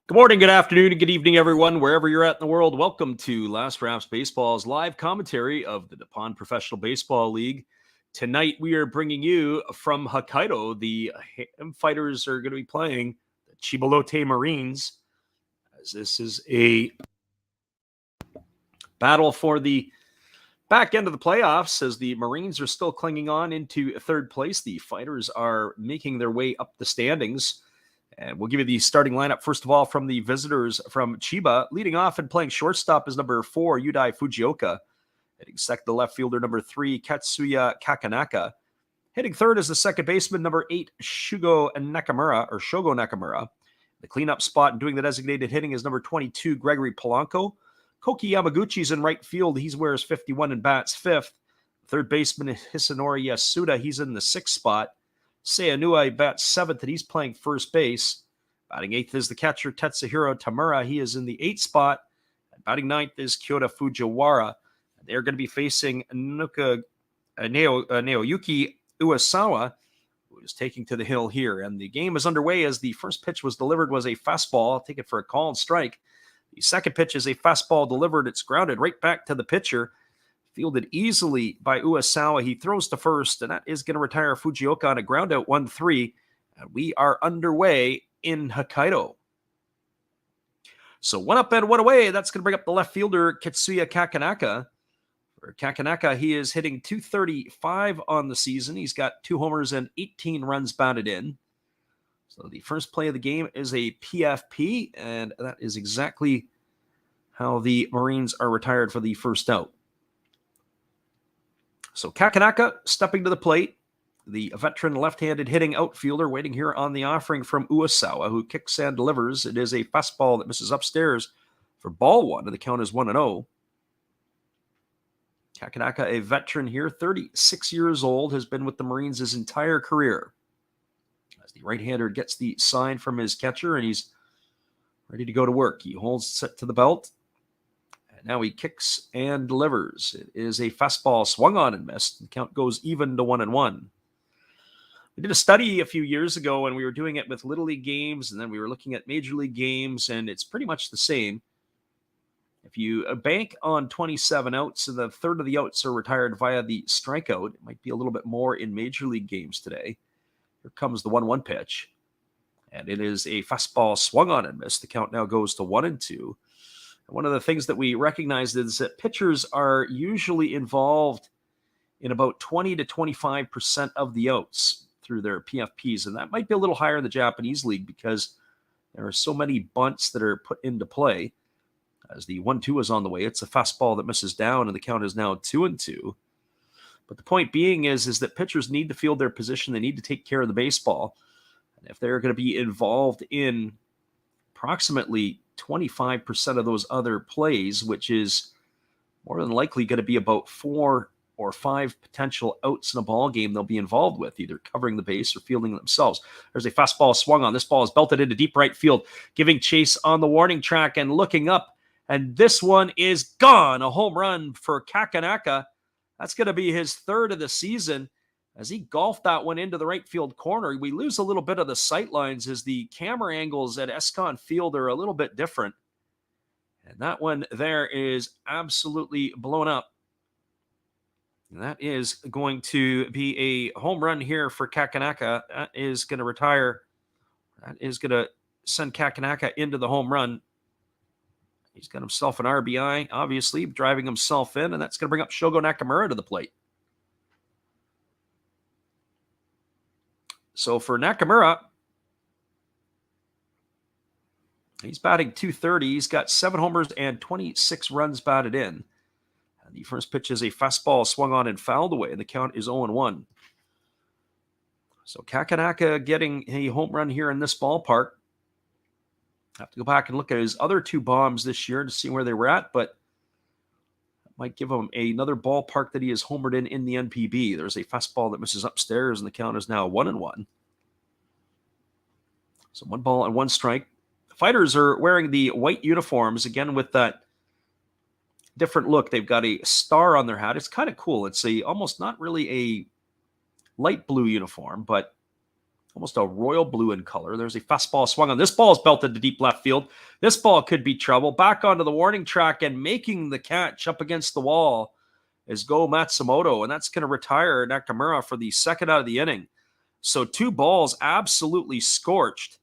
Good morning, good afternoon, and good evening, everyone, wherever you're at in the world. Welcome to Last Raps Baseball's live commentary of the Nippon Professional Baseball League. Tonight, we are bringing you from Hokkaido. The Ham Fighters are going to be playing the Chiba Lotte Marines, as this is a battle for the back end of the playoffs, as the Marines are still clinging on into third place. The Fighters are making their way up the standings. And we'll give you the starting lineup, first of all, from the visitors from Chiba. Leading off and playing shortstop is number 4, Yudai Fujioka. Hitting second, the left fielder, number 3, Katsuya Kakanaka. Hitting third is the second baseman, number 8, Shogo Nakamura. The cleanup spot and doing the designated hitting is number 22, Gregory Polanco. Koki Yamaguchi's in right field. He wears 51 and bats fifth. Third baseman is Hisanori Yasuda. He's in the sixth spot. Seiyanui bats seventh, and he's playing first base. Batting eighth is the catcher, Tetsuhiro Tamura. He is in the eighth spot. And batting ninth is Kyoto Fujiwara. They're going to be facing Naoyuki Uesawa, who is taking to the hill here. And the game is underway as the first pitch was delivered was a fastball. I'll take it for a call and strike. The second pitch is a fastball delivered. It's grounded right back to the pitcher. Fielded easily by Uesawa. He throws to first, and that is going to retire Fujioka on a ground out 1-3. And we are underway in Hokkaido. So one up and one away. That's going to bring up the left fielder, Katsuya Kakanaka. For Kakanaka, he is hitting .235 on the season. He's got 2 homers and 18 runs batted in. So the first play of the game is a PFP, and that is exactly how the Marines are retired for the first out. So Kakanaka stepping to the plate, the veteran left-handed hitting outfielder waiting here on the offering from Uesawa, who kicks and delivers. It is a fastball that misses upstairs for ball one, and the count is 1-0. Kakanaka, a veteran here, 36 years old, has been with the Marines his entire career. As the right-hander gets the sign from his catcher, and he's ready to go to work. He holds set to the belt. Now he kicks and delivers. It is a fastball swung on and missed. The count goes even to 1-1. We did a study a few years ago, and we were doing it with Little League games, and then we were looking at Major League games, and it's pretty much the same. If you bank on 27 outs, and the third of the outs are retired via the strikeout, it might be a little bit more in Major League games today. Here comes the 1-1 pitch, and it is a fastball swung on and missed. The count now goes to 1-2. One of the things that we recognized is that pitchers are usually involved in about 20 to 25% of the outs through their PFPs. And that might be a little higher in the Japanese league because there are so many bunts that are put into play. As the 1-2 is on the way, it's a fastball that misses down, and the count is now 2-2. But the point being is that pitchers need to field their position. They need to take care of the baseball. And if they're going to be involved in approximately 25% of those other plays, which is more than likely going to be about 4 or 5 potential outs in a ball game they'll be involved with, either covering the base or fielding themselves. There's a fastball swung on. This ball is belted into deep right field, giving chase on the warning track and looking up. And this one is gone. A home run for Kakanaka. That's going to be his third of the season. As he golfed that one into the right field corner, we lose a little bit of the sight lines as the camera angles at Escon Field are a little bit different. And that one there is absolutely blown up. And that is going to be a home run here for Kakanaka. That is going to retire. That is going to send Kakanaka into the home run. He's got himself an RBI, obviously, driving himself in, and that's going to bring up Shogo Nakamura to the plate. So for Nakamura, he's batting .230. He's got 7 homers and 26 runs batted in. And the first pitch is a fastball swung on and fouled away, and the count is 0-1. So Kakanaka getting a home run here in this ballpark. I have to go back and look at his other 2 bombs this year to see where they were at, but might give him another ballpark that he has homered in the NPB. There's a fastball that misses upstairs, and the count is now 1-1. So 1 ball and 1 strike. The Fighters are wearing the white uniforms, again with that different look. They've got a star on their hat. It's kind of cool. It's almost not really a light blue uniform, but almost a royal blue in color. There's a fastball swung on. This ball is belted to deep left field. This ball could be trouble. Back onto the warning track and making the catch up against the wall is Go Matsumoto, and that's going to retire Nakamura for the second out of the inning. So 2 balls absolutely scorched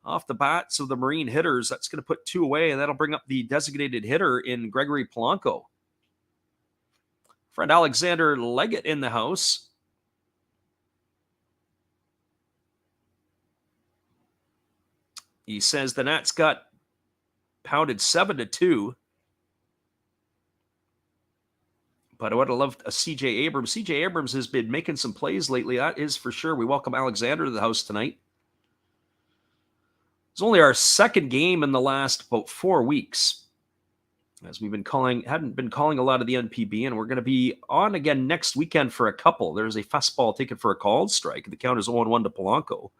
off the bats of the Marine hitters. That's going to put 2 away, and that'll bring up the designated hitter in Gregory Polanco. Friend Alexander Leggett in the house. He says the Nats got pounded 7-2. But I would have loved a C.J. Abrams. C.J. Abrams has been making some plays lately. That is for sure. We welcome Alexander to the house tonight. It's only our second game in the last about 4 weeks, as we've been hadn't been calling a lot of the NPB, and we're going to be on again next weekend for a couple. There's a fastball taken for a called strike. The count is 0-1 to Polanco.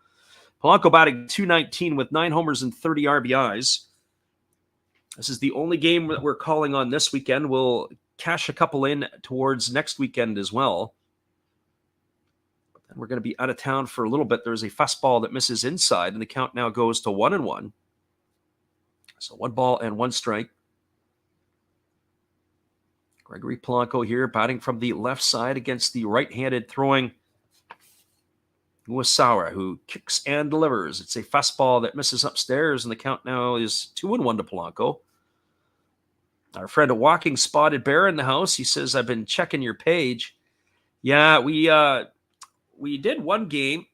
Polanco batting .219 with 9 homers and 30 RBIs. This is the only game that we're calling on this weekend. We'll cash a couple in towards next weekend as well. But then we're going to be out of town for a little bit. There's a fastball that misses inside, and the count now goes to 1-1. So 1 ball and 1 strike. Gregory Polanco here batting from the left side against the right-handed throwing Uesawa, who kicks and delivers. It's a fastball that misses upstairs, and the count now is 2-1 to Polanco. Our friend, a walking spotted bear in the house. He says, I've been checking your page. Yeah, we did 1 game.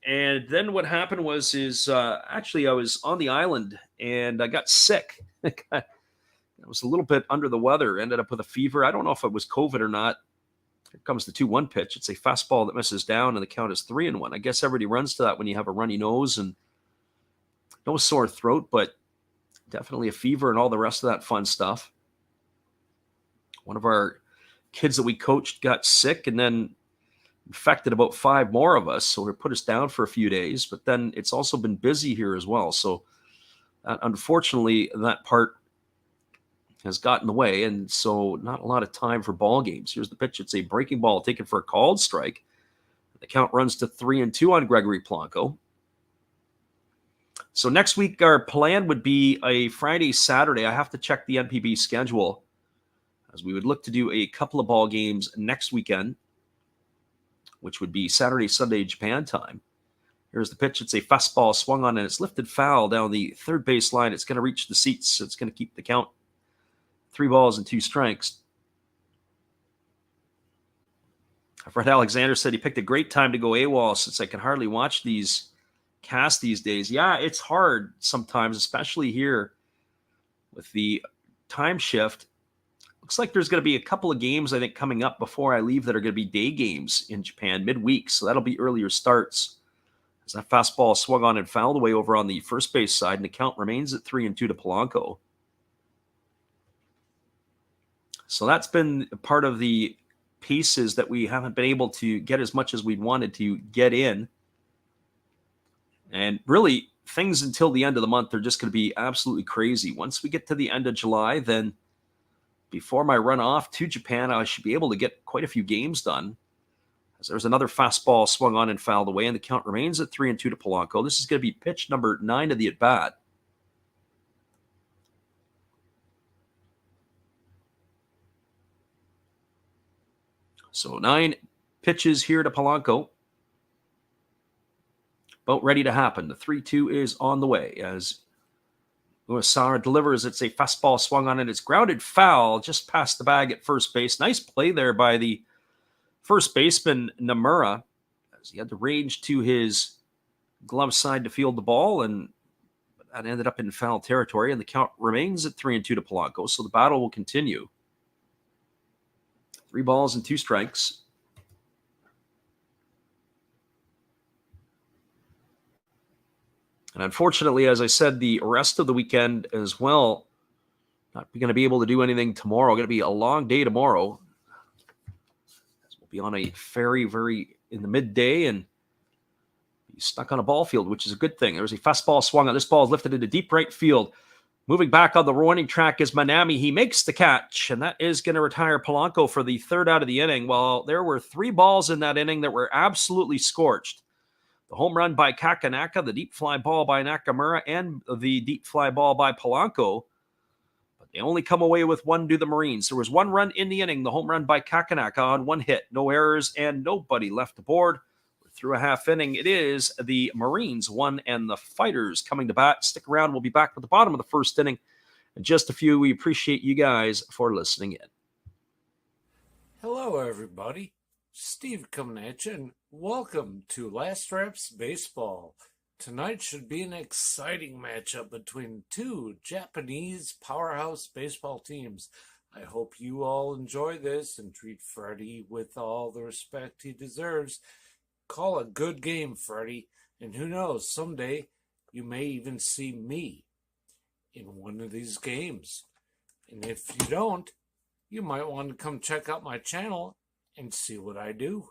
And then what happened was actually I was on the island and I got sick. I was a little bit under the weather, ended up with a fever. I don't know if it was COVID or not. Here comes the 2-1 pitch. It's a fastball that misses down, and the count is 3-1. I guess everybody runs to that when you have a runny nose and no sore throat, but definitely a fever and all the rest of that fun stuff. One of our kids that we coached got sick and then infected about 5 more of us. So it put us down for a few days, but then it's also been busy here as well. So unfortunately, that part has gotten in the way. And so not a lot of time for ball games. Here's the pitch. It's a breaking ball taken for a called strike. The count runs to 3-2 on Gregory Polanco. So next week, our plan would be a Friday, Saturday. I have to check the NPB schedule, as we would look to do a couple of ball games next weekend, which would be Saturday, Sunday, Japan time. Here's the pitch. It's a fastball swung on, and it's lifted foul down the third base line. It's going to reach the seats. So it's going to keep the count 3 balls and 2 strikes. Fred Alexander said he picked a great time to go AWOL since I can hardly watch these cast these days. Yeah, it's hard sometimes, especially here with the time shift. Looks like there's going to be a couple of games, I think, coming up before I leave that are going to be day games in Japan midweek. So that'll be earlier starts. As that fastball swung on and fouled away over on the first base side, and the count remains at 3-2 to Polanco. So that's been part of the pieces that we haven't been able to get as much as we'd wanted to get in. And really, things until the end of the month are just going to be absolutely crazy. Once we get to the end of July, then before my run off to Japan, I should be able to get quite a few games done. As there's another fastball swung on and fouled away, and the count remains at 3-2 to Polanco. This is going to be pitch number 9 of the at-bat. So 9 pitches here to Polanco. About ready to happen. The 3-2 is on the way as Uesawa delivers. It's a fastball swung on, and it's grounded foul just past the bag at first base. Nice play there by the first baseman, Nomura, as he had the range to his glove side to field the ball, and that ended up in foul territory, and the count remains at 3-2 to Polanco, so the battle will continue. 3 balls and 2 strikes. And unfortunately, as I said, the rest of the weekend as well, not going to be able to do anything tomorrow. Going to be a long day tomorrow. We'll be on a ferry very in the midday and be stuck on a ball field, which is a good thing. There's a fastball swung on. This ball is lifted into deep right field. Moving back on the warning track is Manami. He makes the catch, and that is going to retire Polanco for the 3rd out of the inning. Well, there were 3 balls in that inning that were absolutely scorched. The home run by Kakanaka, the deep fly ball by Nakamura, and the deep fly ball by Polanco. But they only come away with one to the Marines. There was one run in the inning, the home run by Kakanaka on one hit. No errors and nobody left aboard. Through a half inning, it is the Marines 1 and the Fighters coming to bat. Stick around. We'll be back at the bottom of the first inning in just a few. We appreciate you guys for listening in. Hello, everybody. Steve coming at you, and welcome to Last Reps Baseball. Tonight should be an exciting matchup between two Japanese powerhouse baseball teams. I hope you all enjoy this and treat Freddie with all the respect he deserves. Call a good game, Freddie, and who knows, someday you may even see me in one of these games. And if you don't, you might want to come check out my channel and see what I do.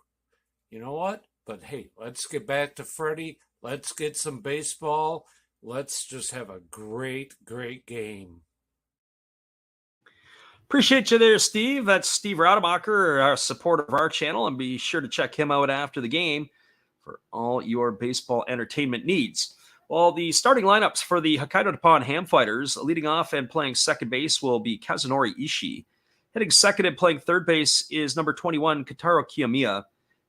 You know what? But hey, let's get back to Freddie. Let's get some baseball. Let's just have a great, great game. Appreciate you there, Steve. That's Steve Rademacher, a supporter of our channel, and be sure to check him out after the game for all your baseball entertainment needs. Well, the starting lineups for the Hokkaido Nippon-Ham Fighters, leading off and playing second base, will be Kazunori Ishii. Hitting second and playing third base is number 21, Kotaro Kiyomiya.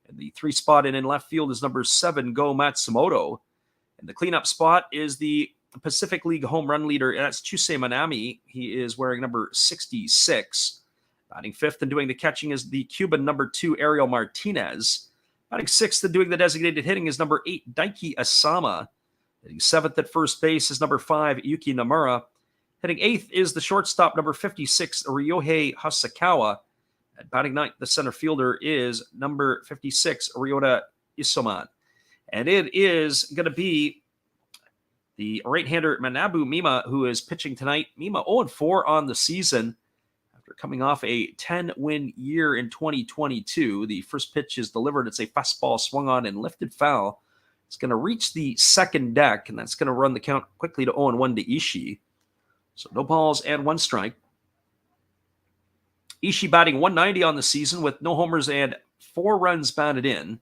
And the 3 spot in left field is number 7, Go Matsumoto. And the cleanup spot is the Pacific League home run leader, and that's Chusei Manami. He is wearing number 66. Batting fifth and doing the catching is the Cuban number 2, Ariel Martinez. Batting sixth and doing the designated hitting is number 8, Daiki Asama. Hitting seventh at first base is number 5, Yuki Nomura. Hitting eighth is the shortstop, number 56, Ryohei Hasakawa. At batting ninth, the center fielder is number 56, Ryota Isoman. And it is going to be the right-hander Manabu Mima, who is pitching tonight. Mima 0-4 on the season after coming off a 10-win year in 2022. The first pitch is delivered. It's a fastball swung on and lifted foul. It's going to reach the second deck, and that's going to run the count quickly to 0-1 to Ishii. So no balls and 1 strike. Ishii batting 190 on the season with no homers and 4 runs batted in.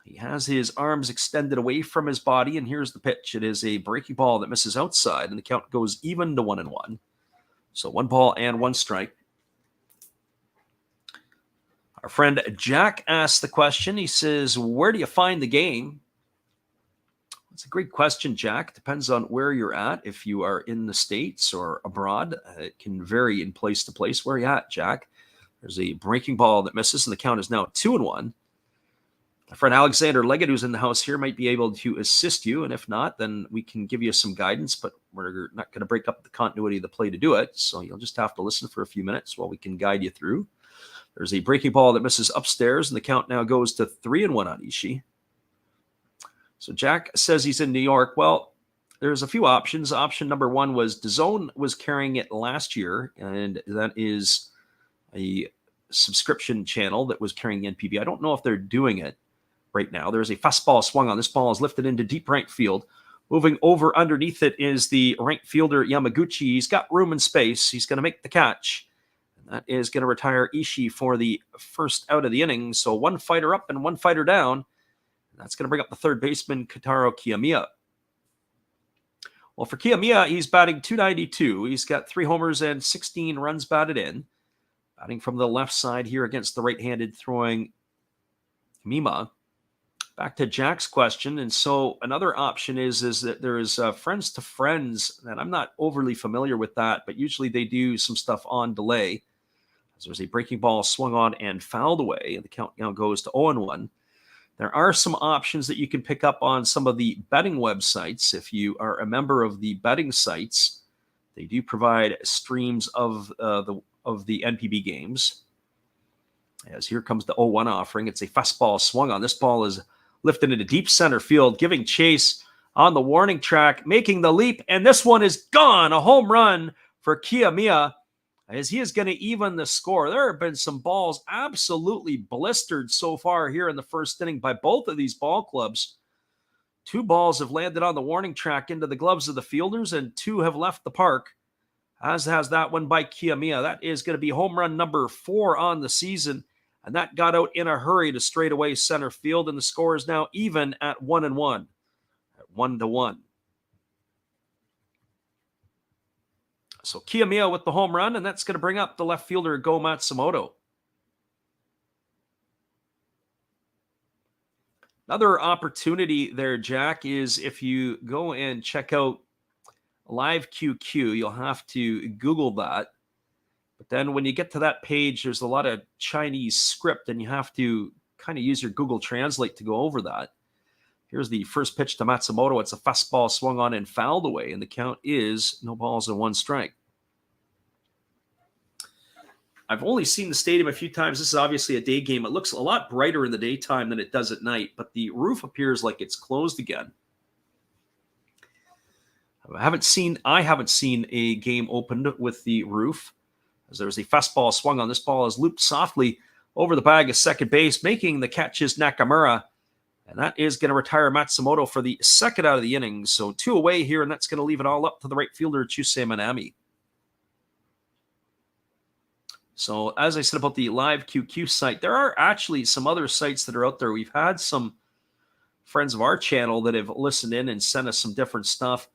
He has his arms extended away from his body, and here's the pitch. It is a breaking ball that misses outside, and the count goes even to 1-1. So 1 ball and 1 strike. Our friend Jack asked the question. He says, where do you find the game? It's a great question, Jack. Depends on where you're at. If you are in the States or abroad, it can vary in place to place. Where are you at, Jack? There's a breaking ball that misses, and the count is now 2-1. My friend Alexander Leggett, who's in the house here, might be able to assist you. And if not, then we can give you some guidance, but we're not going to break up the continuity of the play to do it. So you'll just have to listen for a few minutes while we can guide you through. There's a breaking ball that misses upstairs, and the count now goes to 3-1 on Ishii. So Jack says he's in New York. Well, there's a few options. Option number 1 was DAZN was carrying it last year, and that is a subscription channel that was carrying NPB. I don't know if they're doing it right now. There's a fastball swung on. This ball is lifted into deep right field. Moving over underneath it is the right fielder Yamaguchi. He's got room and space. He's going to make the catch. And that is going to retire Ishii for the first out of the inning. So 1 fighter up and 1 fighter down. That's going to bring up the third baseman, Kotaro Kiyomiya. Well, for Kiyomiya, he's batting .292. He's got 3 homers and 16 runs batted in. Batting from the left side here against the right-handed throwing Mima. Back to Jack's question. And so another option is that there is friends to friends, and I'm not overly familiar with that, but usually they do some stuff on delay. As there's a breaking ball swung on and fouled away, and the count now goes to 0-1. There are some options that you can pick up on some of the betting websites. If you are a member of the betting sites, they do provide streams of the NPB games. As here comes the 0-1 offering. It's a fastball swung on. This ball is lifted into deep center field, giving chase on the warning track, making the leap, and this one is gone. A home run for Kiyomiya, as he is going to even the score. There have been some balls absolutely blistered so far here in the first inning by both of these ball clubs. 2 balls have landed on the warning track into the gloves of the fielders, and 2 have left the park, as has that one by Kiyomiya. That is going to be home run number 4 on the season. And that got out in a hurry to straightaway center field, and the score is now even at 1-1, at 1-1. So Kiyomiya with the home run, and that's going to bring up the left fielder Go Matsumoto. Another opportunity there, Jack, is if you go and check out Live QQ, you'll have to Google that. But then when you get to that page, there's a lot of Chinese script, and you have to kind of use your Google Translate to go over that. Here's the first pitch to Matsumoto. It's a fastball swung on and fouled away, and the count is no balls and one strike. I've only seen the stadium a few times. This is obviously a day game. It looks a lot brighter in the daytime than it does at night, but the roof appears like it's closed again. I haven't seen a game opened with the roof, as there's a fastball swung on. This ball is looped softly over the bag of second base. Making the catch is Nakamura, and that is going to retire Matsumoto for the second out of the inning. So 2 away here, and that's going to leave it all up to the right fielder, Chusei Manami. So as I said about the Live QQ site, there are actually some other sites that are out there. We've had some friends of our channel that have listened in and sent us some different stuff.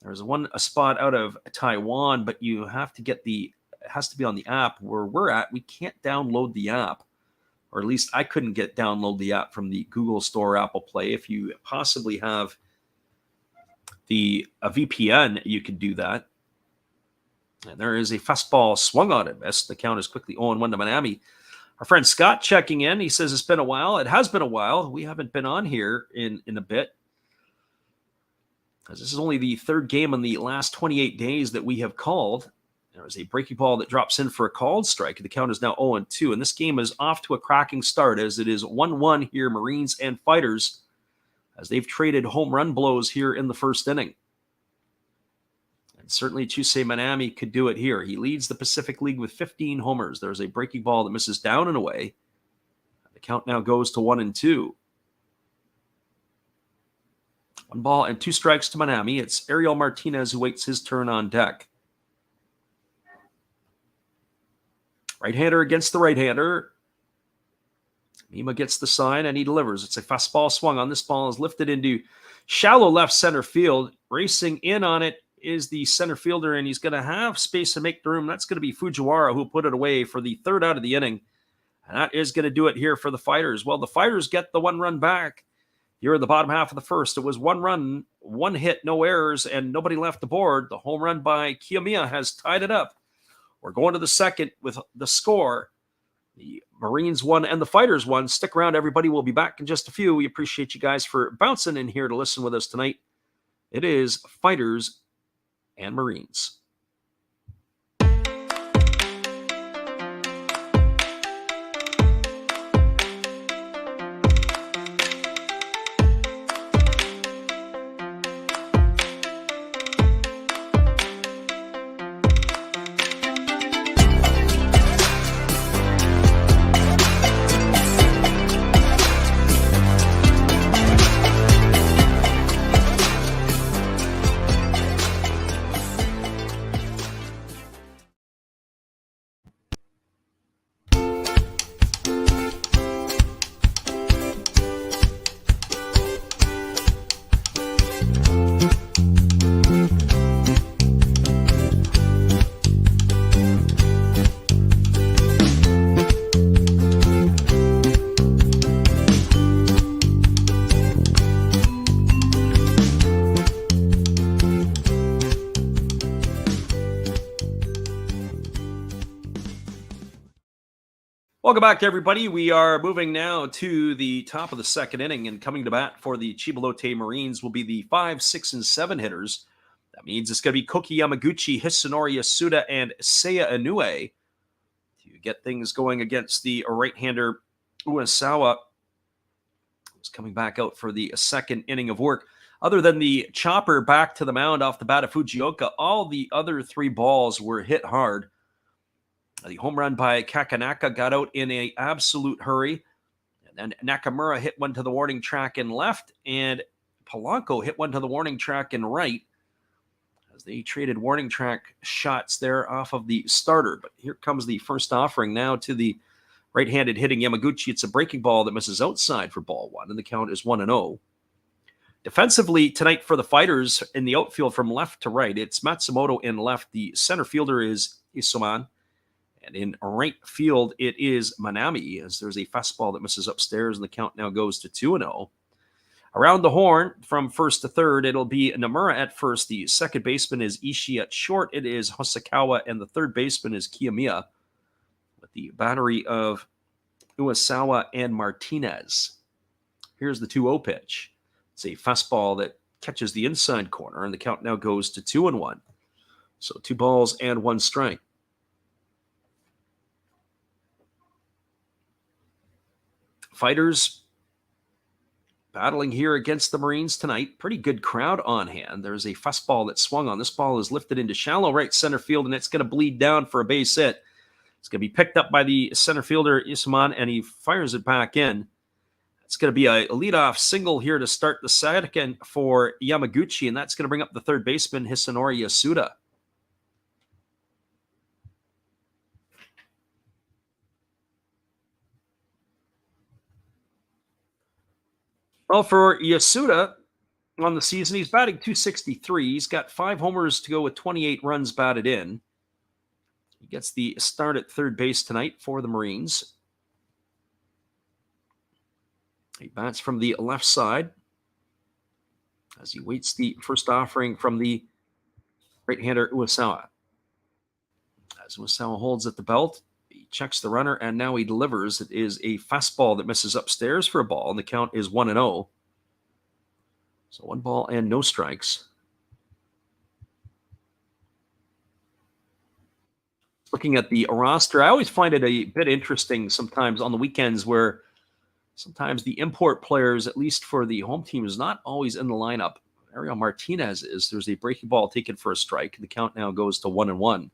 There's a spot out of Taiwan, but you have to get it has to be on the app. Where we're at, we can't download the app, or at least I couldn't download the app from the Google Store, Apple Play. If you possibly have a VPN, you could do that. And there is a fastball swung on it. The count is quickly 0-1 to Manami. Our friend Scott checking in. He says it's been a while. It has been a while. We haven't been on here in a bit, as this is only the third game in the last 28 days that we have called. There is a breaking ball that drops in for a called strike. The count is now 0-2, and this game is off to a cracking start, as it is 1-1 here, Marines and Fighters, as they've traded home run blows here in the first inning. Certainly, Chusei Manami could do it here. He leads the Pacific League with 15 homers. There's a breaking ball that misses down and away. The count now goes to 1-2. 1 ball and 2 strikes to Manami. It's Ariel Martinez who waits his turn on deck. Right-hander against the right-hander. Mima gets the sign, and he delivers. It's a fastball swung on. This ball is lifted into shallow left center field. Racing in on it is the center fielder, and he's going to have space to make the room. That's going to be Fujiwara, who put it away for the third out of the inning. And that is going to do it here for the Fighters. Well, the Fighters get the 1 run back here in the bottom half of the first. It was 1 run, 1 hit, no errors, and nobody left the board. The home run by Kiyomiya has tied it up. We're going to the second with the score. The Marines won and the Fighters won. Stick around, everybody. We'll be back in just a few. We appreciate you guys for bouncing in here to listen with us tonight. It is Fighters and Marines. Welcome back, everybody. We are moving now to the top of the second inning, and coming to bat for the Chiba Lotte Marines will be the 5, 6, and 7 hitters. That means it's going to be Koki Yamaguchi, Hisanori Yasuda, and Seiya Inoue to get things going against the right-hander Uesawa, who's coming back out for the second inning of work. Other than the chopper back to the mound off the bat of Fujioka, all the other 3 balls were hit hard. The home run by Kakanaka got out in an absolute hurry. And then Nakamura hit one to the warning track in left, and Polanco hit one to the warning track in right, as they traded warning track shots there off of the starter. But here comes the first offering now to the Right-handed hitting Yamaguchi. It's a breaking ball that misses outside for ball one, and the count is 1-0. Defensively tonight for the Fighters in the outfield from left to right, it's Matsumoto in left. The center fielder is Isuman. And in right field, it is Manami, as there's a fastball that misses upstairs, and the count now goes to 2-0. Around the horn from first to third, it'll be Nomura at first. The second baseman is Ishii at short. It is Hosokawa, and the third baseman is Kiyomiya, with the battery of Uesawa and Martinez. Here's the 2-0 pitch. It's a fastball that catches the inside corner, and the count now goes to 2-1. So 2 balls and 1 strike. Fighters battling here against the Marines tonight. Pretty good crowd on hand. There's a fastball that swung on. This ball is lifted into shallow right center field, and it's going to bleed down for a base hit. It's going to be picked up by the center fielder, Isuman, and he fires it back in. It's going to be a leadoff single here to start the second for Yamaguchi, and that's going to bring up the third baseman, Hisanori Yasuda. Well, for Yasuda on the season, he's batting .263. He's got 5 homers to go with 28 runs batted in. He gets the start at third base tonight for the Marines. He bats from the left side as he waits the first offering from the right-hander Uesawa. As Uesawa holds at the belt, he checks the runner, and now he delivers. It is a fastball that misses upstairs for a ball, and the count is 1-0. So 1 ball and no strikes. Looking at the roster, I always find it a bit interesting sometimes on the weekends where sometimes the import players, at least for the home team, is not always in the lineup. Ariel Martinez is. There's a breaking ball taken for a strike. The count now goes to 1-1.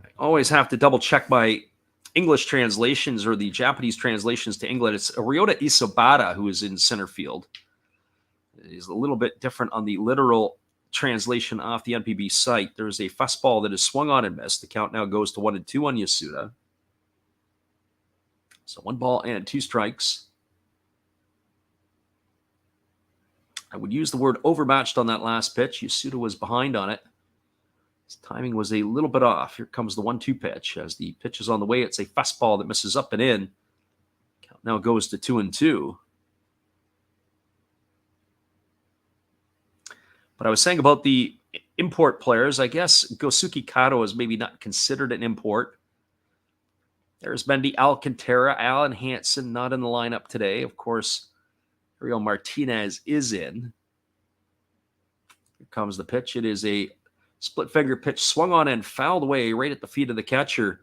I always have to double check my English translations or the Japanese translations to English. It's Ryota Isobata who is in center field. He's a little bit different on the literal translation off the NPB site. There's a fastball that is swung on and missed. The count now goes to 1-2 on Yasuda. So 1 ball and 2 strikes. I would use the word overmatched on that last pitch. Yasuda was behind on it. His timing was a little bit off. Here comes the 1-2 pitch. As the pitch is on the way, it's a fastball that misses up and in. Count now goes to 2-2. But I was saying about the import players, I guess Gosuke Kato is maybe not considered an import. There's Mendy Alcantara, Alan Hansen not in the lineup today. Of course, Ariel Martinez is in. Here comes the pitch. It is a split finger pitch swung on and fouled away right at the feet of the catcher,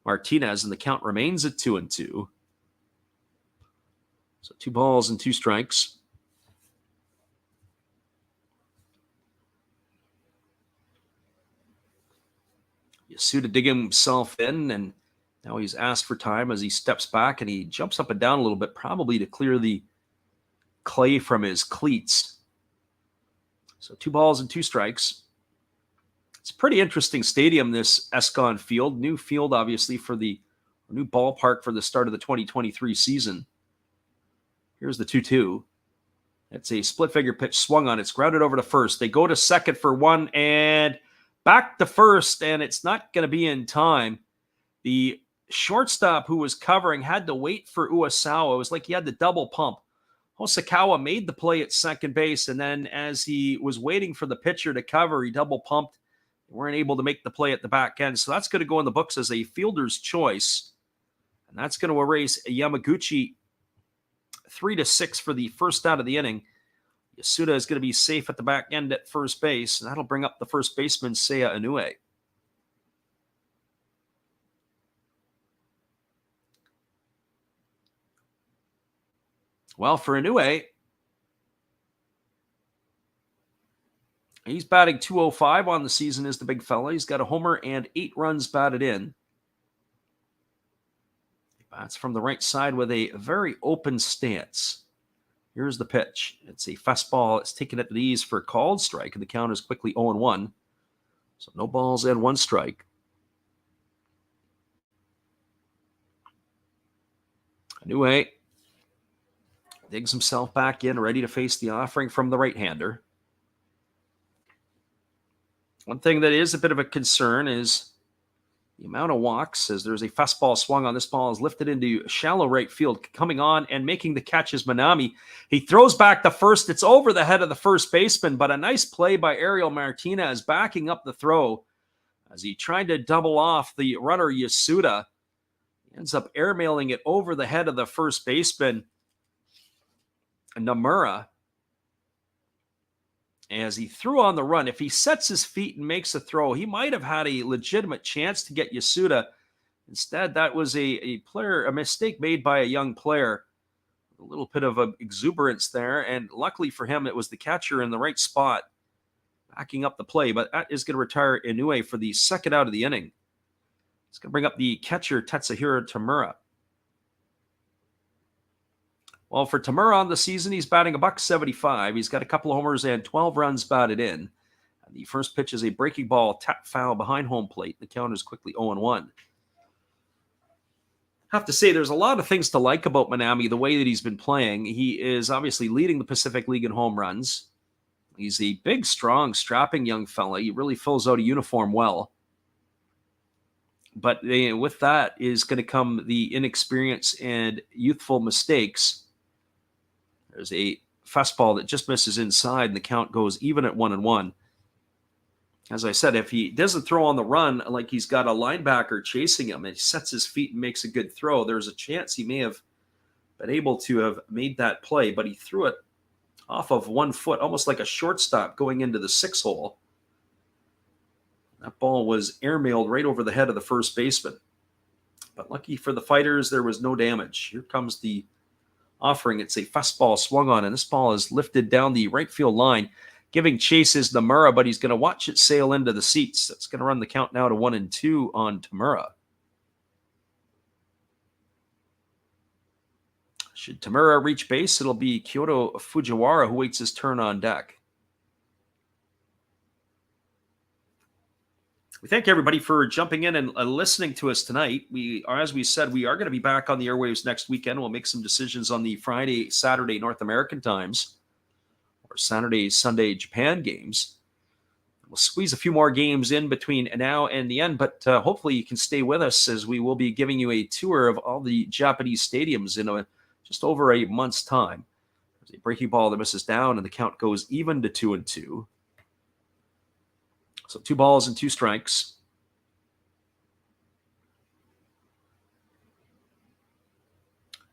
Martinez, and the count remains at 2-2. So 2 balls and 2 strikes. Yasuda digging himself in, and now he's asked for time as he steps back, and he jumps up and down a little bit, probably to clear the clay from his cleats. So 2 balls and 2 strikes. It's a pretty interesting stadium, this Escon Field. New field, obviously, for the new ballpark for the start of the 2023 season. Here's the 2-2. It's a split figure pitch swung on. It's grounded over to first. They go to second for 1 and back to first, and it's not going to be in time. The shortstop who was covering had to wait for Uesawa. It was like he had to double pump. Hosokawa made the play at second base, and then as he was waiting for the pitcher to cover, he double pumped. They weren't able to make the play at the back end, so that's going to go in the books as a fielder's choice, and that's going to erase Yamaguchi 3-6 for the first out of the inning. Yasuda is going to be safe at the back end at first base, and that'll bring up the first baseman, Seiya Inoue. Well, for Inoue, he's batting .205 on the season as the big fella. He's got a homer and 8 runs batted in. He bats from the right side with a very open stance. Here's the pitch. It's a fastball. It's taken at the knees for a called strike, and the count is quickly 0-1. So no balls and 1 strike. Inoue digs himself back in, ready to face the offering from the right-hander. One thing that is a bit of a concern is the amount of walks, as there's a fastball swung on. This ball is lifted into shallow right field. Coming on and making the catch is Manami. He throws back the first. It's over the head of the first baseman, but a nice play by Ariel Martinez backing up the throw as he tried to double off the runner Yasuda. He ends up airmailing it over the head of the first baseman, Nomura. As he threw on the run, if he sets his feet and makes a throw, he might have had a legitimate chance to get Yasuda. Instead, that was a mistake made by a young player. A little bit of exuberance there, and luckily for him, it was the catcher in the right spot, backing up the play. But that is going to retire Inoue for the second out of the inning. It's going to bring up the catcher, Tatsuhiro Tamura. Well, for Tamura on the season, he's batting $175. He's got a couple of homers and 12 runs batted in. And the first pitch is a breaking ball, tap foul behind home plate. The count is quickly 0-1. Have to say, there's a lot of things to like about Manami, the way that he's been playing. He is obviously leading the Pacific League in home runs. He's a big, strong, strapping young fella. He really fills out a uniform well. But with that is going to come the inexperience and youthful mistakes. There's a fastball that just misses inside, and the count goes even at 1-1. As I said, if he doesn't throw on the run like he's got a linebacker chasing him and he sets his feet and makes a good throw, there's a chance he may have been able to have made that play, but he threw it off of 1 foot, almost like a shortstop going into the 6 hole. That ball was airmailed right over the head of the first baseman. But lucky for the Fighters, there was no damage. Here comes the offering. It's a fastball swung on, and this ball is lifted down the right field line. Giving chase is Nomura, but he's going to watch it sail into the seats. That's going to run the count now to 1-2 on Tamura. Should Tamura reach base, it'll be Kyoto Fujiwara who waits his turn on deck. We thank everybody for jumping in and listening to us tonight. We are, as we said, we are going to be back on the airwaves next weekend. We'll make some decisions on the Friday, Saturday North American times, or Saturday, Sunday Japan games. We'll squeeze a few more games in between now and the end, but hopefully you can stay with us as we will be giving you a tour of all the Japanese stadiums in just over a month's time. There's a breaking ball that misses down, and the count goes even to 2-2. So 2 balls and 2 strikes.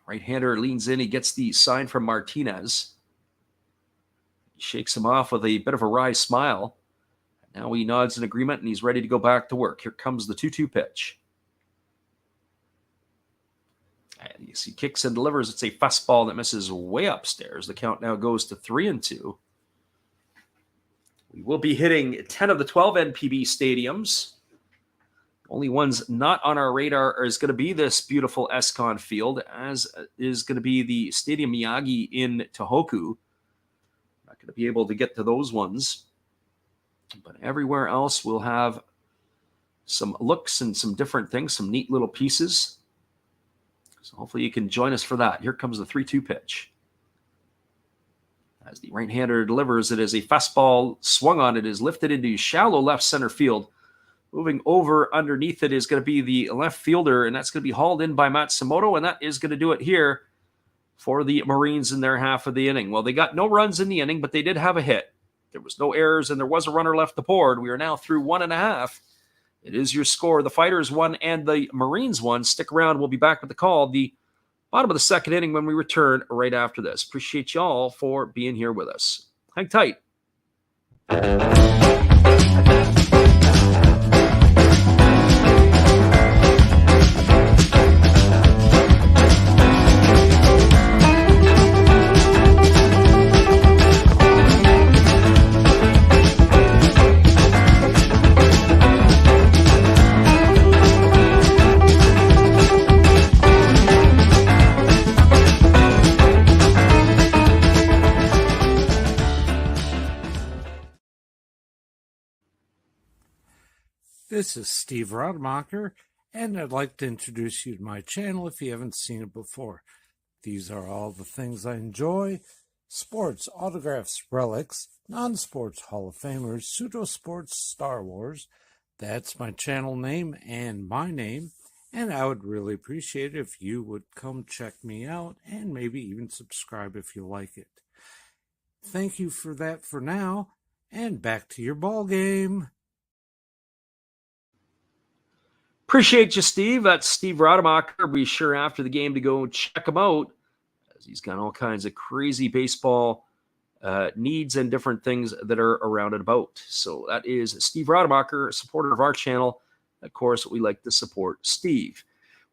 Right-hander leans in. He gets the sign from Martinez. He shakes him off with a bit of a wry smile. Now he nods in agreement, and he's ready to go back to work. Here comes the 2-2 pitch. And he kicks and delivers. It's a fastball that misses way upstairs. The count now goes to 3-2. We will be hitting 10 of the 12 NPB stadiums. Only ones not on our radar is going to be this beautiful Escon field, as is going to be the Stadium Miyagi in Tohoku. Not going to be able to get to those ones. But everywhere else we'll have some looks and some different things, some neat little pieces. So hopefully you can join us for that. Here comes the 3-2 pitch. As the right-hander delivers, it is a fastball swung on. It is lifted into shallow left center field. Moving over underneath it is going to be the left fielder, and that's going to be hauled in by Matsumoto, and that is going to do it here for the Marines in their half of the inning. Well, they got no runs in the inning, but they did have a hit. There was no errors, and there was a runner left to board. We are now through 1.5. It is your score. The Fighters won and the Marines won. Stick around. We'll be back with the call. The bottom of the second inning when we return right after this. Appreciate y'all for being here with us. Hang tight. This is Steve Rademacher, and I'd like to introduce you to my channel if you haven't seen it before. These are all the things I enjoy: sports, autographs, relics, non-sports Hall of Famers, pseudo-sports, Star Wars. That's my channel name and my name, and I would really appreciate it if you would come check me out and maybe even subscribe if you like it. Thank you for that for now, and back to your ball game. Appreciate you, Steve. That's Steve Rademacher. Be sure after the game to go check him out, as he's got all kinds of crazy baseball needs and different things that are around and about. So that is Steve Rademacher, a supporter of our channel. Of course, we like to support Steve.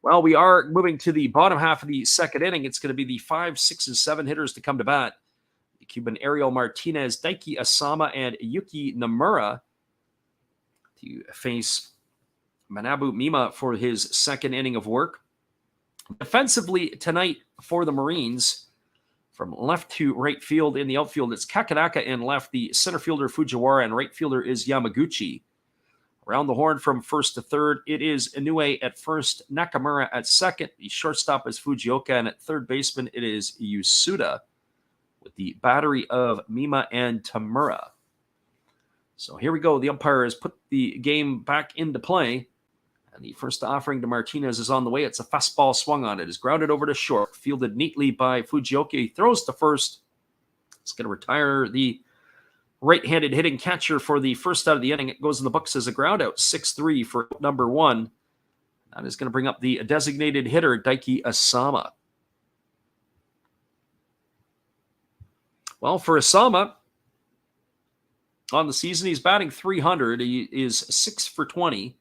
Well, we are moving to the bottom half of the second inning. It's going to be the 5, 6, and 7 hitters to come to bat. The Cuban Ariel Martinez, Daiki Asama, and Yuki Nomura to face Manabu Mima for his second inning of work. Defensively tonight for the Marines, from left to right field in the outfield, it's Kakanaka in left, the center fielder Fujiwara, and right fielder is Yamaguchi. Around the horn from first to third, it is Inoue at first, Nakamura at second, the shortstop is Fujioka, and at third baseman it is Yusuda, with the battery of Mima and Tamura. So here we go. The umpire has put the game back into play. And the first offering to Martinez is on the way. It's a fastball swung on it. It's grounded over to short. Fielded neatly by Fujioka. He throws to first. It's going to retire the right-handed hitting catcher for the first out of the inning. It goes in the books as a ground out. 6-3 for number 1. That is going to bring up the designated hitter, Daiki Asama. Well, for Asama, on the season, he's batting .300. He is 6 for 20.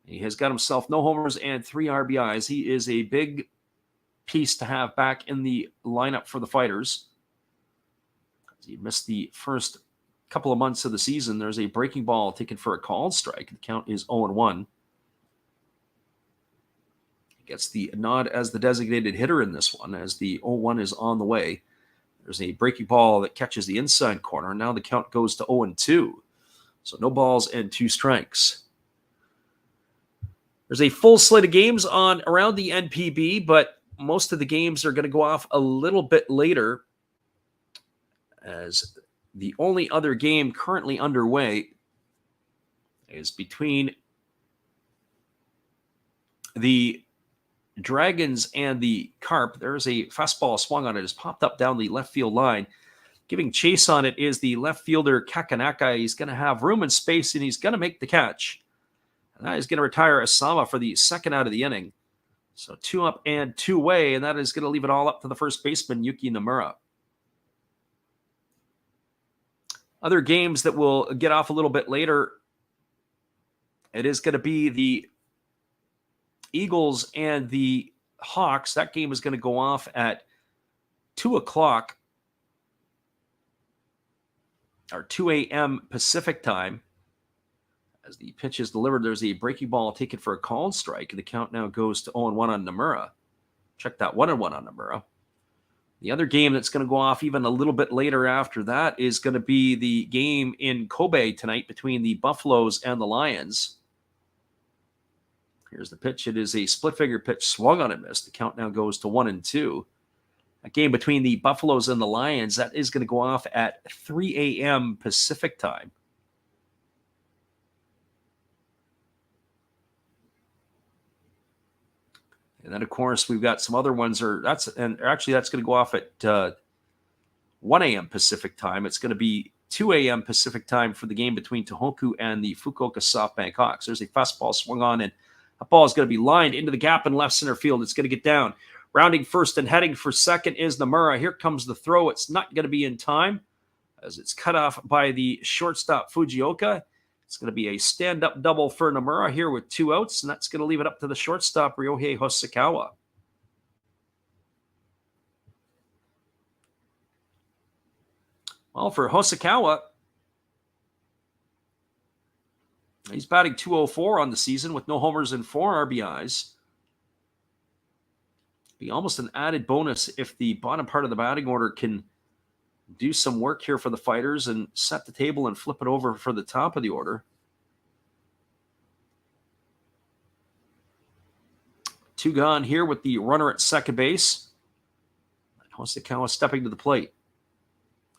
He has got himself no homers and 3 RBIs. He is a big piece to have back in the lineup for the Fighters. He missed the first couple of months of the season. There's a breaking ball taken for a called strike. The count is 0-1. He gets the nod as the designated hitter in this one, as the 0-1 is on the way. There's a breaking ball that catches the inside corner. Now the count goes to 0-2. So no balls and 2 strikes. There's a full slate of games on around the NPB, but most of the games are going to go off a little bit later, as the only other game currently underway is between the Dragons and the Carp. There's a fastball swung on it. It's popped up down the left field line. Giving chase on it is the left fielder Kakanaka. He's going to have room and space, and he's going to make the catch. And that is going to retire Asama for the second out of the inning. So 2 up and 2 away, and that is going to leave it all up to the first baseman, Yuki Nomura. Other games that will get off a little bit later, it is going to be the Eagles and the Hawks. That game is going to go off at 2 o'clock, or 2 a.m. Pacific time. As the pitch is delivered, there's a breaking ball taken for a called strike. The count now goes to 0-1 on Nomura. Check that 1-1 on Nomura. The other game that's going to go off even a little bit later after that is going to be the game in Kobe tonight between the Buffaloes and the Lions. Here's the pitch. It is a split-figure pitch, swung on and missed. The count now goes to 1-2. A game between the Buffaloes and the Lions, that is going to go off at 3 a.m. Pacific time. And then, of course, we've got some other ones. That's going to go off at 1 a.m. Pacific time. It's going to be 2 a.m. Pacific time for the game between Tohoku and the Fukuoka SoftBank Hawks. There's a fastball swung on, and a ball is going to be lined into the gap in left center field. It's going to get down. Rounding first and heading for second is Nomura. Here comes the throw. It's not going to be in time, as it's cut off by the shortstop Fujioka. It's going to be a stand-up double for Nomura here with 2 outs, and that's going to leave it up to the shortstop, Ryohei Hosokawa. Well, for Hosokawa, he's batting .204 on the season with no homers and 4 RBIs. Be almost an added bonus if the bottom part of the batting order can do some work here for the Fighters and set the table and flip it over for the top of the order. 2 gone here with the runner at second base. Hosokawa stepping to the plate.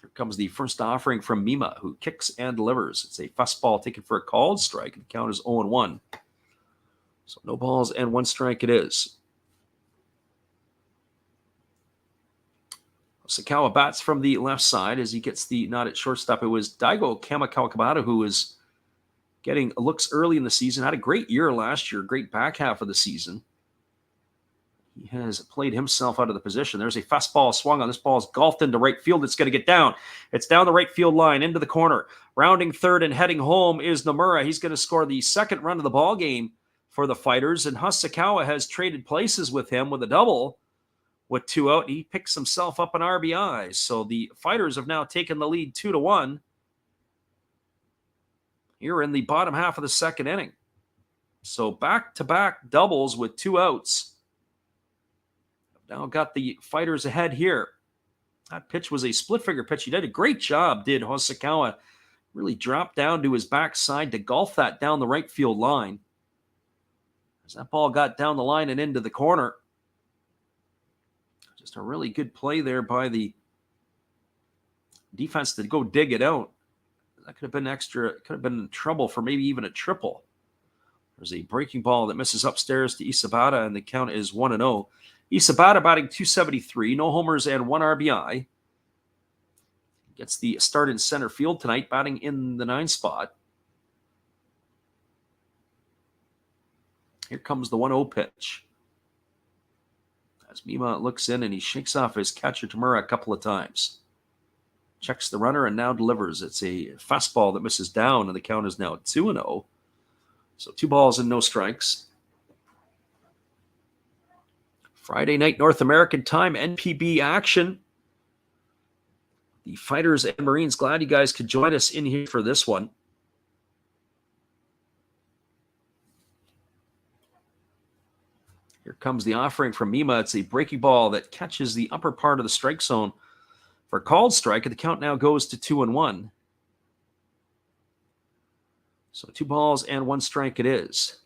Here comes the first offering from Mima, who kicks and delivers. It's a fastball taken for a called strike. The count is 0-1. So no balls and 1 strike it is. Hosokawa bats from the left side as he gets the nod at shortstop. It was Daigo Kamikawakabata who was getting looks early in the season. Had a great year last year, great back half of the season. He has played himself out of the position. There's a fastball swung on. This ball is golfed into right field. It's going to get down. It's down the right field line into the corner. Rounding third and heading home is Nomura. He's going to score the second run of the ball game for the Fighters. And Hosokawa has traded places with him with a double. With 2 out, he picks himself up an RBI. So the Fighters have now taken the lead 2-1. Here in the bottom half of the second inning. So back-to-back doubles with 2 outs. Now got the Fighters ahead here. That pitch was a split-finger pitch. He did a great job, did Hosokawa. Really dropped down to his backside to golf that down the right field line. As that ball got down the line and into the corner. Just a really good play there by the defense to go dig it out. That could have been extra, could have been trouble for maybe even a triple. There's a breaking ball that misses upstairs to Isabata, and the count is 1-0. Isabata batting .273, no homers and 1 RBI. Gets the start in center field tonight, batting in the 9 spot. Here comes the 1-0 pitch. As Mima looks in and he shakes off his catcher Tamura a couple of times. Checks the runner and now delivers. It's a fastball that misses down, and the count is now 2-0. So 2 balls and no strikes. Friday night North American time, NPB action. The Fighters and Marines, glad you guys could join us in here for this one. Here comes the offering from Mima. It's a breaking ball that catches the upper part of the strike zone for a called strike, and the count now goes to 2-1. So 2 balls and 1 strike it is.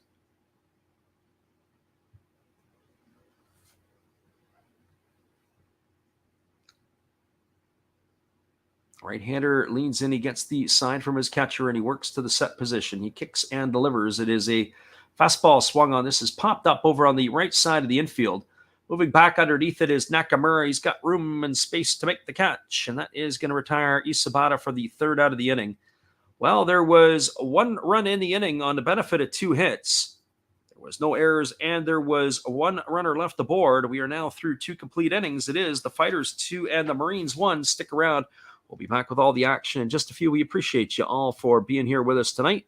Right-hander leans in. He gets the sign from his catcher, and he works to the set position. He kicks and delivers. It is a fastball swung on. This is popped up over on the right side of the infield. Moving back underneath it is Nakamura. He's got room and space to make the catch, and that is going to retire Isabata for the 3rd out of the inning. Well, there was 1 run in the inning on the benefit of 2 hits. There was no errors, and there was 1 runner left aboard. We are now through 2 complete innings. It is the Fighters 2 and the Marines 1. Stick around. We'll be back with all the action in just a few. We appreciate you all for being here with us tonight.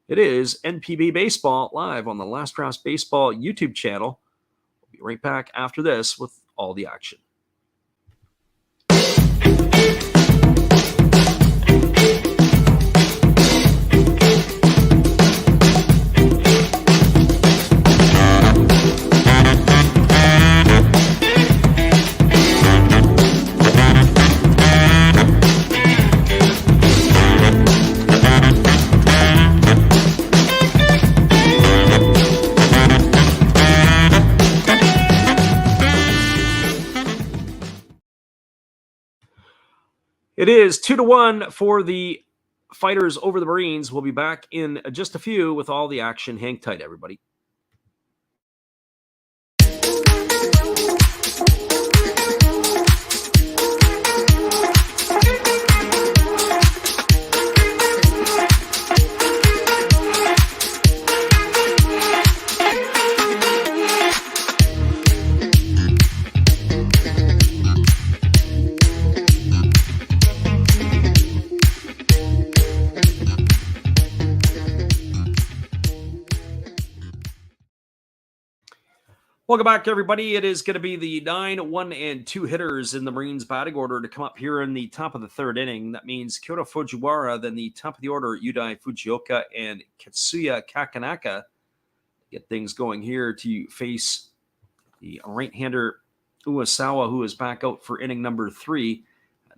It is NPB Baseball live on the Last Drafts Baseball YouTube channel. We'll be right back after this with all the action. It is 2-1 for the Fighters over the Marines. We'll be back in just a few with all the action. Hang tight, everybody. Welcome back, everybody. It is going to be the 9, 1, and 2 hitters in the Marines batting order to come up here in the top of the 3rd inning. That means Kyoto Fujiwara, then the top of the order, Yudai Fujioka and Katsuya Kakanaka. Get things going here to face the right-hander Uwasawa, who is back out for inning number 3.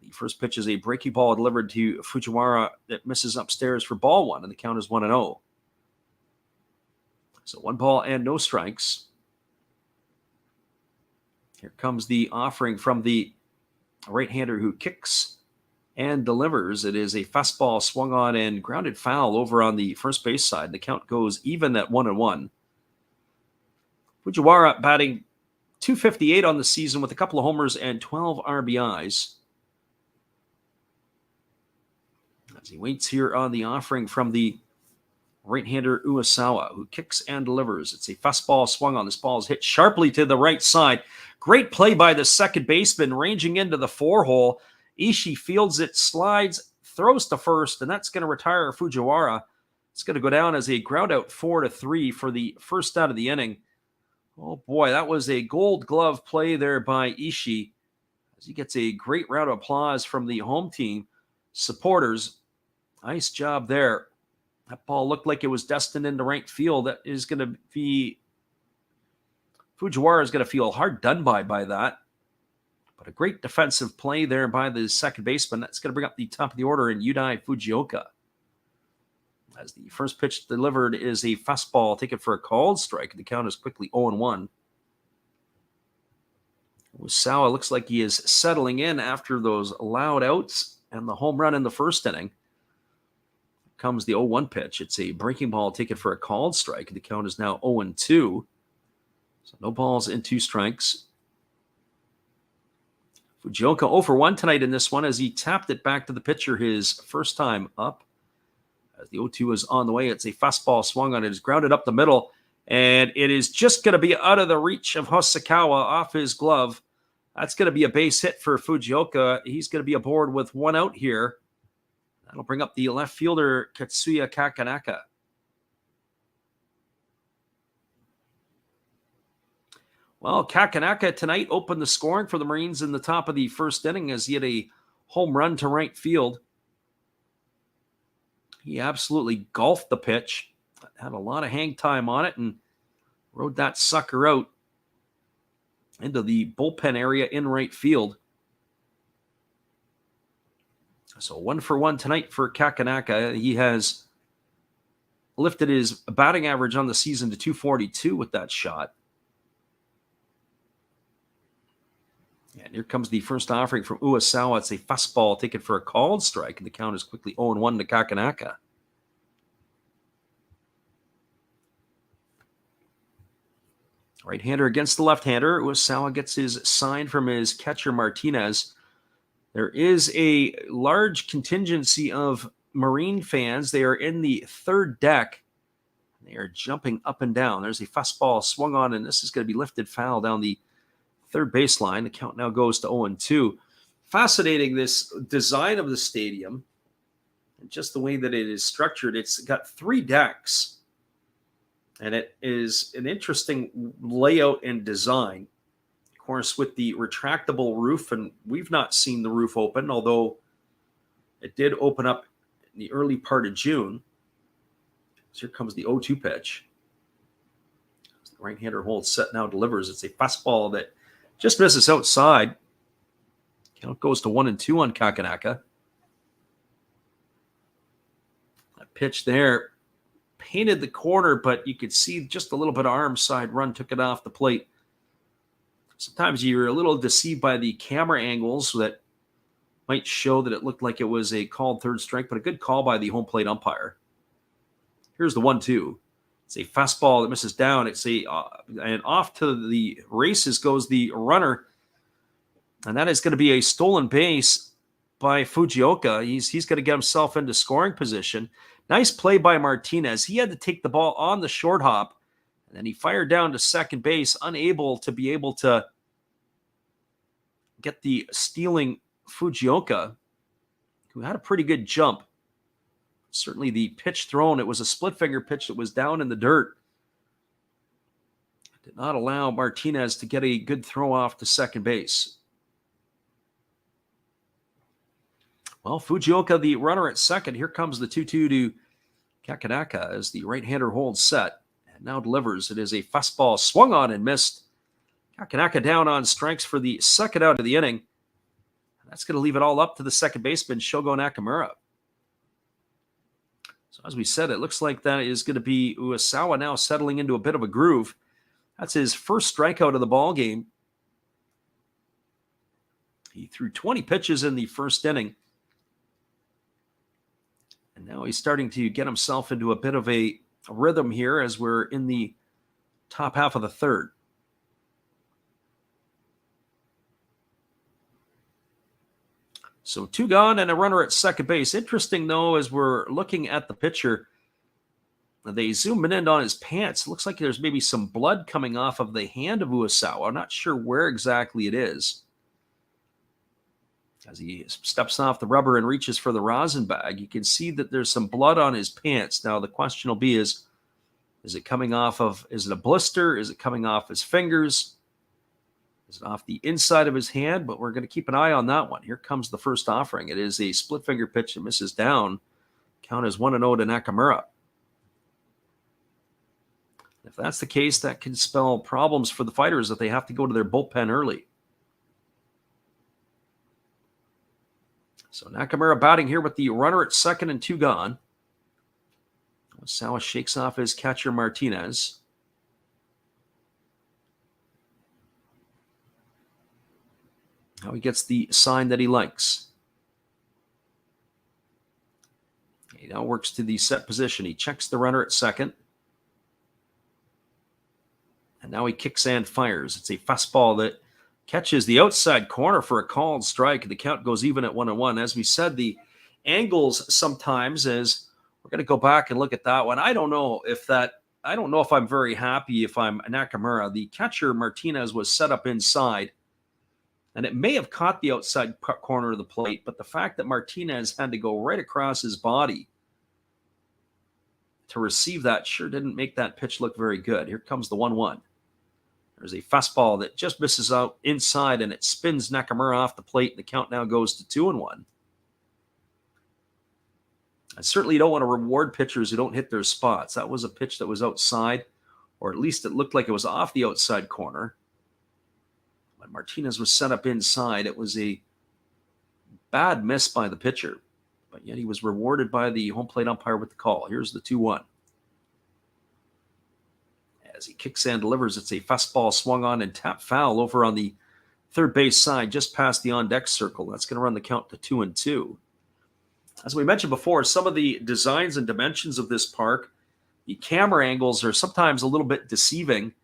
The first pitch is a breaking ball delivered to Fujiwara that misses upstairs for ball 1, and the count is 1-0. So 1 ball and no strikes. Here comes the offering from the right-hander who kicks and delivers. It is a fastball swung on and grounded foul over on the first base side. The count goes even at 1-1. Fujiwara batting .258 on the season with a couple of homers and 12 RBIs. As he waits here on the offering from the right-hander Uesawa, who kicks and delivers. It's a fastball swung on. This ball is hit sharply to the right side. Great play by the second baseman, ranging into the 4-hole. Ishii fields it, slides, throws to first, and that's going to retire Fujiwara. It's going to go down as a ground out 4-3 for the first out of the inning. Oh boy, that was a gold glove play there by Ishii, as he gets a great round of applause from the home team supporters. Nice job there. That ball looked like it was destined into right field. That is going to be, Fujiwara is going to feel hard done by that. But a great defensive play there by the second baseman. That's going to bring up the top of the order in Yudai Fujioka. As the first pitch delivered is a fastball taken for a called strike. The count is quickly 0-1. Uesawa looks like he is settling in after those loud outs and the home run in the first inning. Comes the 0-1 pitch. It's a breaking ball taken for a called strike. The count is now 0-2. So no balls and 2 strikes. Fujioka 0 for 1 tonight in this one as he tapped it back to the pitcher his first time up. As the 0-2 is on the way, it's a fastball swung on. It is grounded up the middle, and it is just going to be out of the reach of Hosokawa off his glove. That's going to be a base hit for Fujioka. He's going to be aboard with 1 out here. That'll bring up the left fielder, Katsuya Kakanaka. Well, Kakanaka tonight opened the scoring for the Marines in the top of the first inning as he had a home run to right field. He absolutely golfed the pitch, had a lot of hang time on it, and rode that sucker out into the bullpen area in right field. So 1 for 1 tonight for Kakanaka. He has lifted his batting average on the season to .242 with that shot. And here comes the first offering from Uesawa. It's a fastball taken for a called strike, and the count is quickly 0-1 to Kakanaka. Right-hander against the left-hander. Uesawa gets his sign from his catcher, Martinez. There is a large contingency of Marine fans. They are in the third deck. They are jumping up and down. There's a fastball swung on, and this is going to be lifted foul down the third baseline. The count now goes to 0-2. Fascinating, this design of the stadium, and just the way that it is structured. It's got 3 decks, and it is an interesting layout and design. Of course, with the retractable roof, and we've not seen the roof open, although it did open up in the early part of June. So here comes the 0-2 pitch. The right-hander holds set, now delivers. It's a fastball that just misses outside. Count goes to 1-2 on Kakanaka. That pitch there painted the corner, but you could see just a little bit of arm side run, took it off the plate. Sometimes you're a little deceived by the camera angles that might show that it looked like it was a called third strike, but a good call by the home plate umpire. Here's the 1-2. It's a fastball that misses down. It's and off to the races goes the runner, and that is going to be a stolen base by Fujioka. He's going to get himself into scoring position. Nice play by Martinez. He had to take the ball on the short hop, and then he fired down to second base, unable to get the stealing Fujioka, who had a pretty good jump. Certainly the pitch thrown, it was a split finger pitch that was down in the dirt. Did not allow Martinez to get a good throw off to second base. Well, Fujioka, the runner at second. Here comes the 2-2 to Kakanaka as the right-hander holds set and now delivers. It is a fastball swung on and missed. Kakanaka down on strikes for the second out of the inning. That's going to leave it all up to the second baseman, Shogo Nakamura. So as we said, it looks like that is going to be Uesawa now settling into a bit of a groove. That's his first strikeout of the ball game. He threw 20 pitches in the first inning. And now he's starting to get himself into a bit of a rhythm here as we're in the top half of the third. So 2 gone and a runner at second base. Interesting, though, as we're looking at the pitcher, they zoom in on his pants. It looks like there's maybe some blood coming off of the hand of Uesawa. I'm not sure where exactly it is. As he steps off the rubber and reaches for the rosin bag, you can see that there's some blood on his pants. Now, the question will be is it coming off of, is it a blister? Is it coming off his fingers? Is it off the inside of his hand? But we're going to keep an eye on that one. Here comes the first offering. It is a split finger pitch that misses down. Count is 1-0 to Nakamura. If that's the case, that can spell problems for the Fighters if they have to go to their bullpen early. So Nakamura batting here with the runner at second and 2 gone. Sawa shakes off his catcher Martinez. Now he gets the sign that he likes. He now works to the set position. He checks the runner at second. And now he kicks and fires. It's a fastball that catches the outside corner for a called strike. The count goes even at 1-1. As we said, the angles sometimes is we're going to go back and look at that one. I don't know if I'm very happy if I'm Nakamura. The catcher Martinez was set up inside, and it may have caught the outside corner of the plate, but the fact that Martinez had to go right across his body to receive that sure didn't make that pitch look very good. Here comes the 1-1. There's a fastball that just misses out inside, and it spins Nakamura off the plate. The count now goes to 2-1. I certainly don't want to reward pitchers who don't hit their spots. That was a pitch that was outside, or at least it looked like it was off the outside corner. When Martinez was set up inside, it was a bad miss by the pitcher, but yet he was rewarded by the home plate umpire with the call. Here's the 2-1. As he kicks and delivers, it's a fastball swung on and tapped foul over on the third base side, just past the on-deck circle. That's going to run the count to 2-2. As we mentioned before, some of the designs and dimensions of this park, the camera angles are sometimes a little bit deceiving.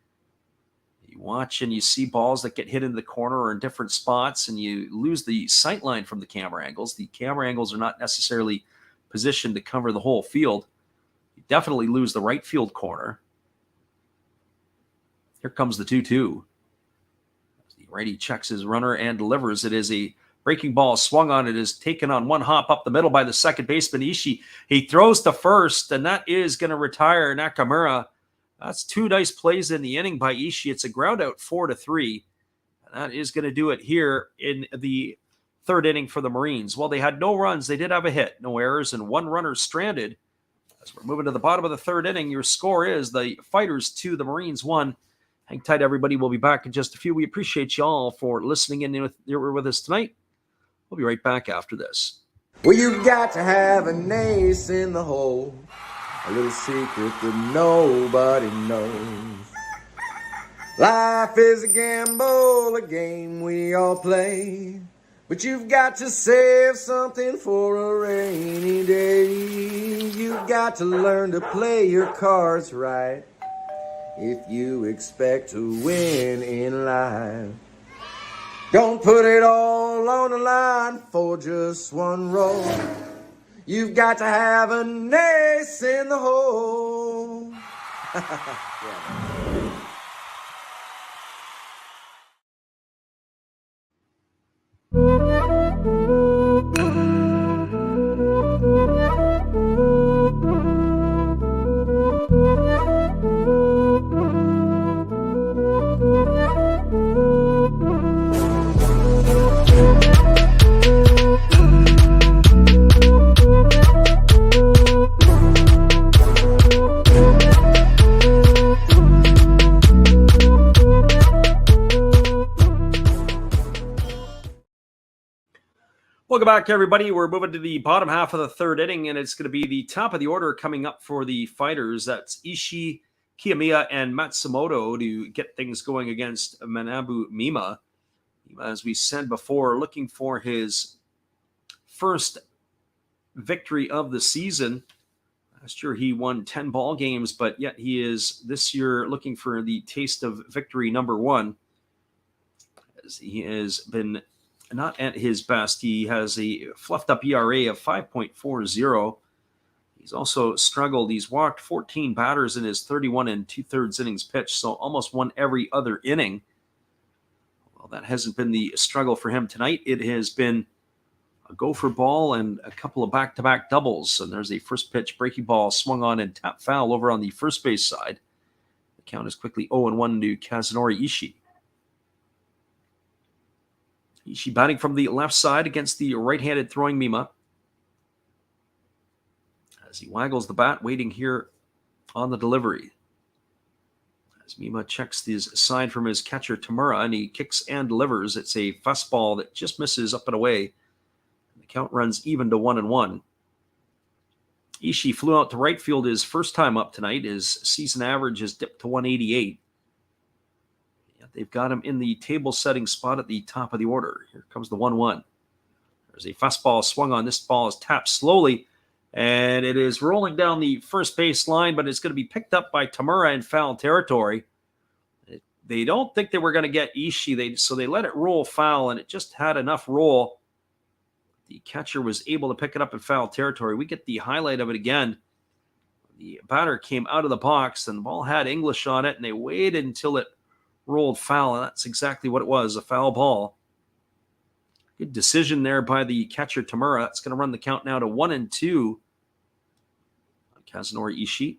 You watch and you see balls that get hit in the corner or in different spots, and you lose the sight line from the camera angles. The camera angles are not necessarily positioned to cover the whole field. You definitely lose the right field corner. Here comes the 2-2. The righty checks his runner and delivers. It is a breaking ball swung on. It is taken on one hop up the middle by the second baseman, Ishii. He throws to first, and that is going to retire Nakamura. That's 2 nice plays in the inning by Ishii. It's a ground out 4-3. And that is going to do it here in the third inning for the Marines. Well, they had no runs. They did have a hit, no errors, and 1 runner stranded. As we're moving to the bottom of the third inning, your score is the Fighters 2, the Marines 1. Hang tight, everybody. We'll be back in just a few. We appreciate you all for listening in with us tonight. We'll be right back after this. Well, you got to have an ace in the hole, a little secret that nobody knows. Life is a gamble, a game we all play, but you've got to save something for a rainy day. You've got to learn to play your cards right if you expect to win in life. Don't put it all on the line for just one roll. You've got to have an ace in the hole. Yeah. Welcome back, everybody. We're moving to the bottom half of the third inning, and it's going to be the top of the order coming up for the Fighters. That's Ishii, Kiyomiya, and Matsumoto to get things going against Manabu Mima. As we said before, looking for his first victory of the season. Last year he won 10 ball games, but yet he is this year looking for the taste of victory number 1. As he has been not at his best. He has a fluffed up ERA of 5.40. He's also struggled. He's walked 14 batters in his 31 2/3 innings pitched, so almost won every other inning. Well, that hasn't been the struggle for him tonight. It has been a gopher ball and a couple of back-to-back doubles. And there's a first pitch breaking ball swung on and tap foul over on the first base side. The count is quickly 0-1 to Kazunori Ishii. Ishii batting from the left side against the right-handed throwing Mima. As he waggles the bat, waiting here on the delivery. As Mima checks his sign from his catcher Tamura, and he kicks and delivers. It's a fastball that just misses up and away. The count runs even to 1-1. Ishii flew out to right field his first time up tonight. His season average has dipped to 188. Yet they've got him in the table-setting spot at the top of the order. Here comes the 1-1. There's a fastball swung on. This ball is tapped slowly, and it is rolling down the first base line, but it's going to be picked up by Tamura in foul territory. They don't think they were going to get Ishii, so they let it roll foul, and it just had enough roll. The catcher was able to pick it up in foul territory. We get the highlight of it again. The batter came out of the box, and the ball had English on it, and they waited until it rolled foul, and that's exactly what it was, a foul ball. Good decision there by the catcher Tamura. It's going to run the count now to 1-2 on Kazunori Ishii.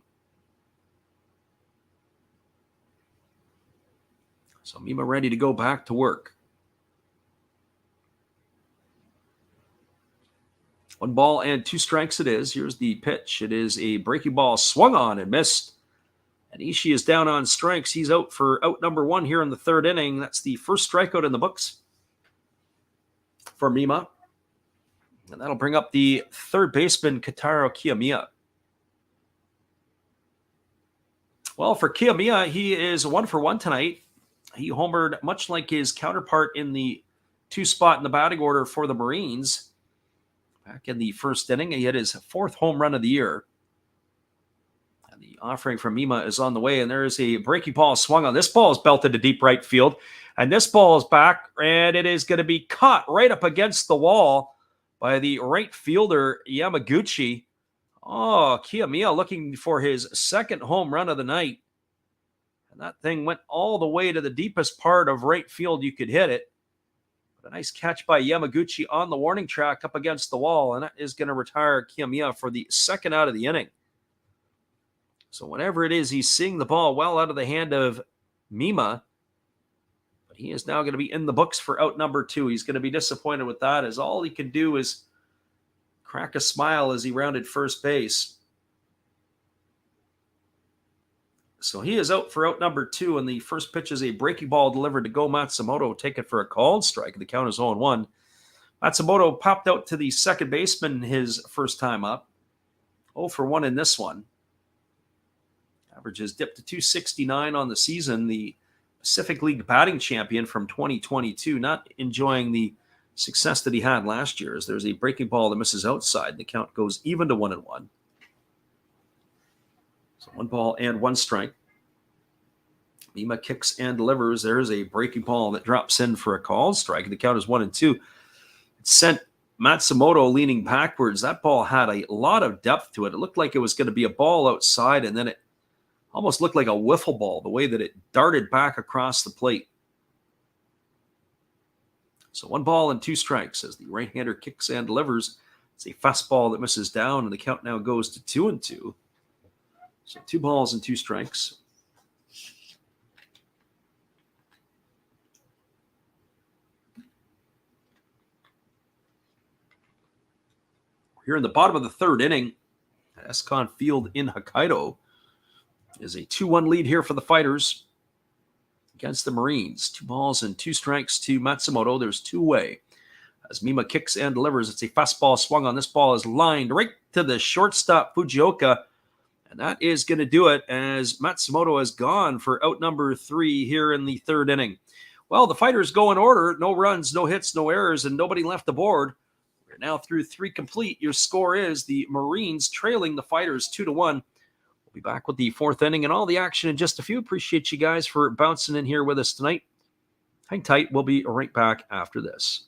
So Mima ready to go back to work. 1 ball and 2 strikes it is. Here's the pitch. It is a breaking ball swung on and missed. And Ishii is down on strikes. He's out for out number 1 here in the 3rd inning. That's the first strikeout in the books for Mima. And that'll bring up the 3rd baseman, Kotaro Kiyomiya. Well, for Kiyomiya, he is 1 for 1 tonight. He homered much like his counterpart in the 2 spot in the batting order for the Marines. Back in the 1st inning, he hit his 4th home run of the year. And the offering from Mima is on the way, and there is a breaking ball swung on. This ball is belted to deep right field, and this ball is back, and it is going to be caught right up against the wall by the right fielder, Yamaguchi. Oh, Kiyomiya looking for his 2nd home run of the night. And that thing went all the way to the deepest part of right field you could hit it. A nice catch by Yamaguchi on the warning track up against the wall, and that is going to retire Kiyomiya for the 2nd out of the inning. So whatever it is, he's seeing the ball well out of the hand of Mima, but he is now going to be in the books for out number 2. He's going to be disappointed with that, as all he can do is crack a smile as he rounded first base. So he is out for out number 2, and the first pitch is a breaking ball delivered to Go Matsumoto. Take it for a called strike. The count is 0-1. Matsumoto popped out to the 2nd baseman his first time up. 0 for 1 in this one. Average has dipped to 269 on the season. The Pacific League batting champion from 2022, not enjoying the success that he had last year, as there's a breaking ball that misses outside. The count goes even to 1-1. So 1 ball and 1 strike. Mima kicks and delivers. There's a breaking ball that drops in for a called strike. The count is 1-2. It sent Matsumoto leaning backwards. That ball had a lot of depth to it. It looked like it was going to be a ball outside, and then it almost looked like a wiffle ball, the way that it darted back across the plate. So 1 ball and 2 strikes as the right-hander kicks and delivers. It's a fastball that misses down, and the count now goes to 2-2. So 2 balls and 2 strikes. Here in the bottom of the 3rd inning at Escon Field in Hokkaido is a 2-1 lead here for the Fighters against the Marines. 2 balls and 2 strikes to Matsumoto. There's 2 away. As Mima kicks and delivers, it's a fastball swung on. This ball is lined right to the shortstop, Fujioka. And that is going to do it, as Matsumoto has gone for out number 3 here in the 3rd inning. Well, the Fighters go in order. No runs, no hits, no errors, and nobody left the board. We're now through 3 complete. Your score is the Marines trailing the Fighters 2-1. We'll be back with the 4th inning and all the action in just a few. Appreciate you guys for bouncing in here with us tonight. Hang tight. We'll be right back after this.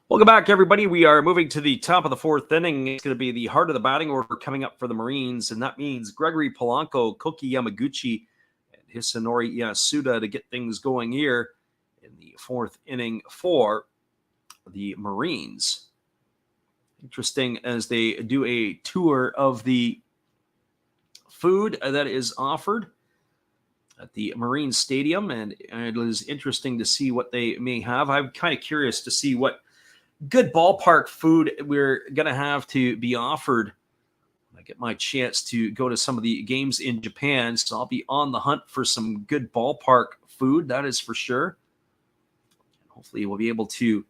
Welcome back, everybody. We are moving to the top of the 4th inning. It's going to be the heart of the batting order coming up for the Marines, and that means Gregory Polanco, Koki Yamaguchi, and Hisanori Yasuda to get things going here in the 4th inning for the Marines. Interesting as they do a tour of the food that is offered at the Marine Stadium, and it is interesting to see what they may have. I'm kind of curious to see what good ballpark food we're going to have to be offered when I get my chance to go to some of the games in Japan. So I'll be on the hunt for some good ballpark food, that is for sure. Hopefully we'll be able to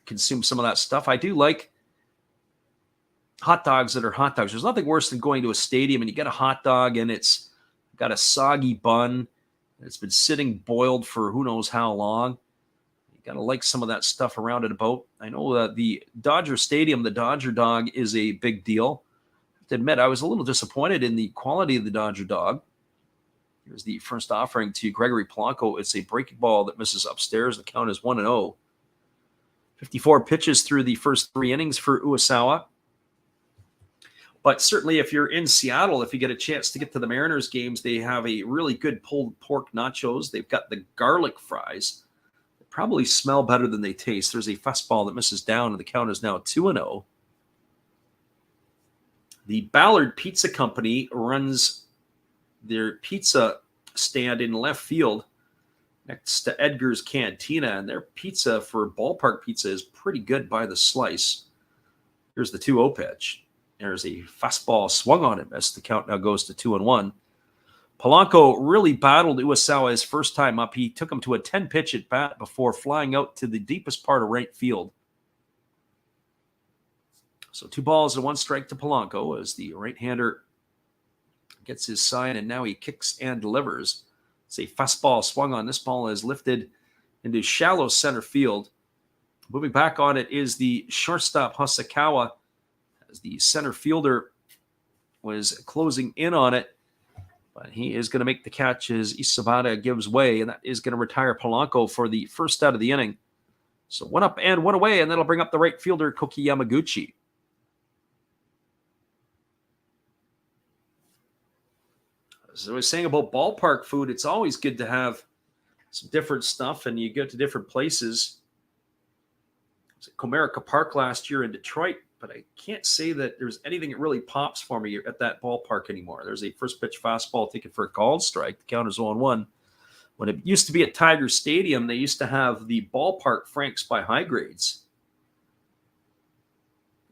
consume some of that stuff. I do like hot dogs that are hot dogs. There's nothing worse than going to a stadium and you get a hot dog and it's got a soggy bun. It's been sitting boiled for who knows how long. Got to like some of that stuff around it about. I know that the Dodger Stadium, the Dodger dog is a big deal. I have to admit, I was a little disappointed in the quality of the Dodger dog. Here's the first offering to Gregory Polanco. It's a breaking ball that misses upstairs. The count is 1-0. 54 pitches through the first 3 innings for Uesawa. But certainly if you're in Seattle, if you get a chance to get to the Mariners games, they have a really good pulled pork nachos. They've got the garlic fries. Probably smell better than they taste. There's a fastball that misses down, and the count is now 2-0. The Ballard Pizza Company runs their pizza stand in left field next to Edgar's Cantina, and their pizza for ballpark pizza is pretty good by the slice. Here's the 2-0 pitch. There's a fastball swung on and missed. The count now goes to 2-1. Polanco really battled Uesawa his first time up. He took him to a 10-pitch at bat before flying out to the deepest part of right field. So 2 balls and 1 strike to Polanco as the right-hander gets his sign, and now he kicks and delivers. It's a fastball swung on. This ball is lifted into shallow center field. Moving back on it is the shortstop Hasakawa as the center fielder was closing in on it. But he is going to make the catch as Isabata gives way, and that is going to retire Polanco for the first out of the inning. So 1 up and 1 away, and that'll bring up the right fielder, Koki Yamaguchi. As I was saying about ballpark food, it's always good to have some different stuff, and you go to different places. I was at Comerica Park last year in Detroit, but I can't say that there's anything that really pops for me at that ballpark anymore. There's a first pitch fastball taken for a called strike. The count is 0-1. When it used to be at Tiger Stadium, they used to have the ballpark Franks by high grades.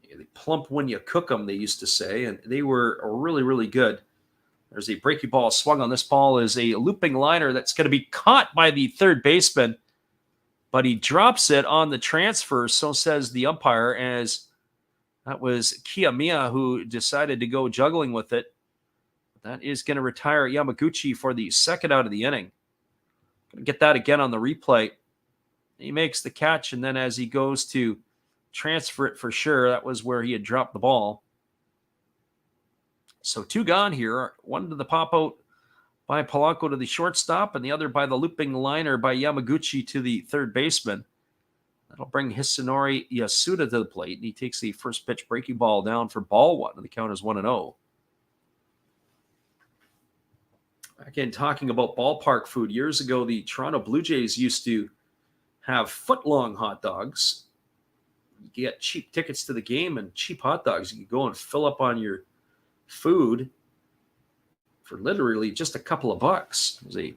They plump when you cook them, they used to say, and they were really, really good. There's a breaking ball swung on. This ball is a looping liner that's going to be caught by the third baseman, but he drops it on the transfer, so says the umpire, as that was Kiyomiya who decided to go juggling with it. That is going to retire Yamaguchi for the second out of the inning. Going to get that again on the replay. He makes the catch, and then as he goes to transfer it for sure, that was where he had dropped the ball. So 2 gone here. 1 to the pop out by Polanco to the shortstop, and the other by the looping liner by Yamaguchi to the third baseman. That'll bring Hisanori Yasuda to the plate, and he takes the first pitch breaking ball down for ball one, and the count is 1-0. Again, talking about ballpark food, years ago, the Toronto Blue Jays used to have foot-long hot dogs. You get cheap tickets to the game and cheap hot dogs. You can go and fill up on your food for literally just a couple of bucks. It was a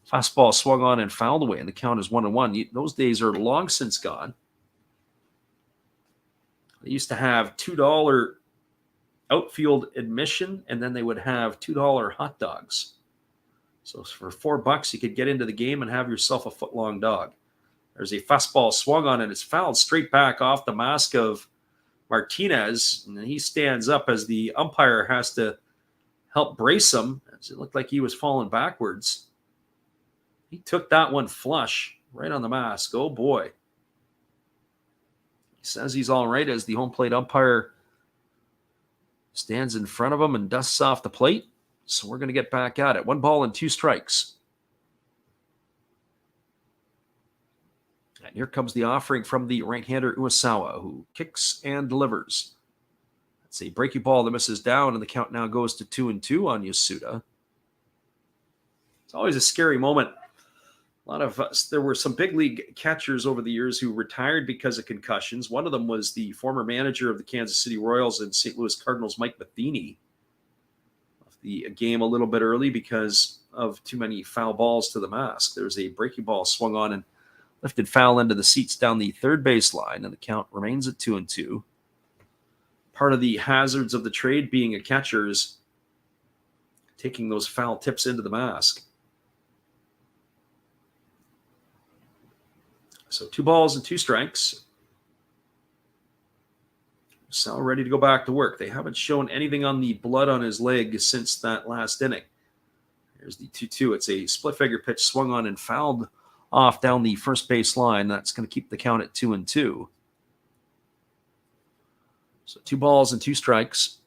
fastball swung on and fouled away, and the count is 1-1. Those days are long since gone. They used to have $2 outfield admission, and then they would have $2 hot dogs. So for $4, you could get into the game and have yourself a foot-long dog. There's a fastball swung on, and it's fouled straight back off the mask of Martinez, and he stands up as the umpire has to help brace him, as it looked like he was falling backwards. He took that one flush right on the mask. Oh, boy. He says he's all right as the home plate umpire stands in front of him and dusts off the plate. So we're going to get back at it. 1 ball and 2 strikes. And here comes the offering from the right-hander Uesawa, who kicks and delivers. That's a breaking ball that misses down, and the count now goes to 2-2 on Yasuda. It's always a scary moment. There were some big league catchers over the years who retired because of concussions. One of them was the former manager of the Kansas City Royals and St. Louis Cardinals, Mike Matheny. The game a little bit early because of too many foul balls to the mask. There's a breaking ball swung on and lifted foul into the seats down the third base line, and the count remains at 2-2. Part of the hazards of the trade being a catcher is taking those foul tips into the mask. So 2 balls and 2 strikes. Sal ready to go back to work. They haven't shown anything on the blood on his leg since that last inning. Here's the 2-2. It's a split figure pitch swung on and fouled off down the first base line. That's going to keep the count at 2-2. So 2 balls and 2 strikes.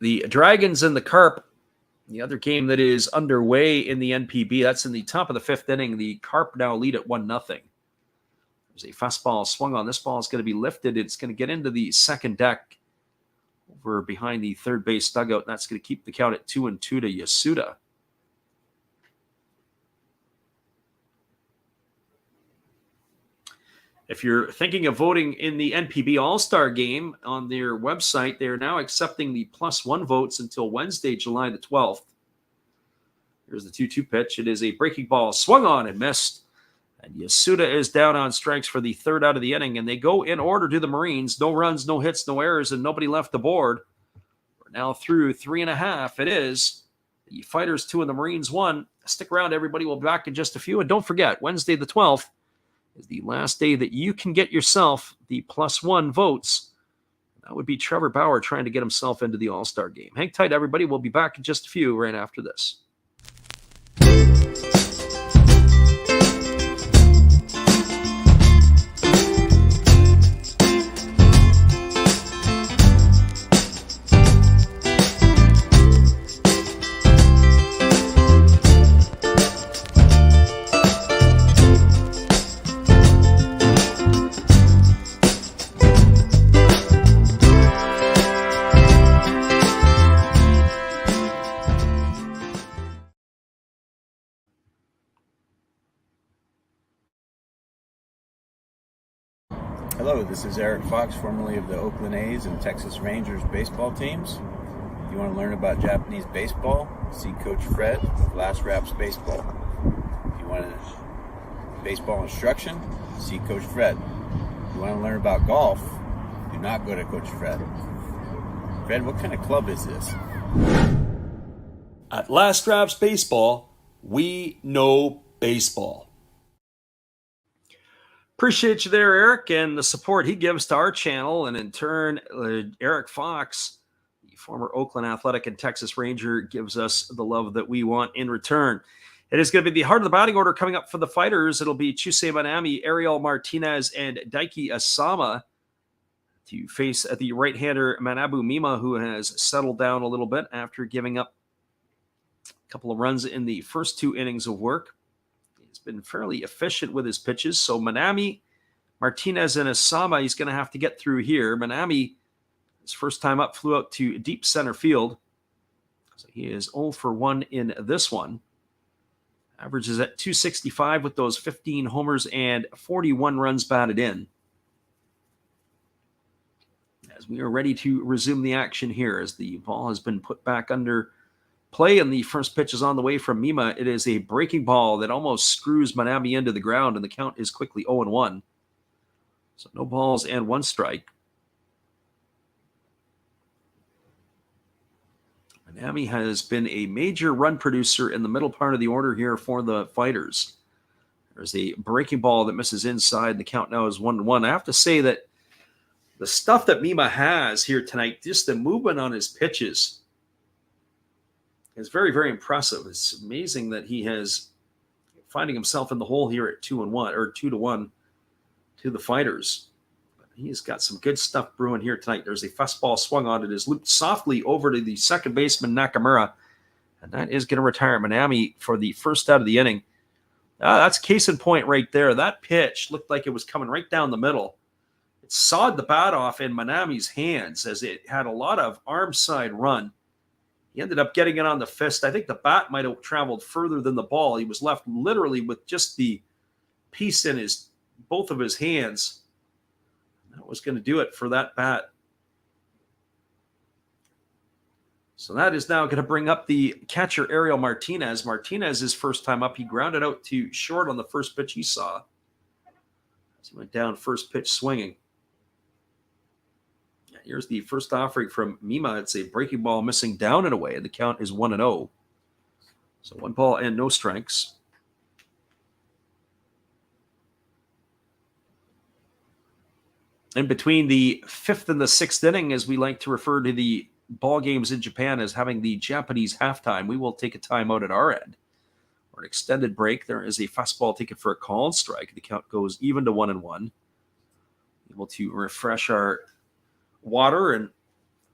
The Dragons and the Carp, the other game that is underway in the NPB, that's in the top of the 5th inning. The Carp now lead at 1-0. There's a fastball swung on. This ball is going to be lifted. It's going to get into the second deck over behind the third base dugout. And that's going to keep the count at 2-2 to Yasuda. If you're thinking of voting in the NPB All-Star Game on their website, they're now accepting the +1 votes until Wednesday, July the 12th. Here's the 2-2 pitch. It is a breaking ball swung on and missed. And Yasuda is down on strikes for the 3rd out of the inning, and they go in order to the Marines. No runs, no hits, no errors, and nobody left the board. We're now through 3.5. It is the Fighters 2 and the Marines 1. Stick around, everybody. We'll be back in just a few. And don't forget, Wednesday the 12th is the last day that you can get yourself the +1 votes. That would be Trevor Bauer trying to get himself into the All-Star Game. Hang tight, everybody. We'll be back in just a few right after this. Hello, this is Eric Fox, formerly of the Oakland A's and Texas Rangers baseball teams. If you want to learn about Japanese baseball, see Coach Fred with Glass Wraps Baseball. If you want baseball instruction, see Coach Fred. If you want to learn about golf, do not go to Coach Fred. Fred, what kind of club is this? At Last Wraps Baseball, we know baseball. Appreciate you there, Eric, and the support he gives to our channel. And in turn, Eric Fox, the former Oakland Athletic and Texas Ranger, gives us the love that we want in return. It is going to be the heart of the batting order coming up for the Fighters. It'll be Chusei Manami, Ariel Martinez, and Daiki Asama. to face the right-hander Manabu Mima, who has settled down a little bit after giving up a couple of runs in the first 2 innings of work. He's been fairly efficient with his pitches. So Manami, Martinez, and Asama, he's going to have to get through here. Manami, his first time up, flew out to deep center field. So he is 0 for 1 in this one. Average is at 265 with those 15 homers and 41 runs batted in. As we are ready to resume the action here, as the ball has been put back under play and the first pitch is on the way from Mima. It is a breaking ball that almost screws Manami into the ground, and the count is quickly 0-1. So no balls and 1 strike. Manami has been a major run producer in the middle part of the order here for the Fighters. There's a breaking ball that misses inside. The count now is 1-1. I have to say that the stuff that Mima has here tonight, just the movement on his pitches, is very, very impressive. It's amazing that he has finding himself in the hole here at 2-1 or 2-1 to the Fighters. He's got some good stuff brewing here tonight. There's a fastball swung on. It is looped softly over to the second baseman, Nakamura. And that is going to retire Manami for the first out of the inning. That's case in point right there. That pitch looked like it was coming right down the middle. It sawed the bat off in Manami's hands as it had a lot of arm side run. He ended up getting it on the fist. I think the bat might have traveled further than the ball. He was left literally with just the piece in both of his hands. That was going to do it for that bat. So that is now going to bring up the catcher, Ariel Martinez. Martinez's first time up, he grounded out to short on the first pitch he saw. As he went down first pitch swinging. Here's the first offering from Mima. It's a breaking ball missing down and away. The count is 1-0. So 1 ball and no strikes. In between the 5th and the 6th inning, as we like to refer to the ball games in Japan as having the Japanese halftime, we will take a timeout at our end. For an extended break, there is a fastball taken for a called strike. The count goes even to 1-1. Able to refresh our water and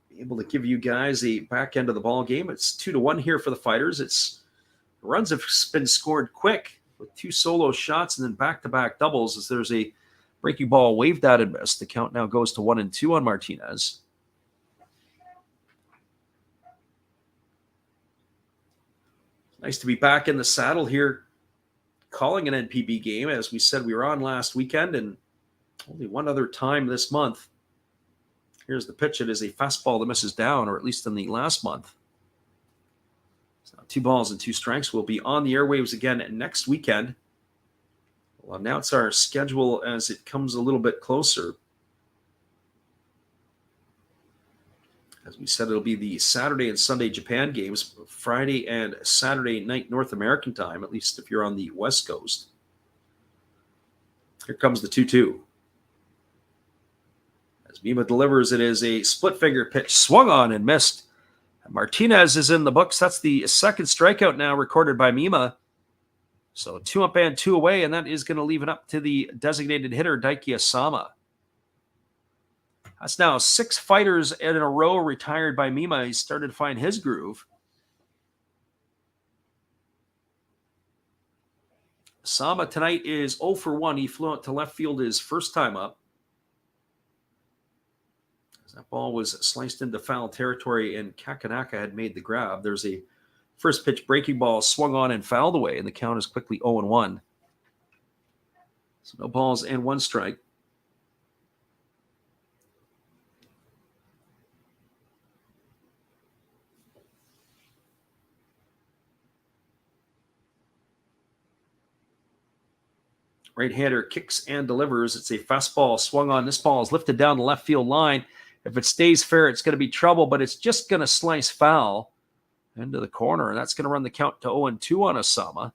be able to give you guys a back end of the ball game. It's 2-1 here for the Fighters. The runs have been scored quick with 2 solo shots and then back-to-back doubles as there's a breaking ball waved out and missed. The count now goes to 1-2 on Martinez. Nice to be back in the saddle here, calling an NPB game. As we said, we were on last weekend and only one other time this month. Here's the pitch. It is a fastball that misses down, or at least in the last month. So 2 balls and 2 strikes. We'll be on the airwaves again next weekend. We'll announce our schedule as it comes a little bit closer. As we said, it'll be the Saturday and Sunday Japan games, Friday and Saturday night North American time, at least if you're on the West Coast. Here comes the 2-2. As Mima delivers, it is a split finger pitch swung on and missed. Martinez is in the books. That's the second strikeout now recorded by Mima. So 2 up and 2 away, and that is going to leave it up to the designated hitter, Daiki Asama. That's now 6 Fighters in a row retired by Mima. He started to find his groove. Asama tonight is 0 for 1. He flew out to left field his first time up. That ball was sliced into foul territory, and Kakanaka had made the grab. There's a first pitch breaking ball swung on and fouled away, and the count is quickly 0-1. So no balls and 1 strike. Right-hander kicks and delivers. It's a fastball swung on. This ball is lifted down the left field line. If it stays fair, it's going to be trouble, but it's just going to slice foul into the corner, and that's going to run the count to 0-2 on Asama.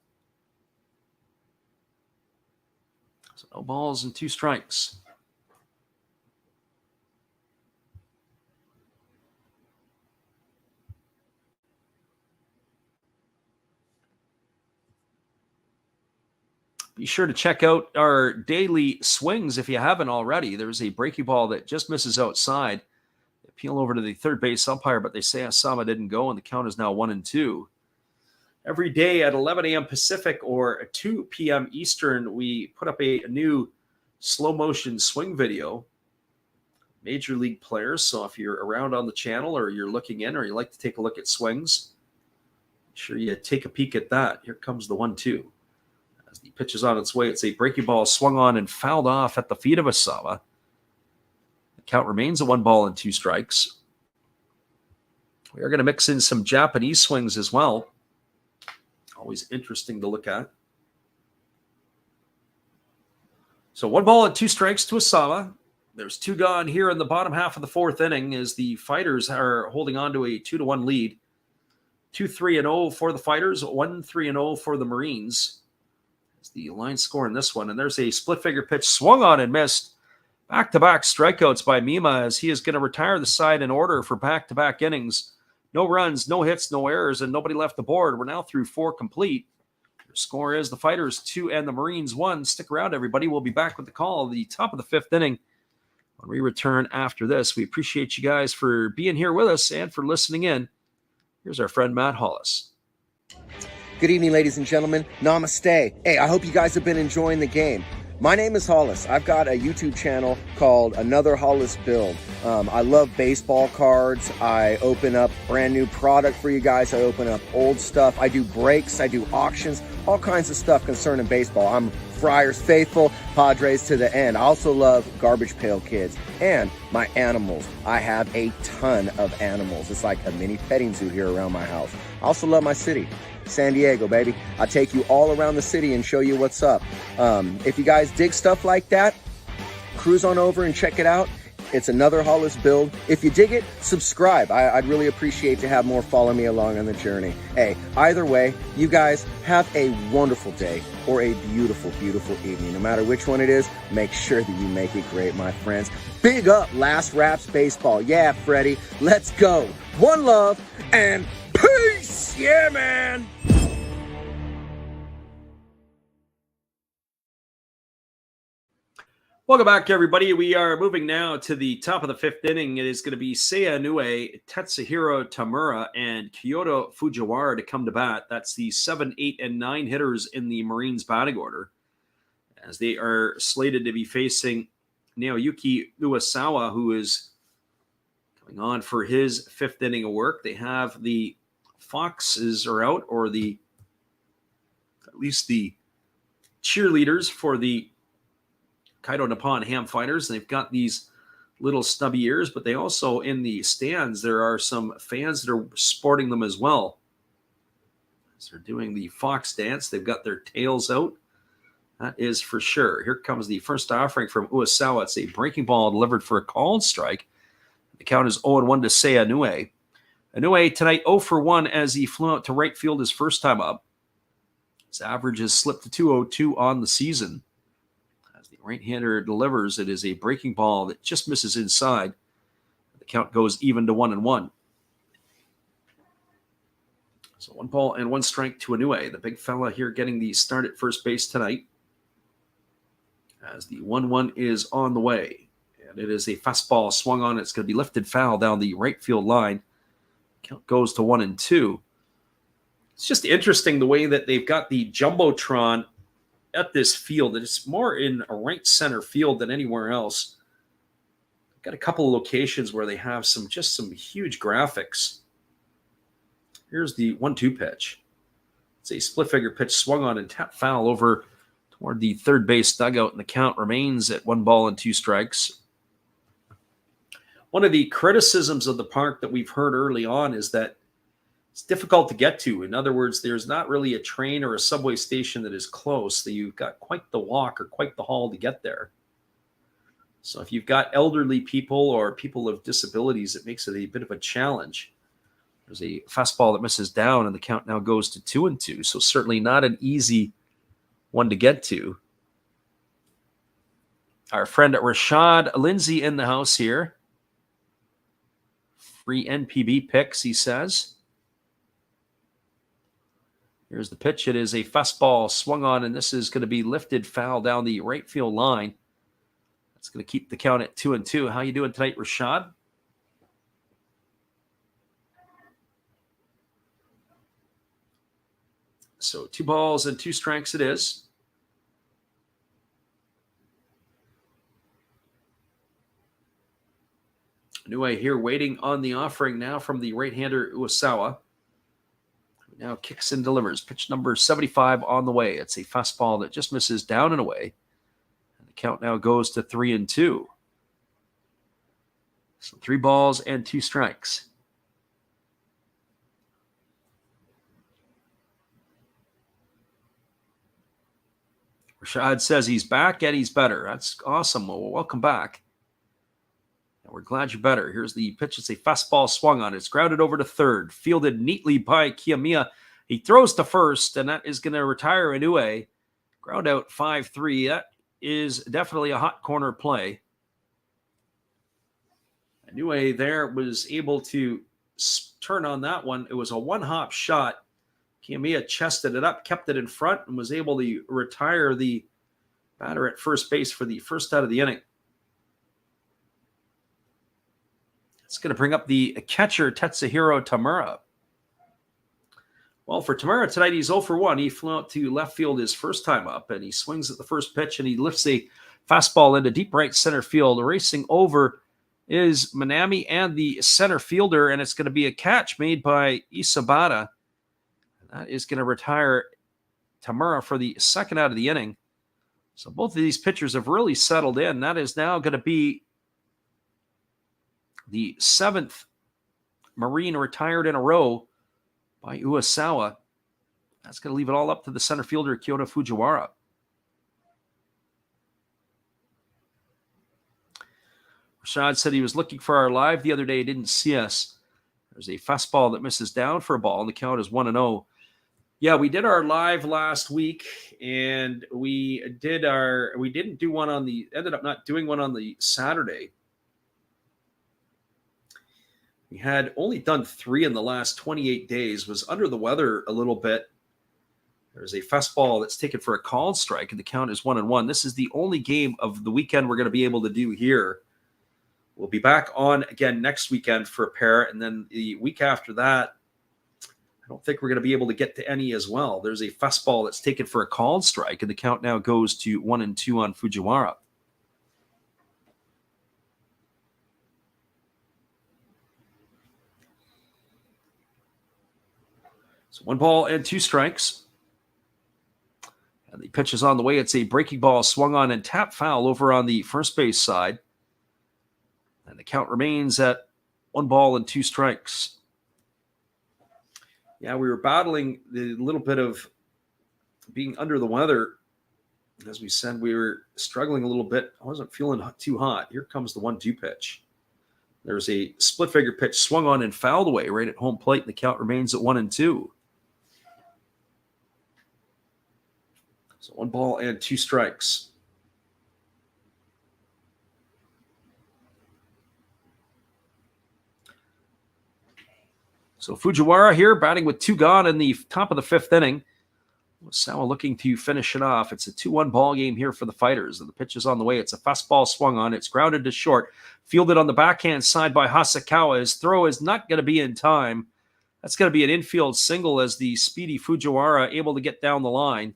So no balls and 2 strikes. Be sure to check out our daily swings if you haven't already. There's a breaking ball that just misses outside. They appeal over to the third base umpire, but they say Asama didn't go, and the count is now 1-2. Every day at 11 a.m. Pacific or 2 p.m. Eastern, we put up a new slow motion swing video. Major league players. So if you're around on the channel or you're looking in or you like to take a look at swings, make sure you take a peek at that. Here comes the 1-2. As the pitch is on its way, it's a breaking ball swung on and fouled off at the feet of Asama. The count remains a 1-2 strikes. We are going to mix in some Japanese swings as well. Always interesting to look at. So 1-2 strikes to Asama. There's 2 gone here in the bottom half of the 4th inning as the Fighters are holding on to a 2-1 lead. 2-3-0 for the Fighters, 1-3-0 for the Marines. That's the line score in this one. And there's a split figure pitch swung on and missed. Back-to-back strikeouts by Mima as he is going to retire the side in order for back-to-back innings. No runs, no hits, no errors, and nobody left the board. We're now through 4 complete. Your score is the Fighters 2 and the Marines 1. Stick around, everybody. We'll be back with the call at the top of the 5th inning when we return after this. We appreciate you guys for being here with us and for listening in. Here's our friend Matt Hollis. Good evening, ladies and gentlemen. Namaste. Hey, I hope you guys have been enjoying the game. My name is Hollis. I've got a YouTube channel called Another Hollis Build. I love baseball cards. I open up brand new product for you guys. I open up old stuff. I do breaks. I do auctions. All kinds of stuff concerning baseball. I'm Friars faithful, Padres to the end. I also love Garbage Pail Kids and my animals. I have a ton of animals. It's like a mini petting zoo here around my house. I also love my city. San Diego, baby. I'll take you all around the city and show you what's up. If you guys dig stuff like that, cruise on over and check it out. It's Another Hollis Build. If you dig it, subscribe. I'd really appreciate to have more follow me along on the journey. Hey, either way, you guys have a wonderful day or a beautiful, beautiful evening. No matter which one it is, make sure that you make it great, my friends. Big up Last Raps Baseball. Yeah, Freddie, let's go. One love and peace. Yeah, man. Welcome back, everybody. We are moving now to the top of the 5th inning. It is going to be Seiya Inoue, Tetsuhiro Tamura, and Kyoto Fujiwara to come to bat. That's the 7, 8, and 9 hitters in the Marines batting order, as they are slated to be facing Naoyuki Uesawa, who is coming on for his 5th inning of work. They have the Foxes are out, or at least the cheerleaders for the Hokkaido Nippon-Ham fighters. They've got these little stubby ears, but they also, in the stands, there are some fans that are sporting them as well. As they're doing the fox dance, they've got their tails out. That is for sure. Here comes the first offering from Uesawa. It's a breaking ball delivered for a called strike. The count is 0-1 to Seiya Inoue. Inoue tonight 0-for-1 as he flew out to right field his first time up. His average has slipped to 202 on the season. Right-hander delivers. It is a breaking ball that just misses inside. The count goes even to 1-1. So 1 ball and 1 strike to Inoue. The big fella here getting the start at first base tonight, as the 1-1 is on the way. And it is a fastball swung on. It's going to be lifted foul down the right field line. Count goes to 1-2. It's just interesting the way that they've got the Jumbotron at this field. It's more in a right center field than anywhere else. Got a couple of locations where they have some huge graphics. Here's the 1-2 pitch. It's a split figure pitch swung on and tapped foul over toward the third base dugout, and the count remains at 1 ball and 2 strikes. One of the criticisms of the park that we've heard early on is that it's difficult to get to. In other words, there's not really a train or a subway station that is close. That you've got quite the walk or quite the haul to get there. So if you've got elderly people or people with disabilities, it makes it a bit of a challenge. There's a fastball that misses down, and the count now goes to 2-2. So certainly not an easy one to get to. Our friend Rashad Lindsay in the house here. Free NPB picks, he says. Here's the pitch. It is a fastball swung on, and this is going to be lifted foul down the right field line. That's going to keep the count at 2-2. How you doing tonight, Rashad? So 2 balls and 2 strikes it is. Inoue here waiting on the offering now from the right-hander Uesawa. Now kicks and delivers. Pitch number 75 on the way. It's a fastball that just misses down and away. And the count now goes to 3-2. So 3 balls and 2 strikes. Rashad says he's back and he's better. That's awesome. Well, welcome back. And we're glad you're better. Here's the pitch. It's a fastball swung on. It's grounded over to third. Fielded neatly by Kiyomiya. He throws to first, and that is going to retire Inoue. Ground out 5-3. That is definitely a hot corner play. Inoue there was able to turn on that one. It was a one-hop shot. Kiyomiya chested it up, kept it in front, and was able to retire the batter at first base for the first out of the inning. It's going to bring up the catcher, Tetsuhiro Tamura. Well, for Tamura tonight, he's 0 for 1. He flew out to left field his first time up, and he swings at the first pitch, and he lifts a fastball into deep right center field. Racing over is Manami and the center fielder, and it's going to be a catch made by Isabata. That is going to retire Tamura for the second out of the inning. So both of these pitchers have really settled in. That is now going to be the 7th Marine retired in a row by Uesawa. That's going to leave it all up to the center fielder, Kyoto Fujiwara. Rashad said he was looking for our live the other day. He didn't see us. There's a fastball that misses down for a ball, and the count is 1-0. Yeah, we did our live last week, and we didn't do one ended up not doing one on the Saturday. We had only done 3 in the last 28 days, was under the weather a little bit. There's a fastball that's taken for a called strike, and the count is 1-1. This is the only game of the weekend we're going to be able to do here. We'll be back on again next weekend for a pair, and then the week after that, I don't think we're going to be able to get to any as well. There's a fastball that's taken for a called strike, and the count now goes to 1-2 on Fujiwara. So 1 ball and 2 strikes. And the pitch is on the way. It's a breaking ball swung on and tap foul over on the first base side. And the count remains at 1 ball and 2 strikes. Yeah, we were battling the little bit of being under the weather. As we said, we were struggling a little bit. I wasn't feeling too hot. Here comes the 1-2 pitch. There's a split figure pitch swung on and fouled away right at home plate. And the count remains at 1-2. So 1 ball and 2 strikes. So Fujiwara here batting with 2 gone in the top of the 5th inning. Sawa looking to finish it off. It's a 2-1 ball game here for the Fighters. And the pitch is on the way. It's a fastball swung on. It's grounded to short. Fielded on the backhand side by Hasakawa. His throw is not going to be in time. That's going to be an infield single as the speedy Fujiwara able to get down the line.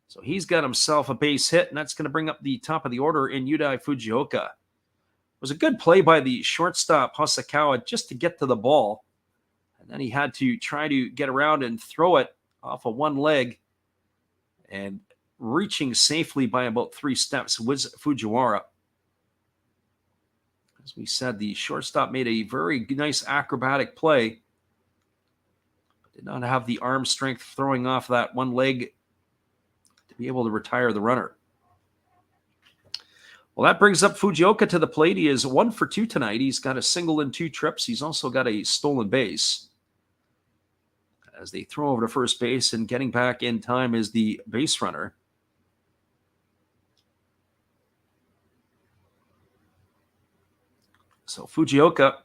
So he's got himself a base hit, and that's going to bring up the top of the order in Yudai Fujioka. It was a good play by the shortstop Hasakawa just to get to the ball. And then he had to try to get around and throw it off of one leg. And reaching safely by about 3 steps was Fujiwara. As we said, the shortstop made a very nice acrobatic play. But did not have the arm strength throwing off that one leg to be able to retire the runner. Well, that brings up Fujioka to the plate. He is 1 for 2 tonight. He's got a single and 2 trips. He's also got a stolen base. As they throw over to first base, and getting back in time is the base runner. So Fujioka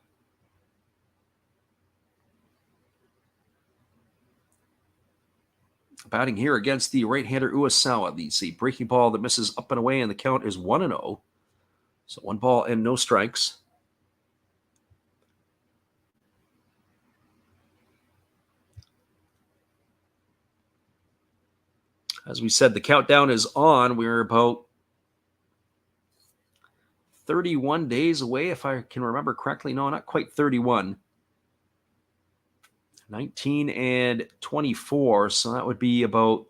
batting here against the right-hander Uesawa. The breaking ball that misses up and away, and the count is 1-0. So 1 ball and no strikes. As we said, the countdown is on. We're about 31 days away, if I can remember correctly. No, not quite 31. 19 and 24. So that would be about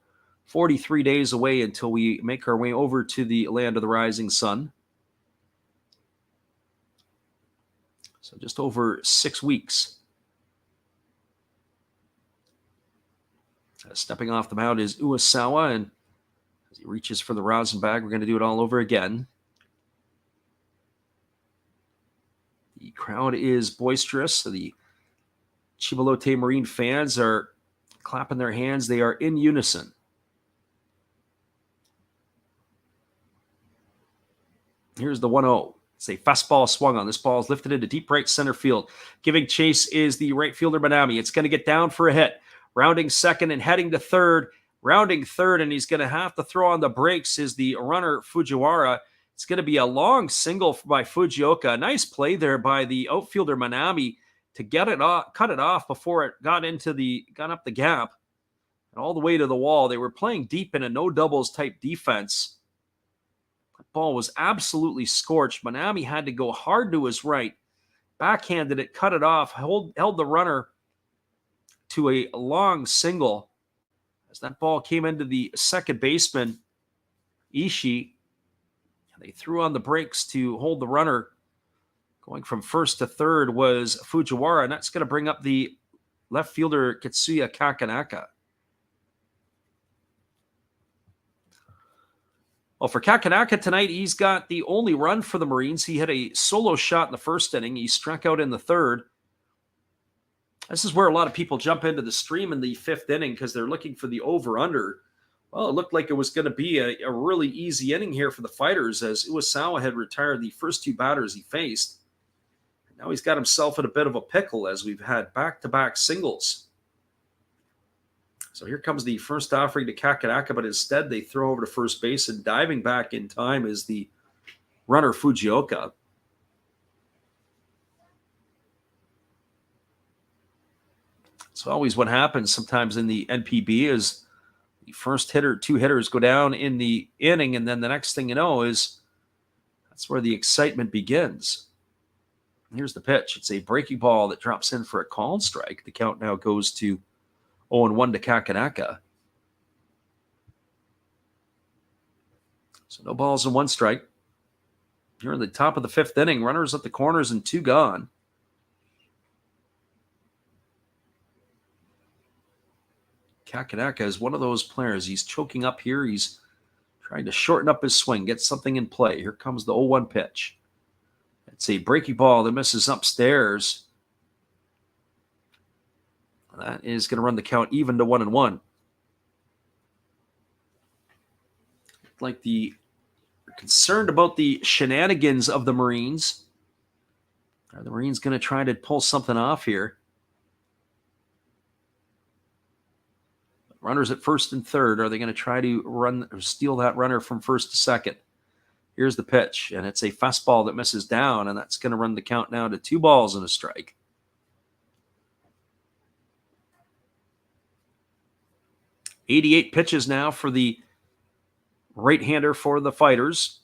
43 days away until we make our way over to the land of the rising sun. So just over 6 weeks. Stepping off the mound is Uesawa, and as he reaches for the rosin bag, we're going to do it all over again. The crowd is boisterous. So the Chiba Lotte Marine fans are clapping their hands. They are in unison. Here's the 1-0. It's a fastball swung on. This ball is lifted into deep right center field. Giving chase is the right fielder Manami. It's going to get down for a hit. Rounding second and heading to third. Rounding third, and he's going to have to throw on the brakes is the runner Fujiwara. It's going to be a long single by Fujioka. Nice play there by the outfielder Manami to get it off, cut it off before it got up the gap and all the way to the wall. They were playing deep in a no doubles type defense. That ball was absolutely scorched. Manami had to go hard to his right, backhanded it, cut it off, held the runner to a long single as that ball came into the second baseman, Ishii. They threw on the brakes to hold the runner. Going from first to third was Fujiwara, and that's going to bring up the left fielder Kitsuya Kakanaka. Well, for Kakanaka tonight, he's got the only run for the Marines. He had a solo shot in the first inning. He struck out in the third. This is where a lot of people jump into the stream in the fifth inning because they're looking for the over-under. Well, it looked like it was going to be a really easy inning here for the Fighters as Uesawa had retired the first 2 batters he faced. Now he's got himself in a bit of a pickle as we've had back-to-back singles. So here comes the first offering to Kakanaka, but instead they throw over to first base, and diving back in time is the runner Fujioka. It's always what happens sometimes in the NPB is the first hitter, 2 hitters go down in the inning, and then the next thing you know is that's where the excitement begins. Here's the pitch. It's a breaking ball that drops in for a called strike. The count now goes to 0-1 to Kakanaka. So no balls and 1 strike. Here in the top of the 5th inning, runners at the corners and 2 gone. Kakanaka is one of those players. He's choking up here. He's trying to shorten up his swing, get something in play. Here comes the 0-1 pitch. It's a breaking ball that misses upstairs. That is going to run the count even to 1-1. Like the concerned about the shenanigans of the Marines. Are the Marines going to try to pull something off here? Runners at first and third. Are they going to try to run or steal that runner from first to second? Here's the pitch, and it's a fastball that misses down, and that's going to run the count now to 2 balls and a strike. .88 pitches now for the right-hander for the Fighters.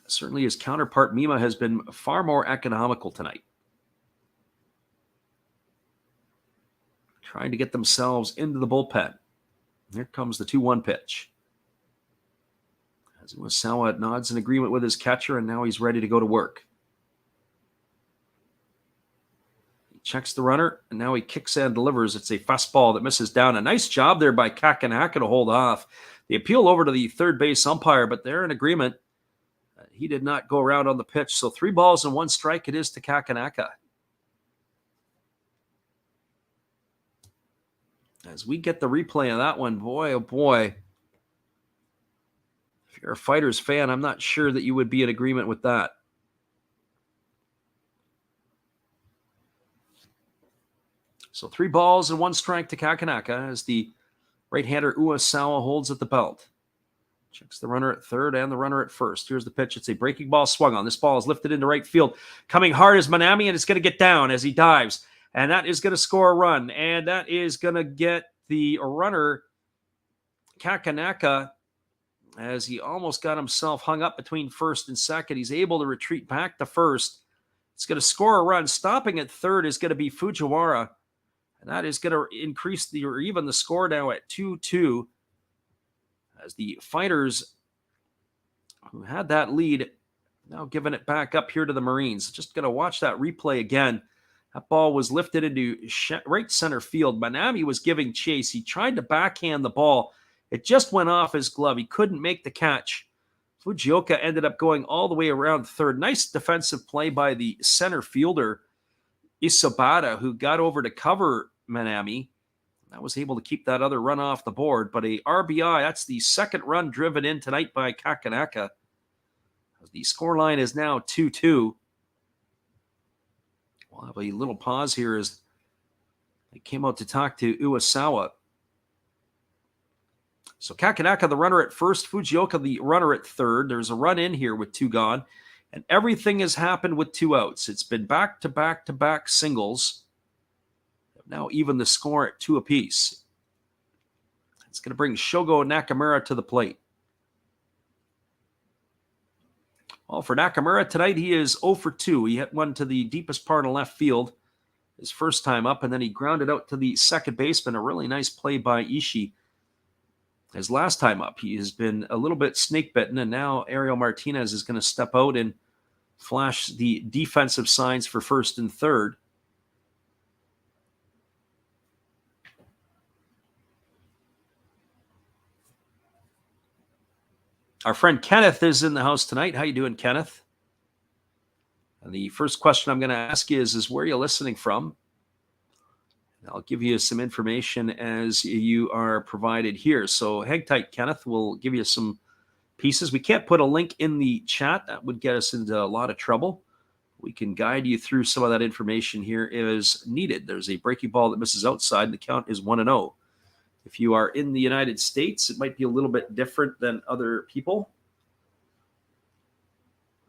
Certainly his counterpart, Mima, has been far more economical tonight. Trying to get themselves into the bullpen. Here comes the 2-1 pitch. As Uesawa nods in agreement with his catcher, and now he's ready to go to work. He checks the runner, and now he kicks and delivers. It's a fastball that misses down. A nice job there by Kakanaka to hold off. The appeal over to the third base umpire, but they're in agreement. He did not go around on the pitch. So 3 balls and 1 strike it is to Kakanaka. As we get the replay of that one, boy, oh boy. If you're a Fighters fan, I'm not sure that you would be in agreement with that. So 3 balls and 1 strike to Kakanaka as the right-hander Uwasawa holds at the belt. Checks the runner at third and the runner at first. Here's the pitch. It's a breaking ball swung on. This ball is lifted into right field. Coming hard is Manami, and it's going to get down as he dives. And that is going to score a run. And that is going to get the runner, Kakanaka, as he almost got himself hung up between first and second. He's able to retreat back to first. It's going to score a run. Stopping at third is going to be Fujiwara. And that is going to increase or even the score now at 2-2. As the fighters who had that lead now giving it back up here to the Marines. Just going to watch that replay again. That ball was lifted into right center field. Manami was giving chase. He tried to backhand the ball. It just went off his glove. He couldn't make the catch. Fujioka ended up going all the way around third. Nice defensive play by the center fielder, Isabata, who got over to cover Manami. That was able to keep that other run off the board. But a RBI, that's the second run driven in tonight by Kakanaka. The scoreline is now 2-2. We'll have a little pause here as they came out to talk to Uwasawa. So Kakanaka, the runner at first. Fujioka, the runner at third. There's a run in here with 2 gone. And everything has happened with 2 outs. It's been back-to-back-to-back singles. Now even the score at 2 apiece. It's going to bring Shogo Nakamura to the plate. Well, for Nakamura tonight, he is 0 for 2. He hit one to the deepest part of left field his first time up, and then he grounded out to the second baseman. A really nice play by Ishii. His last time up, he has been a little bit snake-bitten, and now Ariel Martinez is going to step out and flash the defensive signs for first and third. Our friend Kenneth is in the house tonight. How you doing, Kenneth? And the first question I'm going to ask you is where are you listening from? I'll give you some information as you are provided here. So hang tight, Kenneth. We'll give you some pieces. We can't put a link in the chat. That would get us into a lot of trouble. We can guide you through some of that information here as needed. There's a breaking ball that misses outside, and the count is 1-0. If you are in the United States, it might be a little bit different than other people,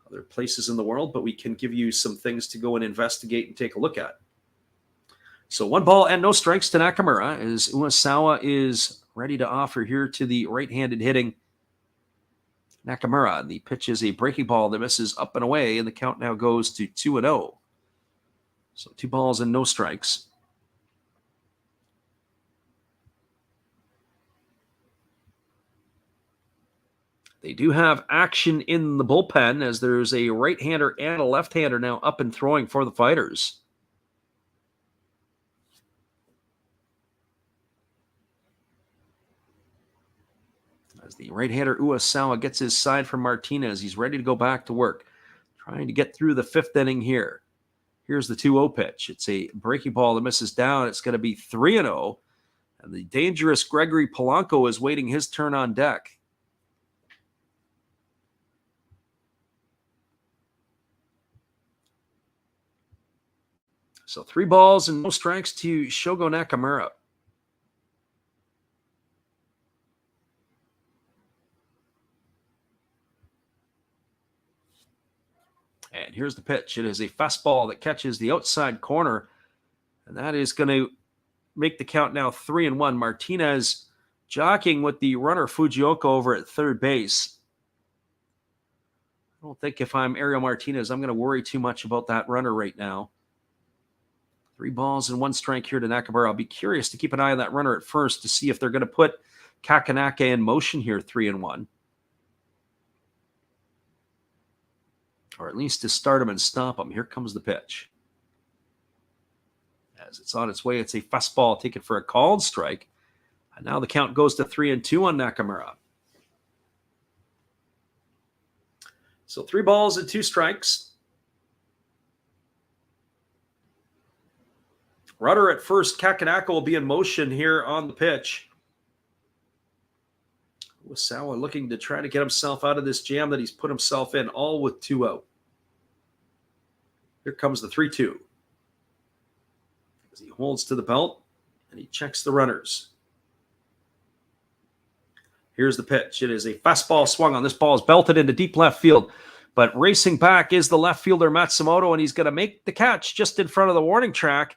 other places in the world, but we can give you some things to go and investigate and take a look at. So 1 ball and no strikes to Nakamura as Uwasawa is ready to offer here to the right-handed hitting Nakamura. The pitch is a breaking ball that misses up and away, and the count now goes to 2-0. So 2 balls and no strikes. They do have action in the bullpen as there's a right-hander and a left-hander now up and throwing for the Fighters. As the right-hander Uwasawa gets his side from Martinez, he's ready to go back to work, trying to get through the 5th inning here. Here's the 2-0 pitch. It's a breaking ball that misses down. It's going to be 3-0, and the dangerous Gregory Polanco is waiting his turn on deck. So 3 balls and no strikes to Shogo Nakamura. And here's the pitch. It is a fastball that catches the outside corner, and that is going to make the count now 3-1. Martinez jockeying with the runner Fujioka over at third base. I don't think if I'm Ariel Martinez, I'm going to worry too much about that runner right now. 3 balls and 1 strike here to Nakamura. I'll be curious to keep an eye on that runner at first to see if they're going to put Kakanaka in motion here, 3-1. Or at least to start him and stop him. Here comes the pitch. As it's on its way, it's a fastball taken for a called strike. And now the count goes to 3-2 on Nakamura. So 3 balls and 2 strikes. Runner at first, Kakanaka will be in motion here on the pitch. Uwasawa looking to try to get himself out of this jam that he's put himself in, all with 2 out. Here comes the 3-2. as he holds to the belt and he checks the runners. Here's the pitch. It is a fastball swung on. This ball is belted into deep left field. But racing back is the left fielder Matsumoto, and he's going to make the catch just in front of the warning track.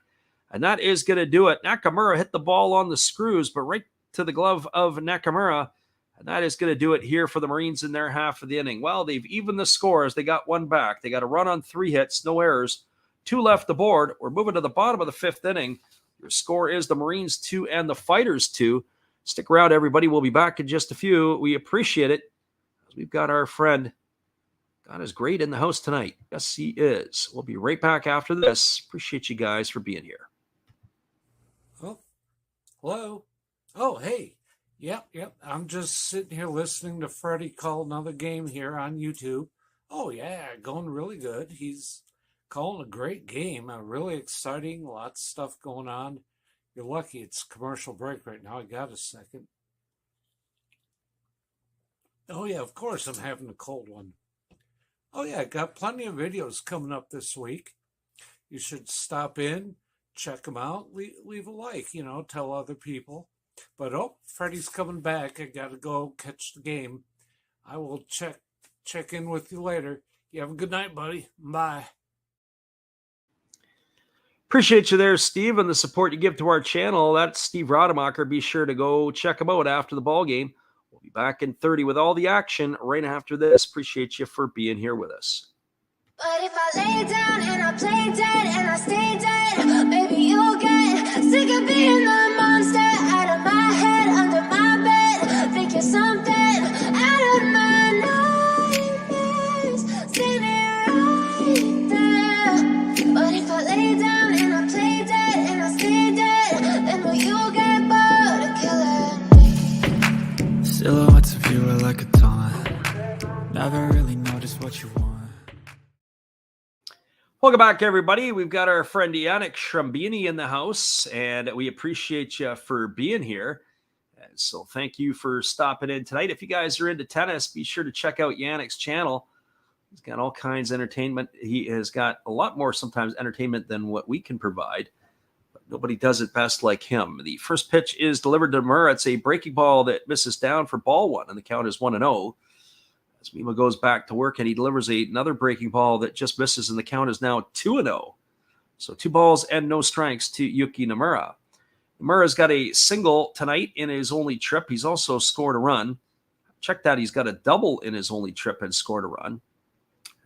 And that is going to do it. Nakamura hit the ball on the screws, but right to the glove of Nakamura. And that is going to do it here for the Marines in their half of the inning. Well, they've evened the score as they got one back. They got a run on 3 hits, no errors, 2 left the board. We're moving to the bottom of the 5th inning. Your score is the Marines 2 and the Fighters 2. Stick around, everybody. We'll be back in just a few. We appreciate it. We've got our friend, God is great, in the house tonight. Yes, he is. We'll be right back after this. Appreciate you guys for being here. Oh, hello. Oh, hey. Yep. I'm just sitting here listening to Freddie call another game here on YouTube. Oh, yeah, going really good. He's calling a great game. Really exciting. Lots of stuff going on. You're lucky it's commercial break right now. I got a second. Oh, yeah, of course I'm having a cold one. Oh, yeah, got plenty of videos coming up this week. You should stop in, check them out, leave a like, tell other people. But, Freddie's coming back. I got to go catch the game. I will check in with you later. You have a good night, buddy. Bye. Appreciate you there, Steve, and the support you give to our channel. That's Steve Rademacher. Be sure to go check him out after the ball game. We'll be back in 30 with all the action right after this. Appreciate you for being here with us. But if I lay down and I play dead and I stay dead, maybe you'll get sick of being the monster out of my head, under my bed. Think you're something out of my nightmares, standing right there. But if I lay down and I play dead and I stay dead, then will you get bored of killing me? Silhouettes of you are like a taunt. Never really noticed what you want. Welcome back, everybody. We've got our friend Yannick Shrambini in the house, and we appreciate you for being here. And so thank you for stopping in tonight. If you guys are into tennis, be sure to check out Yannick's channel. He's got all kinds of entertainment. He has got a lot more sometimes entertainment than what we can provide. But nobody does it best like him. The first pitch is delivered to Murrah. It's a breaking ball that misses down for ball 1, and the count is 1-0. As Mima goes back to work, and he delivers another breaking ball that just misses, and the count is now 2-0. So 2 balls and no strikes to Yuki Nomura. Nomura's got a single tonight in his only trip. He's also scored a run. Check that. He's got a double in his only trip and scored a run.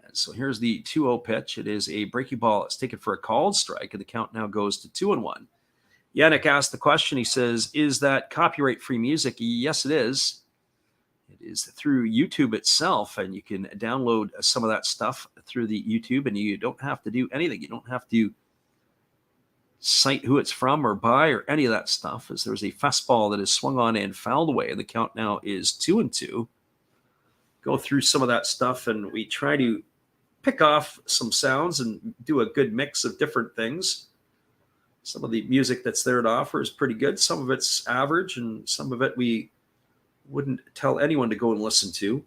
And so here's the 2-0 pitch. It is a breaking ball. It's taken for a called strike, and the count now goes to 2-1. Yannick asked the question. He says, is that copyright-free music? Yes, it is. It is through YouTube itself, and you can download some of that stuff through the YouTube, and you don't have to do anything. You don't have to cite who it's from or by or any of that stuff, as there's a fastball that is swung on and fouled away, and the count now is 2-2. Go through some of that stuff, and we try to pick off some sounds and do a good mix of different things. Some of the music that's there to offer is pretty good. Some of it's average, and some of it we wouldn't tell anyone to go and listen to.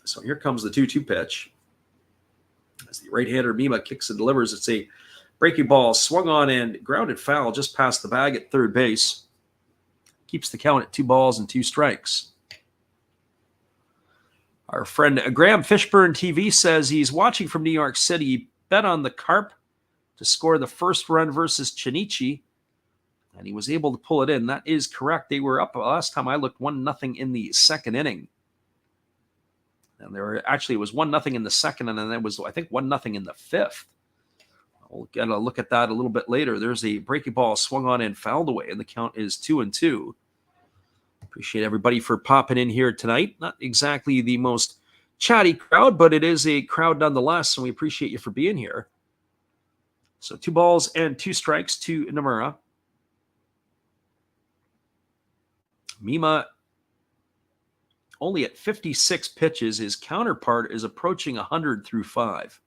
So here comes the 2-2 pitch. As the right-hander Mima kicks and delivers, it's a breaking ball swung on and grounded foul just past the bag at third base. Keeps the count at 2 balls and 2 strikes. Our friend Graham Fishburne TV says he's watching from New York City. He bet on the Carp to score the first run versus Chinichi, and he was able to pull it in. That is correct. They were up last time I looked 1-0 in the second inning. And it was 1-0 in the second, and then there was, I think, 1-0 in the fifth. We'll get a look at that a little bit later. There's a breaking ball swung on and fouled away, and the count is 2-2. Appreciate everybody for popping in here tonight. Not exactly the most chatty crowd, but it is a crowd nonetheless, and we appreciate you for being here. So 2 balls and 2 strikes to Nomura. Mima only at 56 pitches. His counterpart is approaching 100 through 5.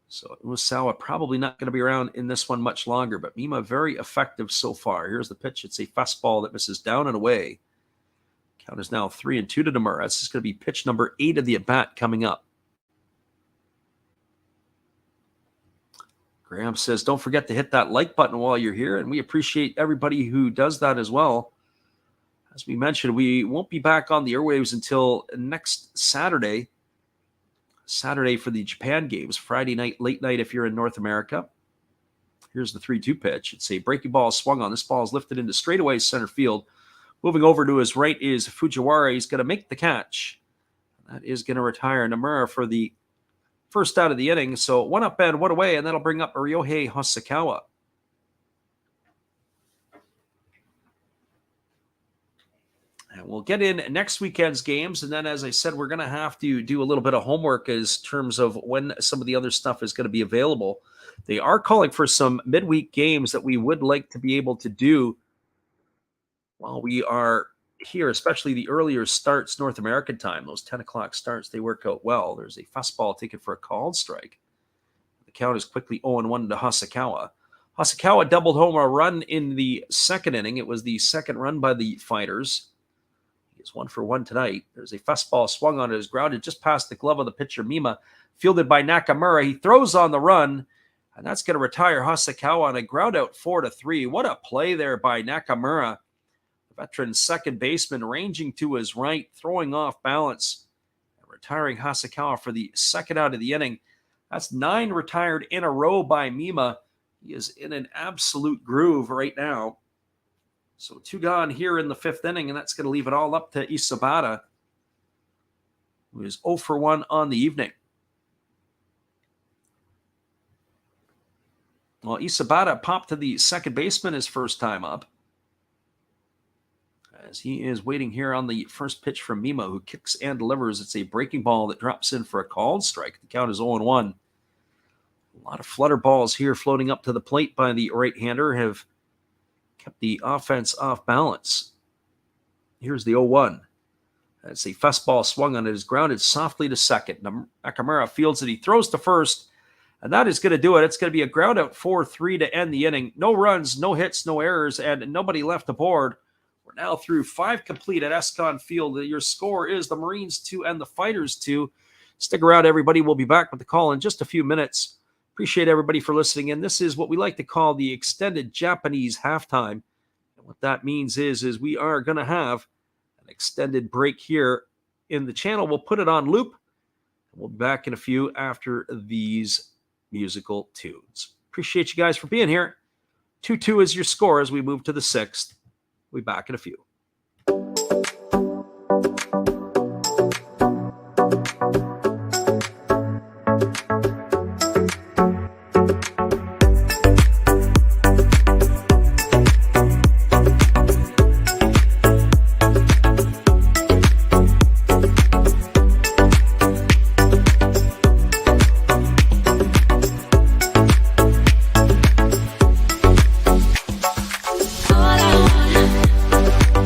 So Usawa probably not going to be around in this one much longer, but Mima very effective so far. Here's the pitch. It's a fastball that misses down and away. Count is now 3-2 to Nomura. This is going to be pitch number 8 of the at-bat coming up. Graham says, don't forget to hit that like button while you're here, and we appreciate everybody who does that as well. As we mentioned, we won't be back on the airwaves until next Saturday. Saturday for the Japan games, Friday night, late night if you're in North America. Here's the 3-2 pitch. It's a breaking ball swung on. This ball is lifted into straightaway center field. Moving over to his right is Fujiwara. He's going to make the catch. That is going to retire Nomura for the first out of the inning. So 1 up and 1 away, and that'll bring up Ryohei Hosokawa. And we'll get in next weekend's games. And then, as I said, we're going to have to do a little bit of homework as terms of when some of the other stuff is going to be available. They are calling for some midweek games that we would like to be able to do while we are here, especially the earlier starts, North American time. Those 10 o'clock starts, they work out well. There's a fastball taken for a called strike. The count is quickly 0-1 to Hosokawa. Hosokawa doubled home a run in the second inning. It was the second run by the Fighters. He is 1 for 1 tonight. There's a fastball swung on it, is grounded just past the glove of the pitcher, Mima, fielded by Nakamura. He throws on the run, and that's going to retire Hosokawa on a ground out 4-3. What a play there by Nakamura. The veteran second baseman ranging to his right, throwing off balance, and retiring Hosokawa for the second out of the inning. That's 9 retired in a row by Mima. He is in an absolute groove right now. So 2 gone here in the 5th inning, and that's going to leave it all up to Isabata, who is 0 for 1 on the evening. Well, Isabata popped to the second baseman his first time up, as he is waiting here on the first pitch from Mima, who kicks and delivers. It's a breaking ball that drops in for a called strike. The count is 0-1. A lot of flutter balls here floating up to the plate by the right-hander have kept the offense off balance. Here's the 0-1. That's a fastball swung on it, is grounded softly to second. Nakamura fields it. He throws to first, and that is going to do it. It's going to be a ground out 4-3 to end the inning. No runs, no hits, no errors, and nobody left aboard. We're now through 5 complete at Escon Field. Your score is the Marines 2 and the Fighters 2. Stick around, everybody. We'll be back with the call in just a few minutes. Appreciate everybody for listening in. This is what we like to call the extended Japanese halftime. And what that means is we are going to have an extended break here in the channel. We'll put it on loop. And we'll be back in a few after these musical tunes. Appreciate you guys for being here. 2-2 is your score as we move to the 6th. We'll be back in a few. All I want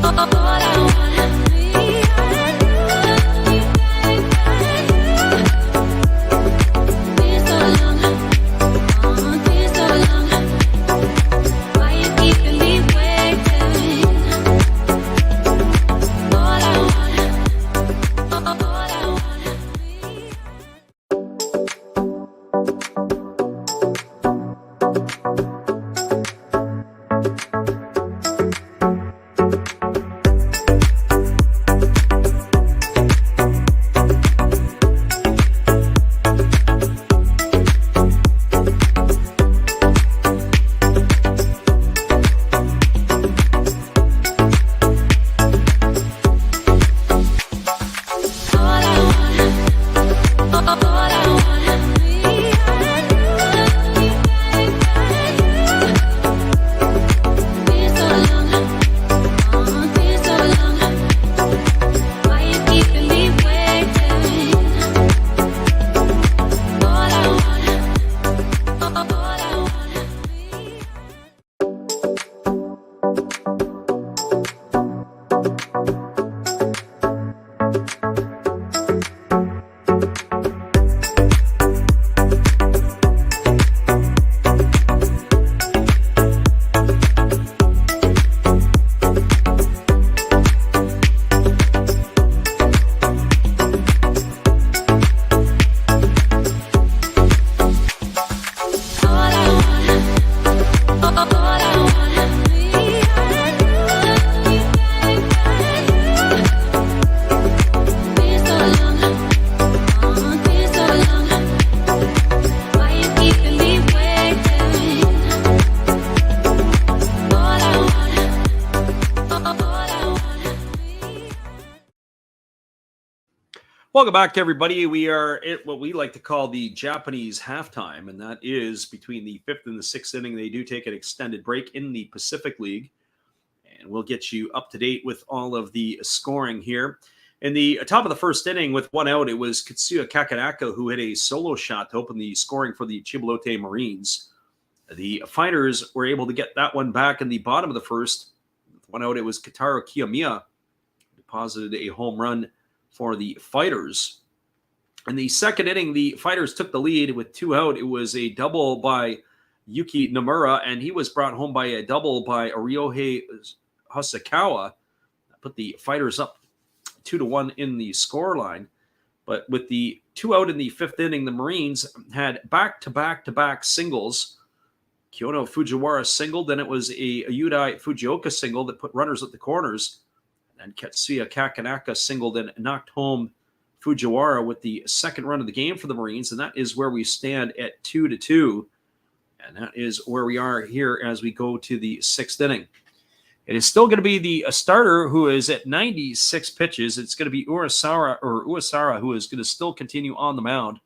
Welcome back, everybody. We are at what we like to call the Japanese halftime, and that is between the 5th and the 6th inning. They do take an extended break in the Pacific League, and we'll get you up to date with all of the scoring here. In the top of the first inning, with one out, it was Katsuya Kakanaka who hit a solo shot to open the scoring for the Chiba Lotte Marines. The Fighters were able to get that one back in the bottom of the first. With one out, it was Kitaro Kiyomiya who deposited a home run for the Fighters. In the second inning, the Fighters took the lead with two out. It was a double by Yuki Nomura, and he was brought home by a double by Ryohei Hasakawa. That put the Fighters up 2-1 in the scoreline. But with the two out in the fifth inning, the Marines had back-to-back singles. Kyono Fujiwara singled, then it was a Yudai Fujioka single that put runners at the corners. And Katsuya Kakanaka singled and knocked home Fujiwara with the second run of the game for the Marines. And that is where we stand at 2-2. And that is where we are here as we go to the sixth inning. It is still going to be the starter who is at 96 pitches. It's going to be Uesara who is going to still continue on the mound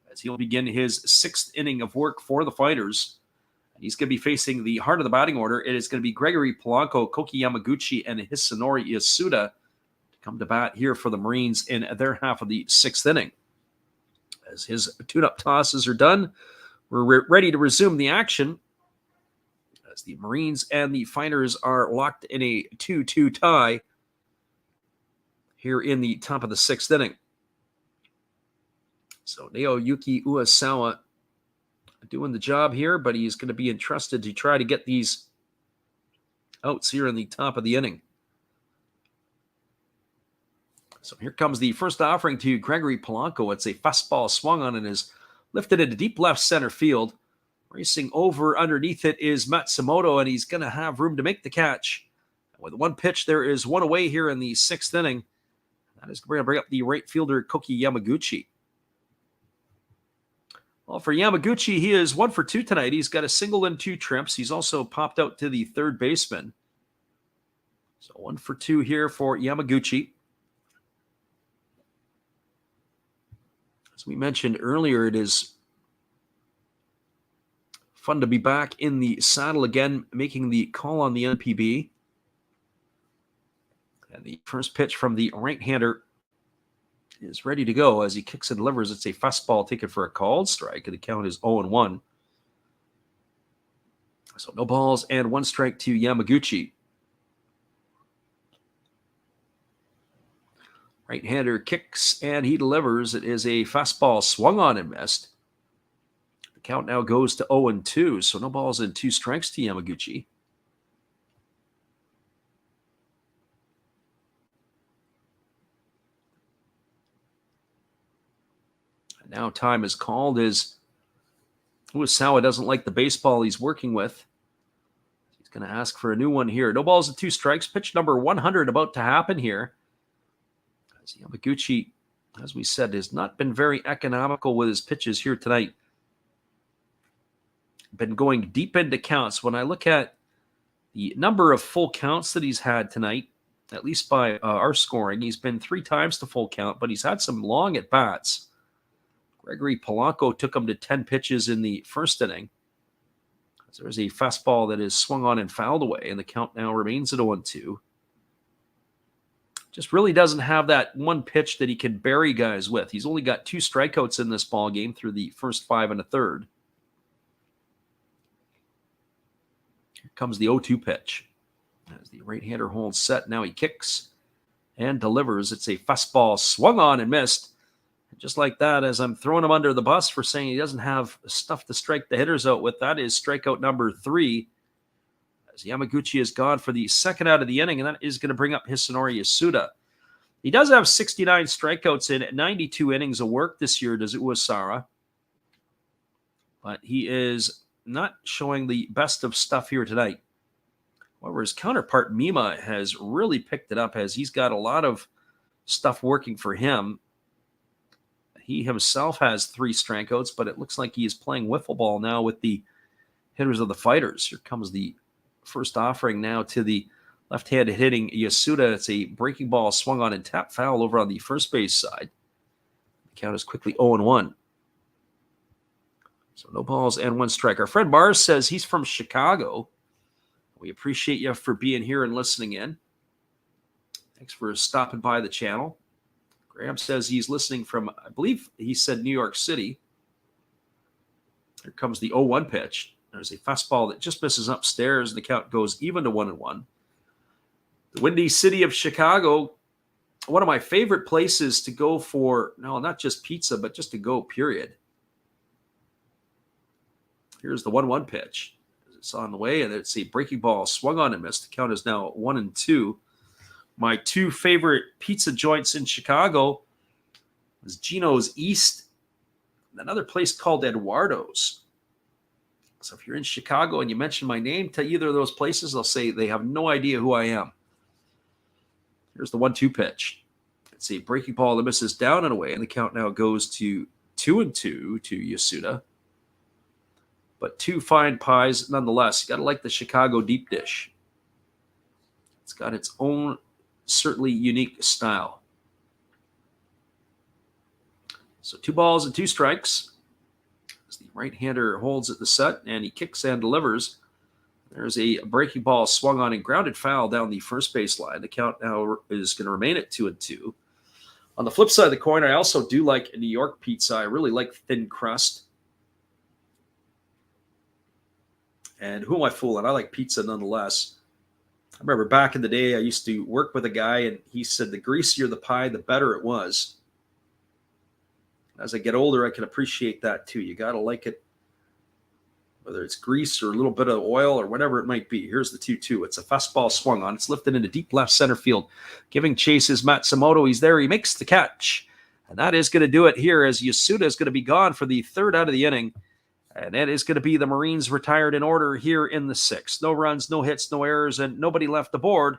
as he'll begin his sixth inning of work for the Fighters. He's going to be facing the heart of the batting order. It is going to be Gregory Polanco, Koki Yamaguchi, and Hisanori Yasuda to come to bat here for the Marines in their half of the sixth inning. As his tune-up tosses are done, we're ready to resume the action as the Marines and the Fighters are locked in a 2-2 tie here in the top of the sixth inning. So Naoyuki Uesawa doing the job here, but he's going to be entrusted to try to get these outs here in the top of the inning. So here comes the first offering to Gregory Polanco. It's a fastball swung on and is lifted into deep left center field. Racing over underneath it is Matsumoto, and he's going to have room to make the catch. With one pitch, there is one away here in the sixth inning. That is going to bring up the right fielder, Koki Yamaguchi. Well, for Yamaguchi, he is 1 for 2 tonight. He's got a single and 2 trips. He's also popped out to the third baseman. So 1 for 2 here for Yamaguchi. As we mentioned earlier, it is fun to be back in the saddle again, making the call on the NPB. And the first pitch from the right-hander is ready to go as he kicks and delivers. It's a fastball taken for a called strike, and the count is 0-1. So no balls and 1 strike to Yamaguchi. Right-hander kicks and he delivers. It is a fastball swung on and missed. The count now goes to 0-2, so no balls and 2 strikes to Yamaguchi. Now time is called as Uesawa doesn't like the baseball he's working with. He's going to ask for a new one here. No balls and 2 strikes. Pitch number 100 about to happen here. As Yamaguchi, as we said, has not been very economical with his pitches here tonight. Been going deep into counts. When I look at the number of full counts that he's had tonight, at least by our scoring, he's been 3 times to full count, but he's had some long at-bats. Gregory Polanco took him to 10 pitches in the first inning. There's a fastball that is swung on and fouled away, and the count now remains at 0-2. Just really doesn't have that one pitch that he can bury guys with. He's only got 2 strikeouts in this ball game through the first 5 1/3. Here comes the 0-2 pitch. As the right-hander holds set, now he kicks and delivers. It's a fastball swung on and missed. Just like that, as I'm throwing him under the bus for saying he doesn't have stuff to strike the hitters out with, that is strikeout number 3. As Yamaguchi is gone for the second out of the inning, and that is going to bring up Hisanori Yasuda. He does have 69 strikeouts in 92 innings of work this year, does Uesara. But he is not showing the best of stuff here tonight. However, his counterpart, Mima, has really picked it up as he's got a lot of stuff working for him. He himself has 3 strikeouts, but it looks like he is playing wiffle ball now with the hitters of the Fighters. Here comes the first offering now to the left-handed hitting Yasuda. It's a breaking ball swung on and tap foul over on the first base side. Count is quickly 0-1. So no balls and one strike. Our friend Mars says he's from Chicago. We appreciate you for being here and listening in. Thanks for stopping by the channel. Graham says he's listening from, I believe he said New York City. Here comes the 0-1 pitch. There's a fastball that just misses upstairs, and the count goes even to 1-1. The windy city of Chicago, one of my favorite places to go for, no, not just pizza, but just to go, period. Here's the 1-1 pitch. It's on the way, and it's a breaking ball swung on and missed. The count is now 1-2. My two favorite pizza joints in Chicago is Gino's East and another place called Eduardo's. So if you're in Chicago and you mention my name to either of those places, they'll say they have no idea who I am. Here's the 1-2 pitch. It's a breaking ball that misses down and away, and the count now goes to 2-2 to Yasuda. But two fine pies nonetheless. You got to like the Chicago deep dish. It's got its own certainly unique style. So 2 balls and 2 strikes. As the right-hander holds at the set, and he kicks and delivers. There's a breaking ball swung on and grounded foul down the first base line. The count now is going to remain at 2-2. On the flip side of the coin, I also do like New York pizza. I really like thin crust. And who am I fooling? I like pizza nonetheless. I remember back in the day, I used to work with a guy, and he said the greasier the pie, the better it was. As I get older, I can appreciate that too. You got to like it, whether it's grease or a little bit of oil or whatever it might be. Here's the 2-2. It's a fastball swung on. It's lifted into deep left center field. Giving chase is Matsumoto. He's there. He makes the catch. And that is going to do it here, as Yasuda is going to be gone for the third out of the inning. And that is going to be the Marines retired in order here in the 6th. No runs, no hits, no errors, and nobody left the board.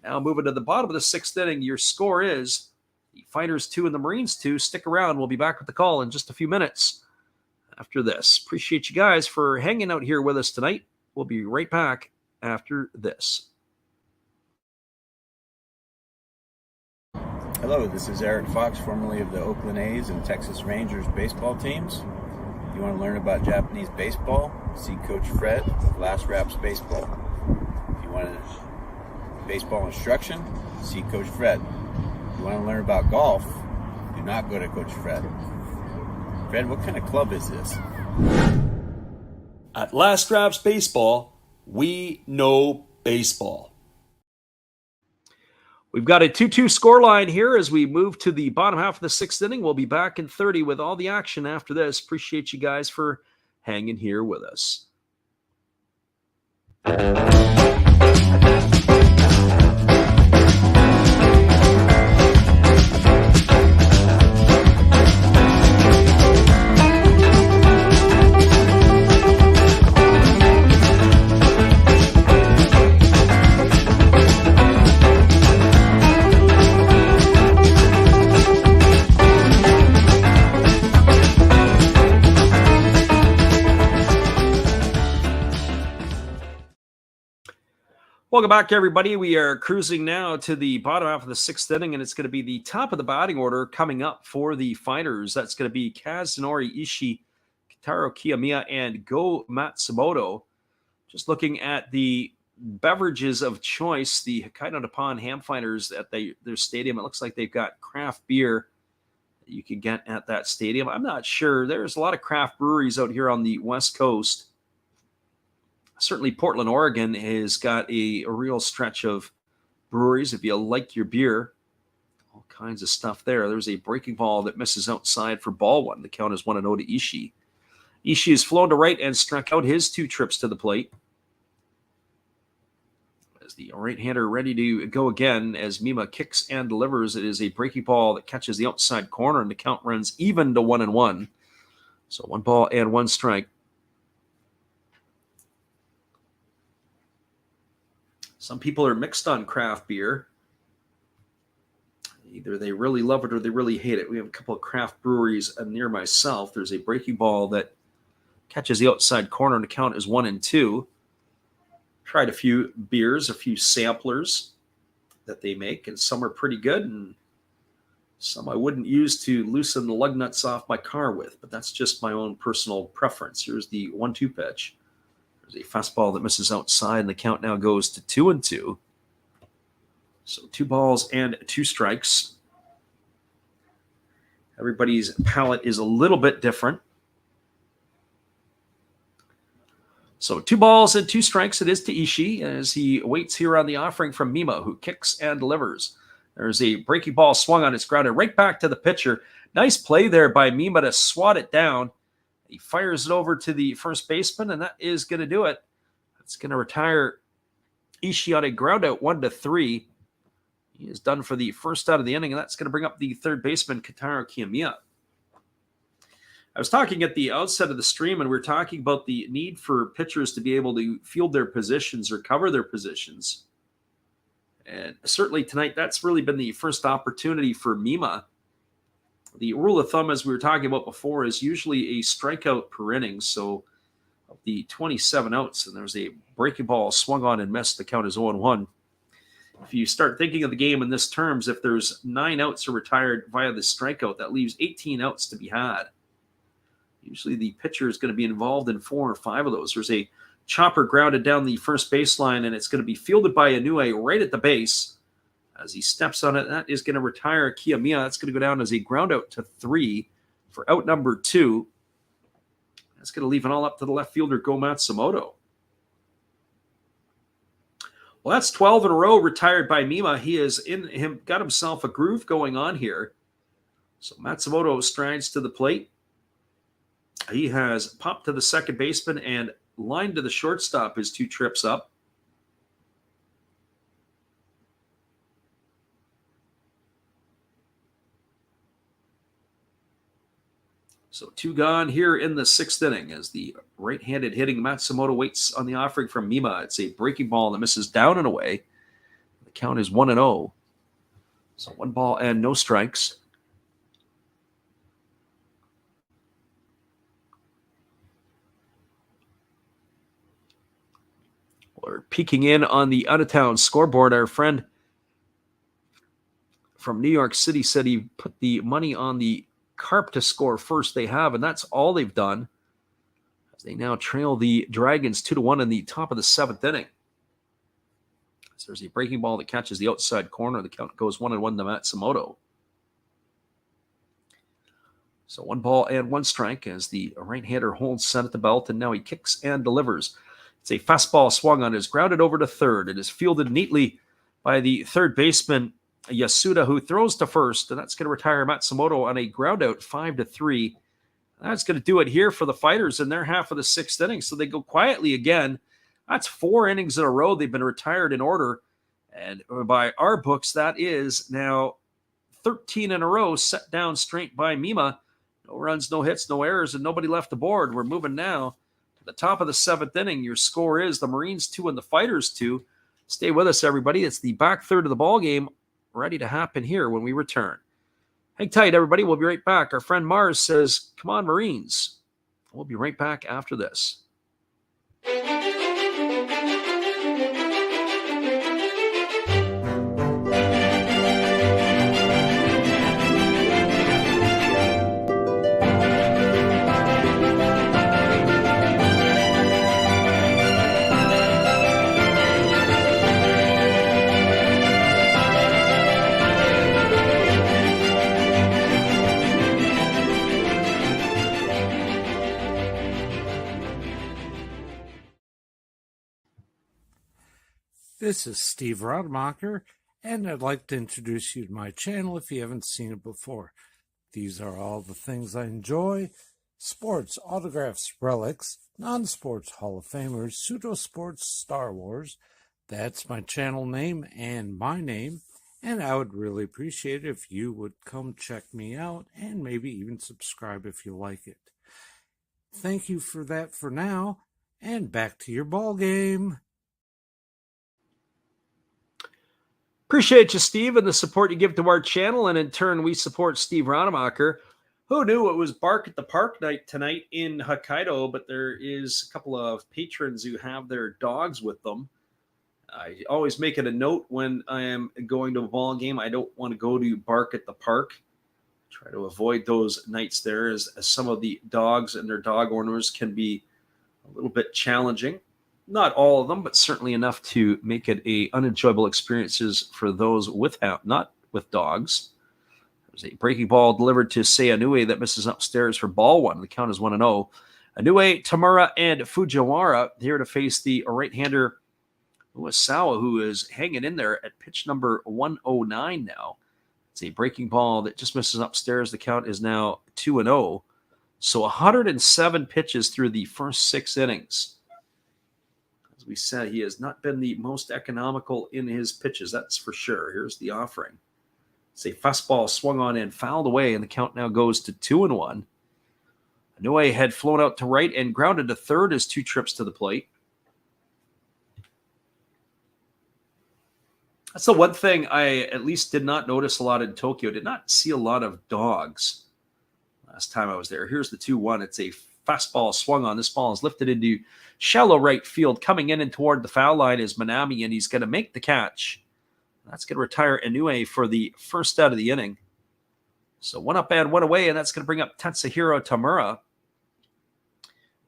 Now moving to the bottom of the 6th inning, your score is the Fighters 2 and the Marines 2. Stick around. We'll be back with the call in just a few minutes after this. Appreciate you guys for hanging out here with us tonight. We'll be right back after this. Hello, this is Eric Fox, formerly of the Oakland A's and Texas Rangers baseball teams. If you want to learn about Japanese baseball, see Coach Fred of Last Raps Baseball. If you want baseball instruction, see Coach Fred. If you want to learn about golf, do not go to Coach Fred. Fred, what kind of club is this? At Last Raps Baseball, we know baseball. We've got a 2-2 scoreline here as we move to the bottom half of the 6th inning. We'll be back in 30 with all the action after this. Appreciate you guys for hanging here with us. Welcome back, everybody. We are cruising now to the bottom half of the 6th inning, and it's going to be the top of the batting order coming up for the Fighters. That's going to be Kazunori Ishii, Kitaro Kiyomiya, and Go Matsumoto. Just looking at the beverages of choice, the Hokkaido Nippon-Ham Fighters at their stadium, it looks like they've got craft beer that you can get at that stadium. I'm not sure. There's a lot of craft breweries out here on the West Coast. Certainly Portland, Oregon has got a real stretch of breweries. If you like your beer, all kinds of stuff there. There's a breaking ball that misses outside for ball 1. The count is 1-0 to Ishii. Ishii has flown to right and struck out his 2 trips to the plate. As the right-hander ready to go again, as Mima kicks and delivers, it is a breaking ball that catches the outside corner, and the count runs even to 1-1. So 1 ball and 1 strike. Some people are mixed on craft beer. Either they really love it or they really hate it. We have a couple of craft breweries near myself. There's a breaking ball that catches the outside corner, and the count is 1-2. Tried a few beers, a few samplers that they make, and some are pretty good, and Some I wouldn't use to loosen the lug nuts off my car with, but that's just my own personal preference. Here's the 1-2 pitch. There's a fastball that misses outside, and the count now goes to 2-2. So 2 balls and 2 strikes. Everybody's palate is a little bit different. So 2 balls and 2 strikes it is to Ishii as he waits here on the offering from Mima, who kicks and delivers. There's a breaking ball swung on, it's grounded right back to the pitcher. Nice play there by Mima to swat it down. He fires it over to the first baseman, and that is going to do it. That's going to retire Ishii on a ground out 1-3. He is done for the first out of the inning, and that's going to bring up the third baseman, Kentaro Kiyomiya. I was talking at the outset of the stream, and we were talking about the need for pitchers to be able to field their positions or cover their positions. And certainly tonight, that's really been the first opportunity for Mima. The rule of thumb, as we were talking about before, is usually a strikeout per inning. So of the 27 outs, and there's a breaking ball swung on and missed, the count is 0-1. If you start thinking of the game in this terms, if there's 9 outs are retired via the strikeout, that leaves 18 outs to be had. Usually the pitcher is going to be involved in 4 or 5 of those. There's a chopper grounded down the first baseline, and it's going to be fielded by Inoue right at the base. As he steps on it, that is going to retire Kiyomiya. That's going to go down as a ground out to 3 for out number 2. That's going to leave it all up to the left fielder, Go Matsumoto. Well, that's 12 in a row retired by Mima. He is got himself a groove going on here. So Matsumoto strides to the plate. He has popped to the second baseman and lined to the shortstop his 2 trips up. So 2 gone here in the 6th inning as the right-handed hitting Matsumoto waits on the offering from Mima. It's a breaking ball that misses down and away. The count is 1-0. So 1 ball and no strikes. We're peeking in on the out-of-town scoreboard. Our friend from New York City said he put the money on the Carp to score first. They have, and that's all they've done. As they now trail the Dragons 2-1 in the top of the 7th inning. So there's a breaking ball that catches the outside corner. The count goes 1-1 to Matsumoto. So 1 ball and 1 strike as the right-hander holds set at the belt, and now he kicks and delivers. It's a fastball swung on, is grounded over to third. It is fielded neatly by the third baseman, Yasuda, who throws to first, and that's going to retire Matsumoto on a ground out 5-3. That's going to do it here for the Fighters in their half of the 6th inning. So they go quietly again. That's 4 innings in a row. They've been retired in order. And by our books, that is now 13 in a row set down straight by Mima. No runs, no hits, no errors, and nobody left the board. We're moving now to the top of the 7th inning. Your score is the Marines 2 and the Fighters 2. Stay with us, everybody. It's the back third of the ball game ready to happen here when we return. Hang tight, everybody. We'll be right back. Our friend Mars says, come on, Marines. We'll be right back after this. This is Steve Rademacher, and I'd like to introduce you to my channel if you haven't seen it before. These are all the things I enjoy: sports, autographs, relics, non-sports Hall of Famers, pseudo-sports, Star Wars. That's my channel name and my name, and I would really appreciate it if you would come check me out and maybe even subscribe if you like it. Thank you for that for now, and back to your ball game. Appreciate you, Steve, and the support you give to our channel, and in turn, we support Steve Rademacher. Who knew it was Bark at the Park night tonight in Hokkaido, but there is a couple of patrons who have their dogs with them. I always make it a note when I am going to a ball game. I don't want to go to Bark at the Park. Try to avoid those nights there, as some of the dogs and their dog owners can be a little bit challenging. Not all of them, but certainly enough to make it a unenjoyable experiences for those not with dogs. There's a breaking ball delivered to Seanui that misses upstairs for ball one. The count is 1-0. Inoue, Tamura, and Fujiwara here to face the right-hander Uesawa, who is hanging in there at pitch number 109 now. It's a breaking ball that just misses upstairs. The count is now 2-0. So 107 pitches through the first 6 innings. As we said, he has not been the most economical in his pitches, that's for sure. Here's the offering. It's a fastball swung on and fouled away, and the count now goes to 2-1. Inoue had flown out to right and grounded to third as 2 trips to the plate. That's the one thing I at least did not notice a lot in Tokyo. Did not see a lot of dogs last time I was there. Here's the 2-1. It's a fastball swung on. This ball is lifted into shallow right field. Coming in and toward the foul line is Manami, and he's going to make the catch. That's going to retire Inoue for the first out of the inning. So 1 up and 1 away, and that's going to bring up Tetsuhiro Tamura.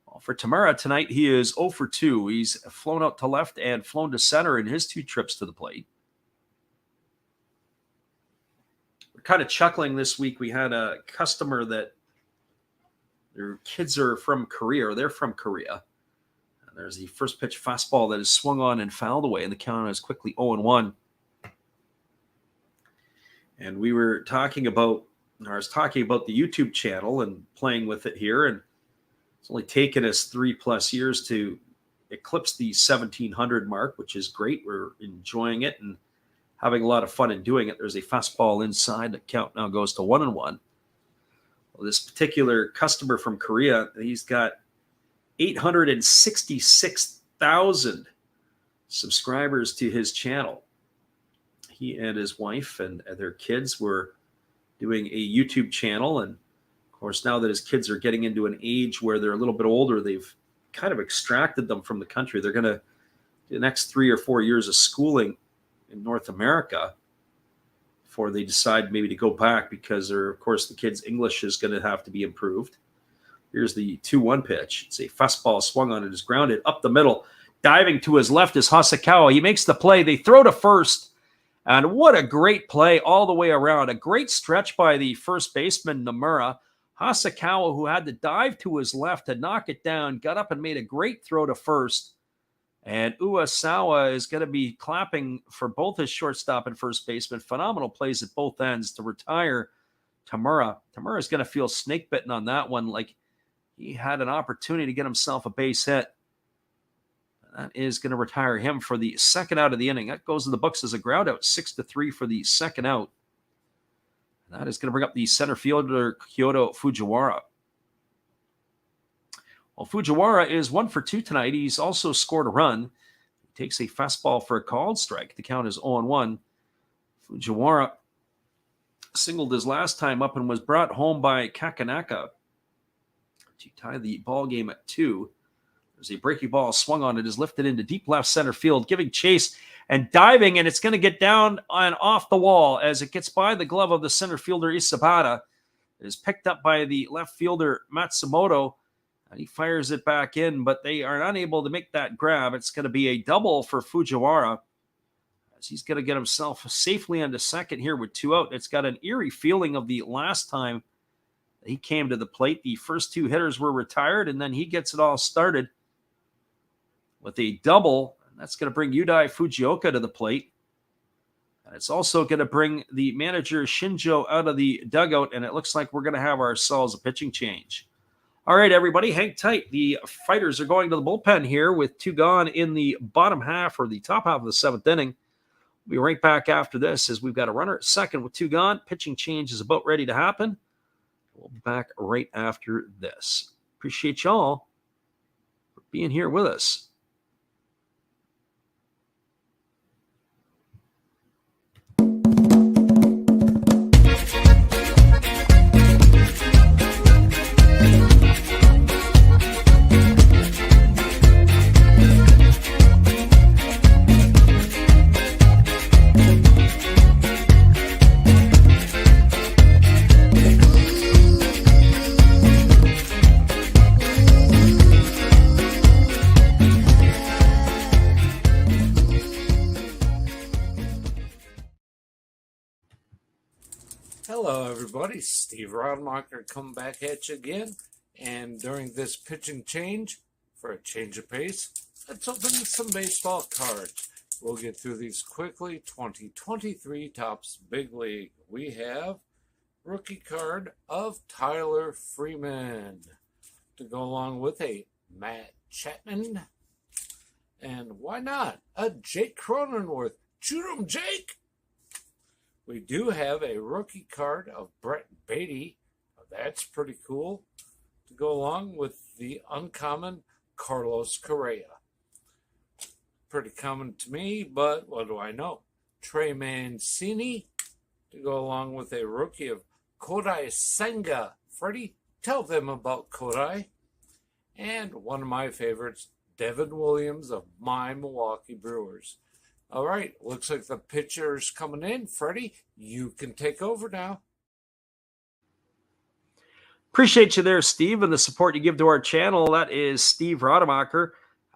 Well, for Tamura tonight, he is 0 for 2. He's flown out to left and flown to center in his 2 trips to the plate. We're kind of chuckling this week. We had a customer that their kids are from Korea, or they're from Korea. And there's the first pitch fastball that is swung on and fouled away, and the count is quickly 0-1. And we were talking about, I was talking about the YouTube channel and playing with it here, and it's only taken us 3+ years to eclipse the 1,700 mark, which is great. We're enjoying it and having a lot of fun in doing it. There's a fastball inside. The count now goes to 1-1. Well, this particular customer from Korea, he's got 866,000 subscribers to his channel. He and his wife and their kids were doing a YouTube channel. And of course, now that his kids are getting into an age where they're a little bit older, they've kind of extracted them from the country. They're going to do the next 3 or 4 years of schooling in North America before they decide maybe to go back, because of course the kids' English is going to have to be improved. Here's the 2-1 pitch. It's a fastball swung on. It is grounded up the middle. Diving to his left is Hasakawa. He makes the play. They throw to first. And what a great play all the way around. A great stretch by the first baseman, Nomura. Hasakawa, who had to dive to his left to knock it down, got up and made a great throw to first. And Uesawa is going to be clapping for both his shortstop and first baseman. Phenomenal plays at both ends to retire Tamura. Tamura is going to feel snake bitten on that one, like he had an opportunity to get himself a base hit. That is going to retire him for the second out of the inning. That goes in the books as a ground out, 6-3 for the second out. And that is going to bring up the center fielder, Kyoto Fujiwara. Well, Fujiwara is 1 for 2 tonight. He's also scored a run. He takes a fastball for a called strike. The count is 0-1. Fujiwara singled his last time up and was brought home by Kakanaka to tie the ball game at 2. There's a breaking ball swung on. It is lifted into deep left center field, giving chase and diving, and it's going to get down and off the wall as it gets by the glove of the center fielder Isabata. It is picked up by the left fielder Matsumoto, and he fires it back in, but they are unable to make that grab. It's going to be a double for Fujiwara, as he's going to get himself safely onto second here with 2 out. It's got an eerie feeling of the last time he came to the plate. The first 2 hitters were retired, and then he gets it all started with a double, and that's going to bring Yudai Fujioka to the plate. And it's also going to bring the manager Shinjo out of the dugout, and it looks like we're going to have ourselves a pitching change. All right, everybody, hang tight. The fighters are going to the bullpen here with 2 gone in the bottom half, or the top half of the 7th inning. We'll be right back after this, as we've got a runner at second with 2 gone. Pitching change is about ready to happen. We'll be back right after this. Appreciate y'all for being here with us. Hello, everybody. Steve Rodemacher coming back at you again. And during this pitching change, for a change of pace, let's open some baseball cards. We'll get through these quickly. 2023 Topps Big League. We have rookie card of Tyler Freeman to go along with a Matt Chapman. And why not a Jake Cronenworth? Shoot 'em, Jake! We do have a rookie card of Brett Beatty. That's pretty cool. To go along with the uncommon Carlos Correa. Pretty common to me, but what do I know? Trey Mancini to go along with a rookie of Kodai Senga. Freddie, tell them about Kodai. And one of my favorites, Devin Williams of my Milwaukee Brewers. All right, looks like the pitcher's coming in. Freddie, you can take over now. Appreciate you there, Steve, and the support you give to our channel. That is Steve Rodemacher.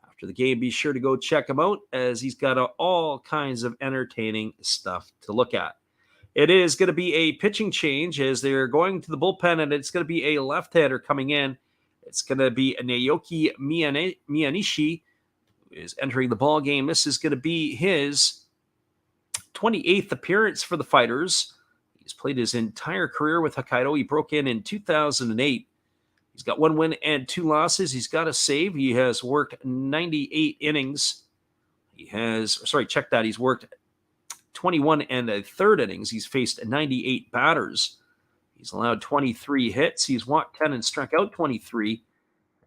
After the game, be sure to go check him out, as he's got all kinds of entertaining stuff to look at. It is going to be a pitching change as they're going to the bullpen, and it's going to be a left-hander coming in. It's going to be Naoki Miyanishi, who is entering the ball game. This is going to be his 28th appearance for the Fighters. He's played his entire career with Hokkaido. He broke in 2008. He's got 1 win and 2 losses. He's got a save. He has worked 98 innings. Check that. He's worked 21 and a third innings. He's faced 98 batters. He's allowed 23 hits. He's walked 10 and struck out 23.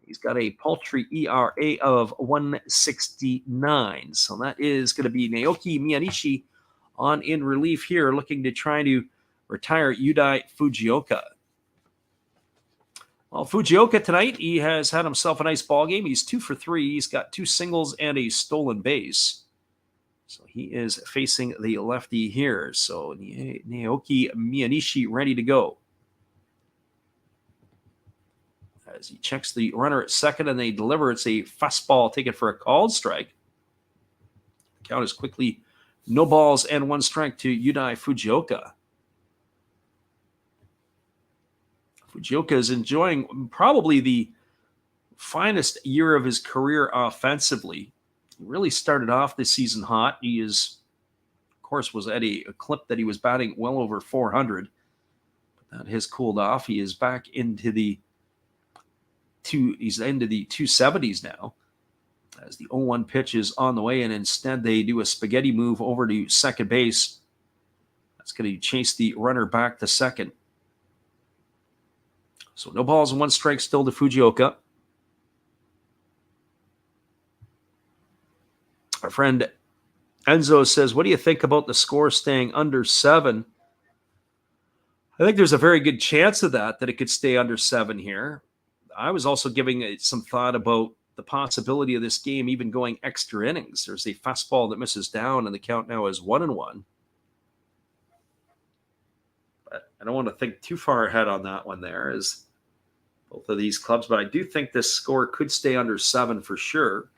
He's got a paltry ERA of 169. So that is going to be Naoki Miyanishi on in relief here, looking to try to retire Yudai Fujioka. Well, Fujioka tonight, he has had himself a nice ball game. He's 2 for 3. He's got 2 singles and a stolen base. So he is facing the lefty here. So Naoki Miyanishi ready to go. As he checks the runner at second and they deliver, it's a fastball taken for a called strike. Count is quickly no balls and 1 strike to Yudai Fujioka. Fujioka is enjoying probably the finest year of his career offensively. He really started off this season hot. He was at a clip that he was batting well over 400. But that has cooled off. He is back into the 270s now, as the 0-1 pitch is on the way, and instead they do a spaghetti move over to second base. That's going to chase the runner back to second. So no balls and 1 strike still to Fujioka. Our friend Enzo says, what do you think about the score staying under 7? I think there's a very good chance of that it could stay under 7 here. I was also giving it some thought about the possibility of this game even going extra innings. There's a fastball that misses down, and the count now is 1-1. But I don't want to think too far ahead on that one there, as both of these clubs. But I do think this score could stay under 7 for sure.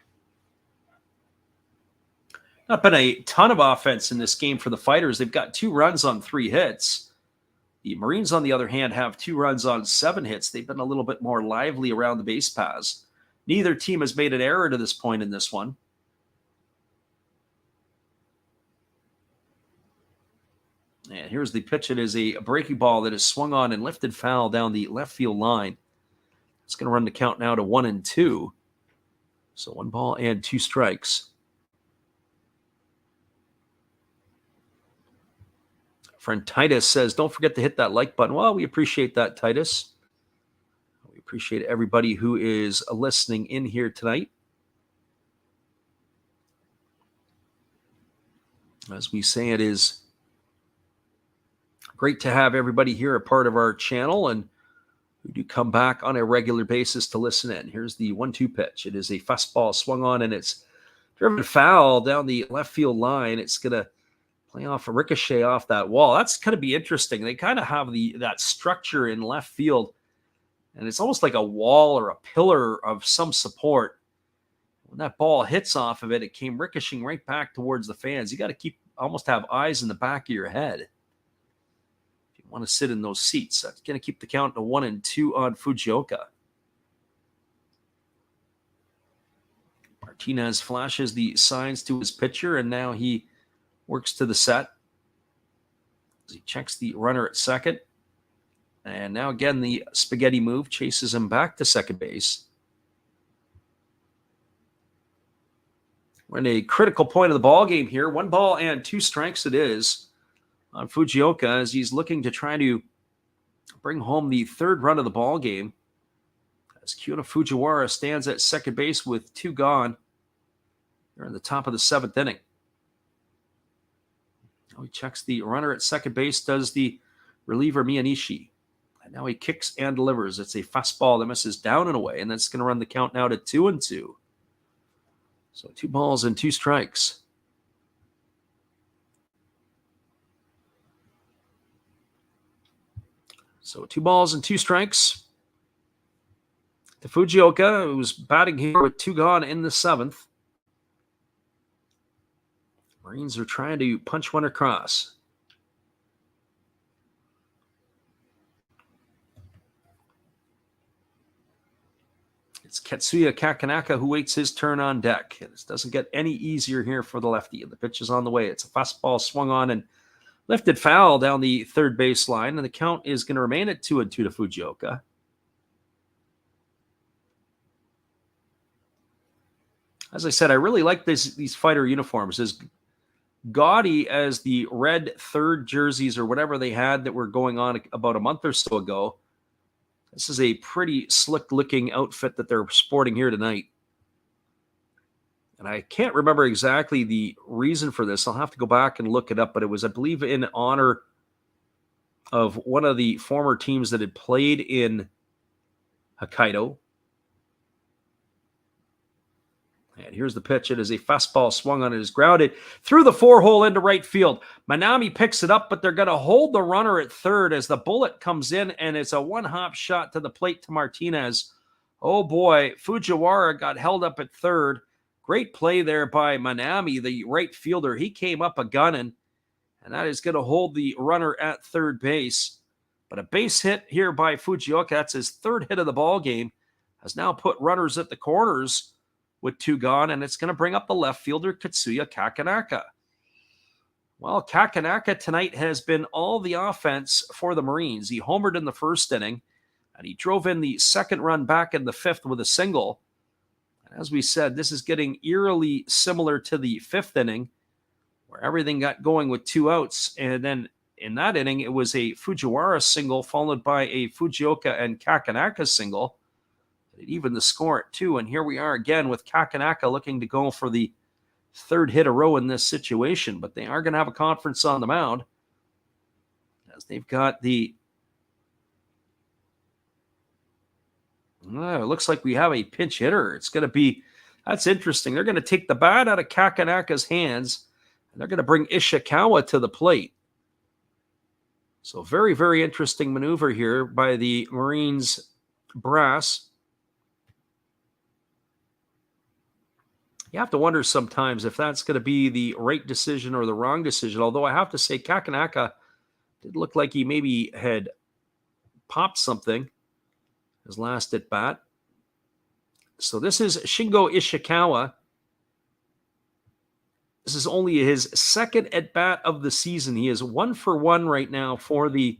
Not been a ton of offense in this game for the Fighters. They've got 2 runs on 3 hits. The Marines, on the other hand, have 2 runs on 7 hits. They've been a little bit more lively around the base paths. Neither team has made an error to this point in this one. And here's the pitch. It is a breaking ball that is swung on and lifted foul down the left field line. It's going to run the count now to 1-2. So 1 ball and 2 strikes. Friend Titus says, don't forget to hit that like button. Well, we appreciate that, Titus. We appreciate everybody who is listening in here tonight. As we say, it is great to have everybody here a part of our channel and who do come back on a regular basis to listen in. Here's the 1-2 pitch. It is a fastball swung on, and it's driven foul down the left field line. It's going to play off a ricochet off that wall. That's going to be interesting. They kind of have that structure in left field, and it's almost like a wall or a pillar of some support. When that ball hits off of it, it came ricocheting right back towards the fans. You got to almost have eyes in the back of your head. If you want to sit in those seats. That's going to keep the count to 1-2 on Fujioka. Martinez flashes the signs to his pitcher, and now he works to the set. He checks the runner at second. And now again, the spaghetti move chases him back to second base. We're in a critical point of the ball game here. 1-2 strikes it is on Fujioka as he's looking to try to bring home the third run of the ball game. As Kyota Fujiwara stands at second base with 2 gone. They're in the top of the 7th inning. Now he checks the runner at second base, does the reliever Miyanishi. And now he kicks and delivers. It's a fastball that misses down and away, and that's going to run the count now to 2-2. So 2 strikes. So 2 strikes to Fujioka, who's batting here with 2 gone in the 7th. Marines are trying to punch one across. It's Katsuya Kakanaka who waits his turn on deck. This doesn't get any easier here for the lefty. The pitch is on the way. It's a fastball swung on and lifted foul down the third baseline, and the count is going to remain at 2-2 to Fujioka. As I said, I really like these fighter uniforms. As gaudy as the red third jerseys or whatever they had that were going on about a month or so ago, this is a pretty slick-looking outfit that they're sporting here tonight. And I can't remember exactly the reason for this. I'll have to go back and look it up, but it was, I believe, in honor of one of the former teams that had played in Hokkaido. And here's the pitch. It is a fastball swung on. It is grounded through the 4-hole into right field. Manami picks it up, but they're going to hold the runner at third as the bullet comes in, and it's a one-hop shot to the plate to Martinez. Oh, boy. Fujiwara got held up at third. Great play there by Manami, the right fielder. He came up a-gunning, and that is going to hold the runner at third base. But a base hit here by Fujioka, that's his 3rd hit of the ball game, has now put runners at the corners with 2 gone, and it's going to bring up the left fielder, Katsuya Kakanaka. Well, Kakanaka tonight has been all the offense for the Marines. He homered in the 1st inning, and he drove in the 2nd run back in the 5th with a single. And as we said, this is getting eerily similar to the 5th inning, where everything got going with 2 outs, and then in that inning, it was a Fujiwara single followed by a Fujioka and Kakanaka single. It evened the score at 2, and here we are again with Kakanaka looking to go for the 3rd hit a row in this situation, but they are going to have a conference on the mound as they've got the it looks like we have a pinch hitter. It's going to be, that's interesting. They're going to take the bat out of Kakanaka's hands, and they're going to bring Ishikawa to the plate. So very, very interesting maneuver here by the Marines brass. You have to wonder sometimes if that's going to be the right decision or the wrong decision, although I have to say Kakanaka did look like he maybe had popped something his last at bat. So this is Shingo Ishikawa. This is only his 2nd at bat of the season. He is 1 for 1 right now for the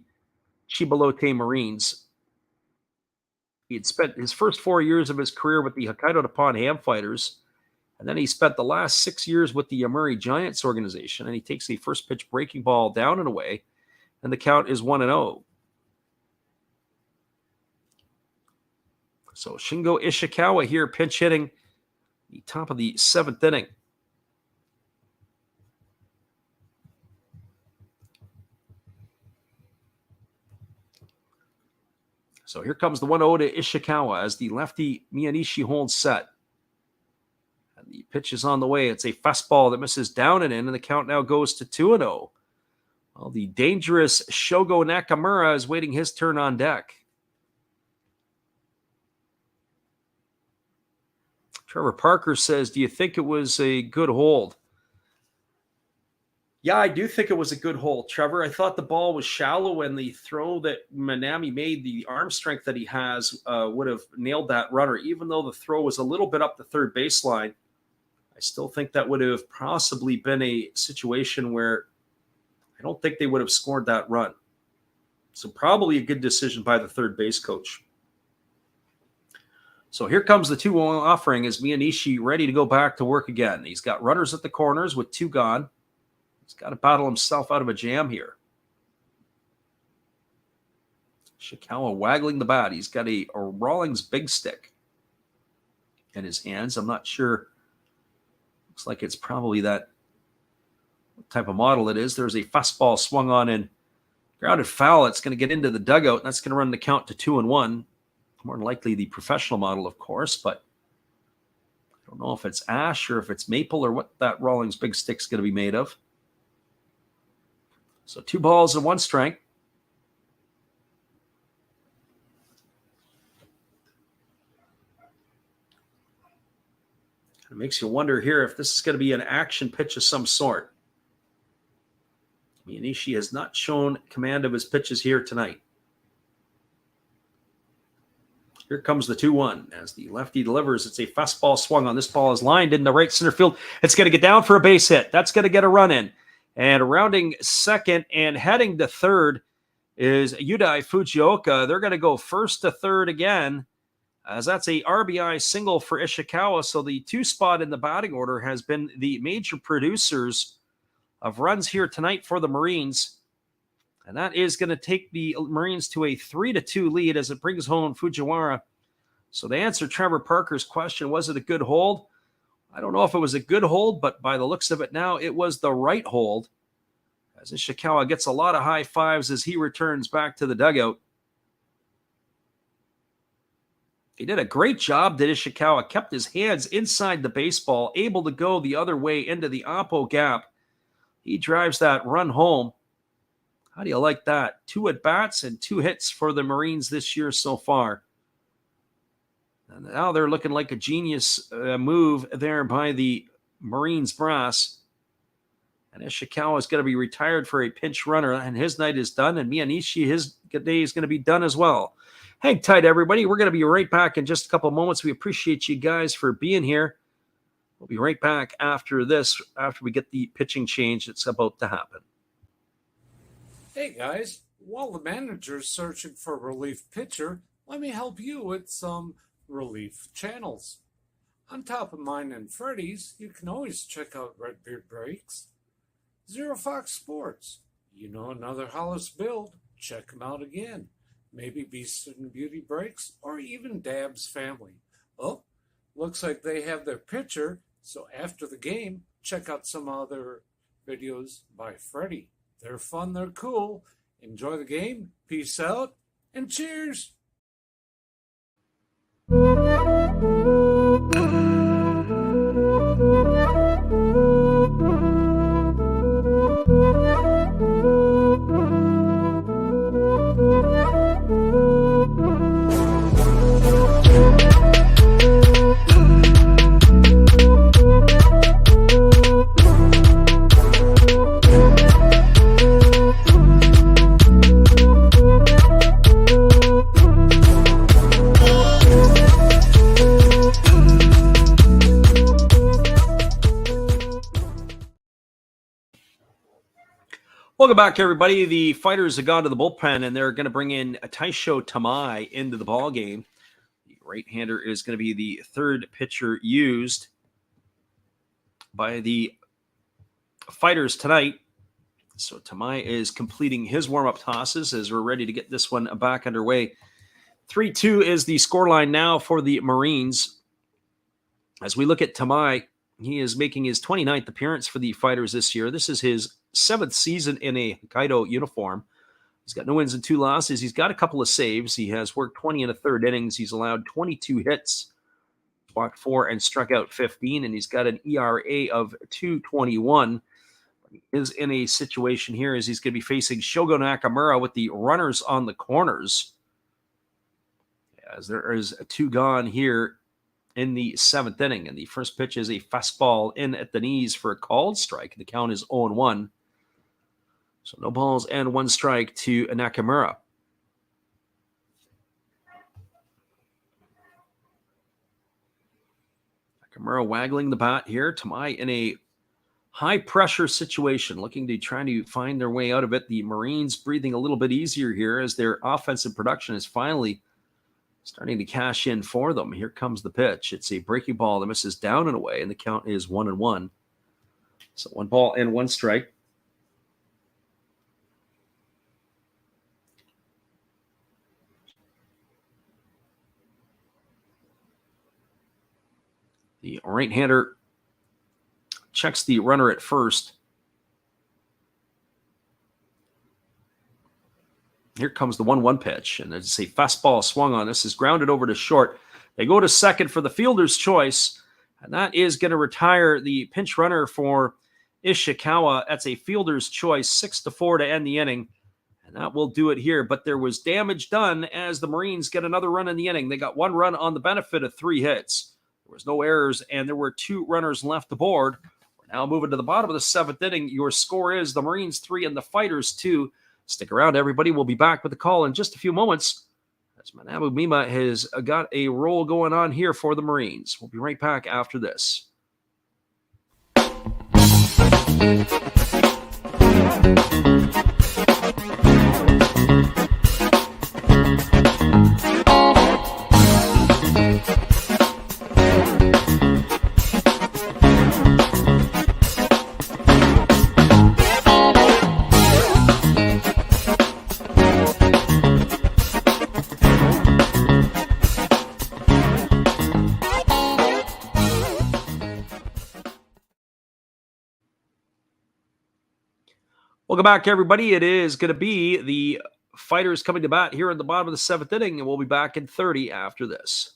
Chiba Lotte Marines. He had spent his first 4 years of his career with the Hokkaido Nippon-Ham Fighters. And then he spent the last 6 years with the Yomiuri Giants organization, and he takes a first pitch breaking ball down and away, and the count is 1-0. So Shingo Ishikawa here pinch hitting the top of the 7th inning. So here comes the 1-0 to Ishikawa as the lefty Miyanishi holds set. The pitch is on the way. It's a fastball that misses down and in, and the count now goes to 2-0. Well, the dangerous Shogo Nakamura is waiting his turn on deck. Trevor Parker says, do you think it was a good hold? Yeah, I do think it was a good hole, Trevor. I thought the ball was shallow, and the throw that Manami made, the arm strength that he has, would have nailed that runner. Even though the throw was a little bit up the third baseline, I still think that would have possibly been a situation where I don't think they would have scored that run. So probably a good decision by the third base coach. So here comes the 2-1 offering as Miyanishi ready to go back to work again. He's got runners at the corners with 2 gone. He's got to battle himself out of a jam here. Ishikawa waggling the bat. He's got a Rawlings big stick in his hands. I'm not sure. Looks like it's probably that type of model it is. There's a fastball swung on and grounded foul. It's going to get into the dugout, and that's going to run the count to 2-1. More than likely the professional model, of course, but I don't know if it's ash or if it's maple or what that Rawlings big stick's going to be made of. So 2 balls and 1 strike. It makes you wonder here if this is going to be an action pitch of some sort. Miyanishi has not shown command of his pitches here tonight. Here comes the 2-1 as the lefty delivers. It's a fastball swung on. This ball is lined into right center field. It's going to get down for a base hit. That's going to get a run in. And rounding second and heading to third is Yudai Fujioka. They're going to go first to third again, as that's a RBI single for Ishikawa. So the 2 spot in the batting order has been the major producers of runs here tonight for the Marines. And that is going to take the Marines to a 3-2 lead as it brings home Fujiwara. So to answer Trevor Parker's question, was it a good hold? I don't know if it was a good hold, but by the looks of it now, it was the right hold. As Ishikawa gets a lot of high fives as he returns back to the dugout. He did a great job that Ishikawa kept his hands inside the baseball, able to go the other way into the oppo gap. He drives that run home. How do you like that? 2 at-bats and 2 hits for the Marines this year so far. And now they're looking like a genius move there by the Marines brass. And Ishikawa is going to be retired for a pinch runner, and his night is done. And Miyanishi, his day is going to be done as well. Hang tight, everybody. We're going to be right back in just a couple moments. We appreciate you guys for being here. We'll be right back after this, after we get the pitching change that's about to happen. Hey guys, while the manager's searching for a relief pitcher, let me help you with some relief channels. On top of mine and Freddy's, you can always check out Redbeard Breaks, Zero Fox Sports. You know another Hollis build, check them out again. Maybe Beast and Beauty Breaks, or even Dab's Family. Oh, looks like they have their pitcher, so after the game, check out some other videos by Freddy. They're fun, they're cool. Enjoy the game, peace out, and cheers! Welcome back, everybody. The Fighters have gone to the bullpen, and they're going to bring in Taisho Tamai into the ball game. The right-hander is going to be the third pitcher used by the Fighters tonight. So Tamai is completing his warm-up tosses as we're ready to get this one back underway. 3-2 is the scoreline now for the Marines. As we look at Tamai, he is making his 29th appearance for the Fighters this year. This is his 7th season in a Hokkaido uniform. He's got no wins and 2 losses. He's got a couple of saves. He has worked 20 and a third innings. He's allowed 22 hits, walked 4 and struck out 15, and he's got an ERA of 2.21. He is in a situation here as he's going to be facing Shogo Nakamura with the runners on the corners, as there is 2 gone here in the 7th inning. And the first pitch is a fastball in at the knees for a called strike. The count is 0-1. So no balls and 1 strike to Nakamura. Nakamura waggling the bat here. Tamai in a high-pressure situation, looking to try to find their way out of it. The Marines breathing a little bit easier here as their offensive production is finally starting to cash in for them. Here comes the pitch. It's a breaking ball that misses down and away, and the count is 1-1. So 1 ball and 1 strike. The right-hander checks the runner at first. Here comes the 1-1 pitch, and it's a fastball swung on. This is grounded over to short. They go to second for the fielder's choice, and that is going to retire the pinch runner for Ishikawa. That's a fielder's choice, 6-4 to end the inning, and that will do it here. But there was damage done as the Marines get another run in the inning. They got 1 run on the benefit of 3 hits. There was no errors, and there were 2 runners left aboard. We're now moving to the bottom of the 7th inning. Your score is the Marines 3 and the Fighters 2. Stick around, everybody. We'll be back with the call in just a few moments as Manabu Mima has got a roll going on here for the Marines. We'll be right back after this. Welcome back, everybody. It is going to be the Fighters coming to bat here in the bottom of the 7th inning, and we'll be back in 30 after this.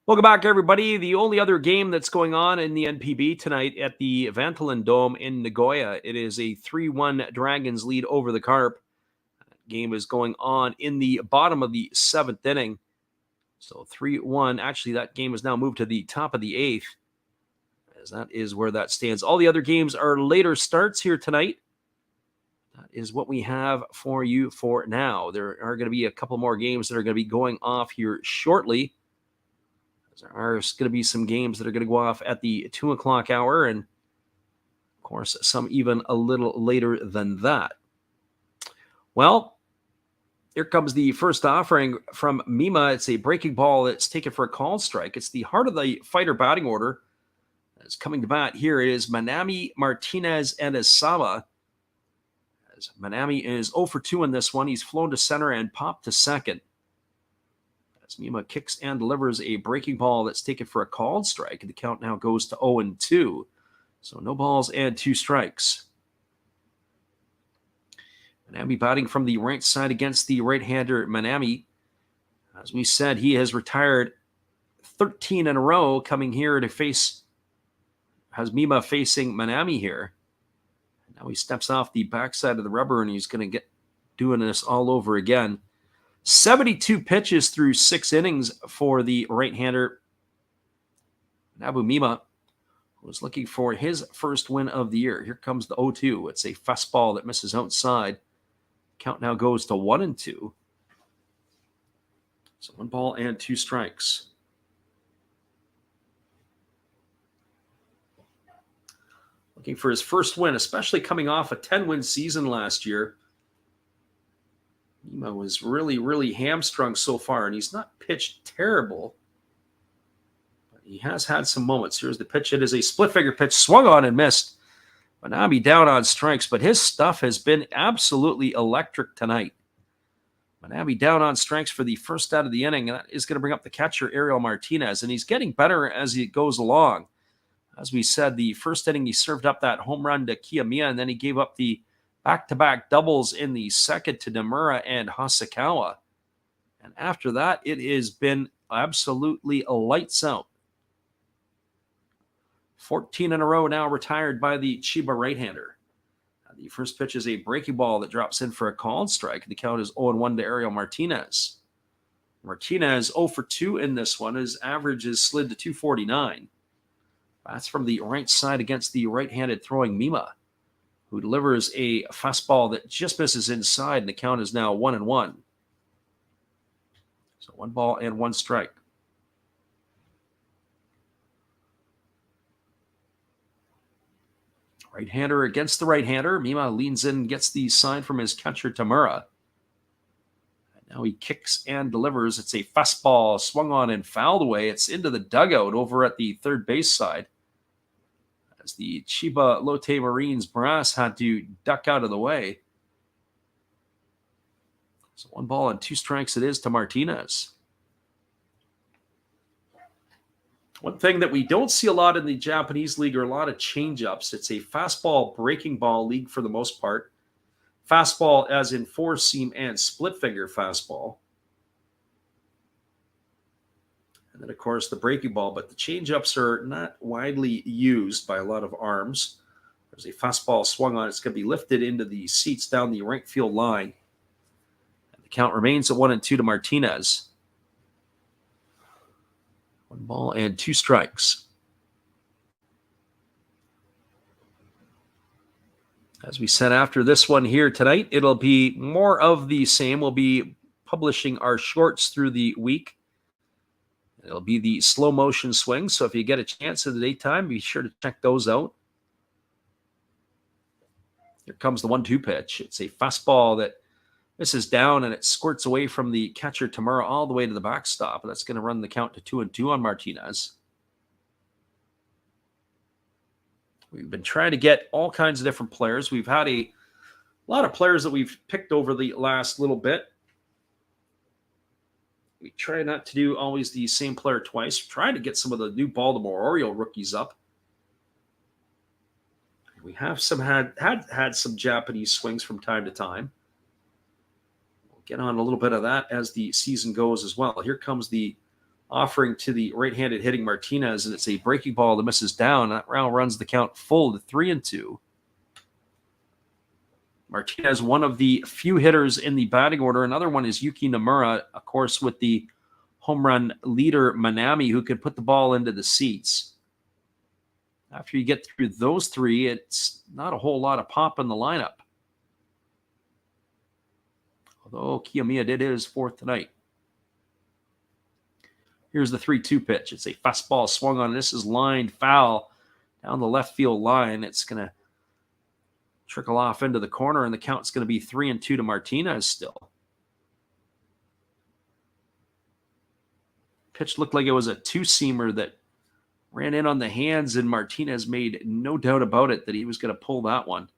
Welcome back, everybody. The only other game that's going on in the NPB tonight at the Vantalen Dome in Nagoya, it is a 3-1 Dragons lead over the Carp. That game is going on in the bottom of the 7th inning. So 3-1. Actually, that game is now moved to the top of the 8th, as that is where that stands. All the other games are later starts here tonight. That is what we have for you for now. There are going to be a couple more games that are going to be going off here shortly. There are going to be some games that are going to go off at the 2 o'clock hour, and of course, some even a little later than that. Well, here comes the first offering from Mima. It's a breaking ball that's taken for a called strike. It's the heart of the Fighter batting order. That's coming to bat here is Manami, Martinez, and Asama. As Manami is 0 for 2 in this one. He's flown to center and popped to second. Mima kicks and delivers a breaking ball that's taken for a called strike, and the count now goes to 0-2. So no balls and 2 strikes. Manami batting from the right side against the right-hander Manami. As we said, he has retired 13 in a row, coming here to face, has Mima facing Manami here. And now he steps off the backside of the rubber, and he's going to get doing this all over again. 72 pitches through 6 innings for the right-hander. Manabu Mima was looking for his first win of the year. Here comes the 0-2. It's a fastball that misses outside. Count now goes to 1-2. So 1 ball and 2 strikes. Looking for his first win, especially coming off a 10-win season last year. Mima was really hamstrung so far, and he's not pitched terrible. But he has had some moments. Here's the pitch. It is a split-figure pitch, swung on and missed. Manami down on strikes, but his stuff has been absolutely electric tonight. Manami down on strikes for the first out of the inning, and that is going to bring up the catcher, Ariel Martinez, and he's getting better as he goes along. As we said, the first inning, he served up that home run to Kiyomiya, and then he gave up the back-to-back doubles in the second to Nomura and Hasekawa. And after that, it has been absolutely lights out. 14 in a row now retired by the Chiba right-hander. The first pitch is a breaking ball that drops in for a called strike. The count is 0-1 to Ariel Martinez. Martinez 0 for 2 in this one. His average is slid to 249. That's from the right side against the right-handed throwing Mima, who delivers a fastball that just misses inside, and the count is now 1-1. So 1 ball and 1 strike. Right-hander against the right-hander. Mima leans in and gets the sign from his catcher, Tamura. And now he kicks and delivers. It's a fastball swung on and fouled away. It's into the dugout over at the third base side, as the Chiba Lotte Marines brass had to duck out of the way. So 1 ball and 2 strikes it is to Martinez. One thing that we don't see a lot in the Japanese league are a lot of changeups. It's a fastball breaking ball league for the most part. Fastball as in 4-seam and split finger fastball. And then, of course, the breaking ball. But the changeups are not widely used by a lot of arms. There's a fastball swung on. It's going to be lifted into the seats down the right field line. And the count remains at 1-2 to Martinez. 1 ball and 2 strikes. As we said, after this one here tonight, it'll be more of the same. We'll be publishing our shorts through the week. It'll be the slow motion swing. So if you get a chance in the daytime, be sure to check those out. Here comes the 1-2 pitch. It's a fastball that misses down, and it squirts away from the catcher Tamura all the way to the backstop. That's going to run the count to 2-2 on Martinez. We've been trying to get all kinds of different players. We've had a lot of players that we've picked over the last little bit. We try not to do always the same player twice. Trying to get some of the new Baltimore Oriole rookies up. We have some had some Japanese swings from time to time. Get on a little bit of that as the season goes as well. Here comes the offering to the right-handed hitting Martinez, and it's a breaking ball that misses down. That round runs the count full to 3-2. Martinez, one of the few hitters in the batting order. Another one is Yuki Nomura, of course, with the home run leader Manami, who can put the ball into the seats. After you get through those three, it's not a whole lot of pop in the lineup. Although Kiyomiya did his 4th tonight. Here's the 3-2 pitch. It's a fastball swung on. This is lined foul down the left field line. It's going to trickle off into the corner, and the count's going to be 3-2 to Martinez still. Pitch looked like it was a 2-seamer that ran in on the hands, and Martinez made no doubt about it that he was going to pull that one.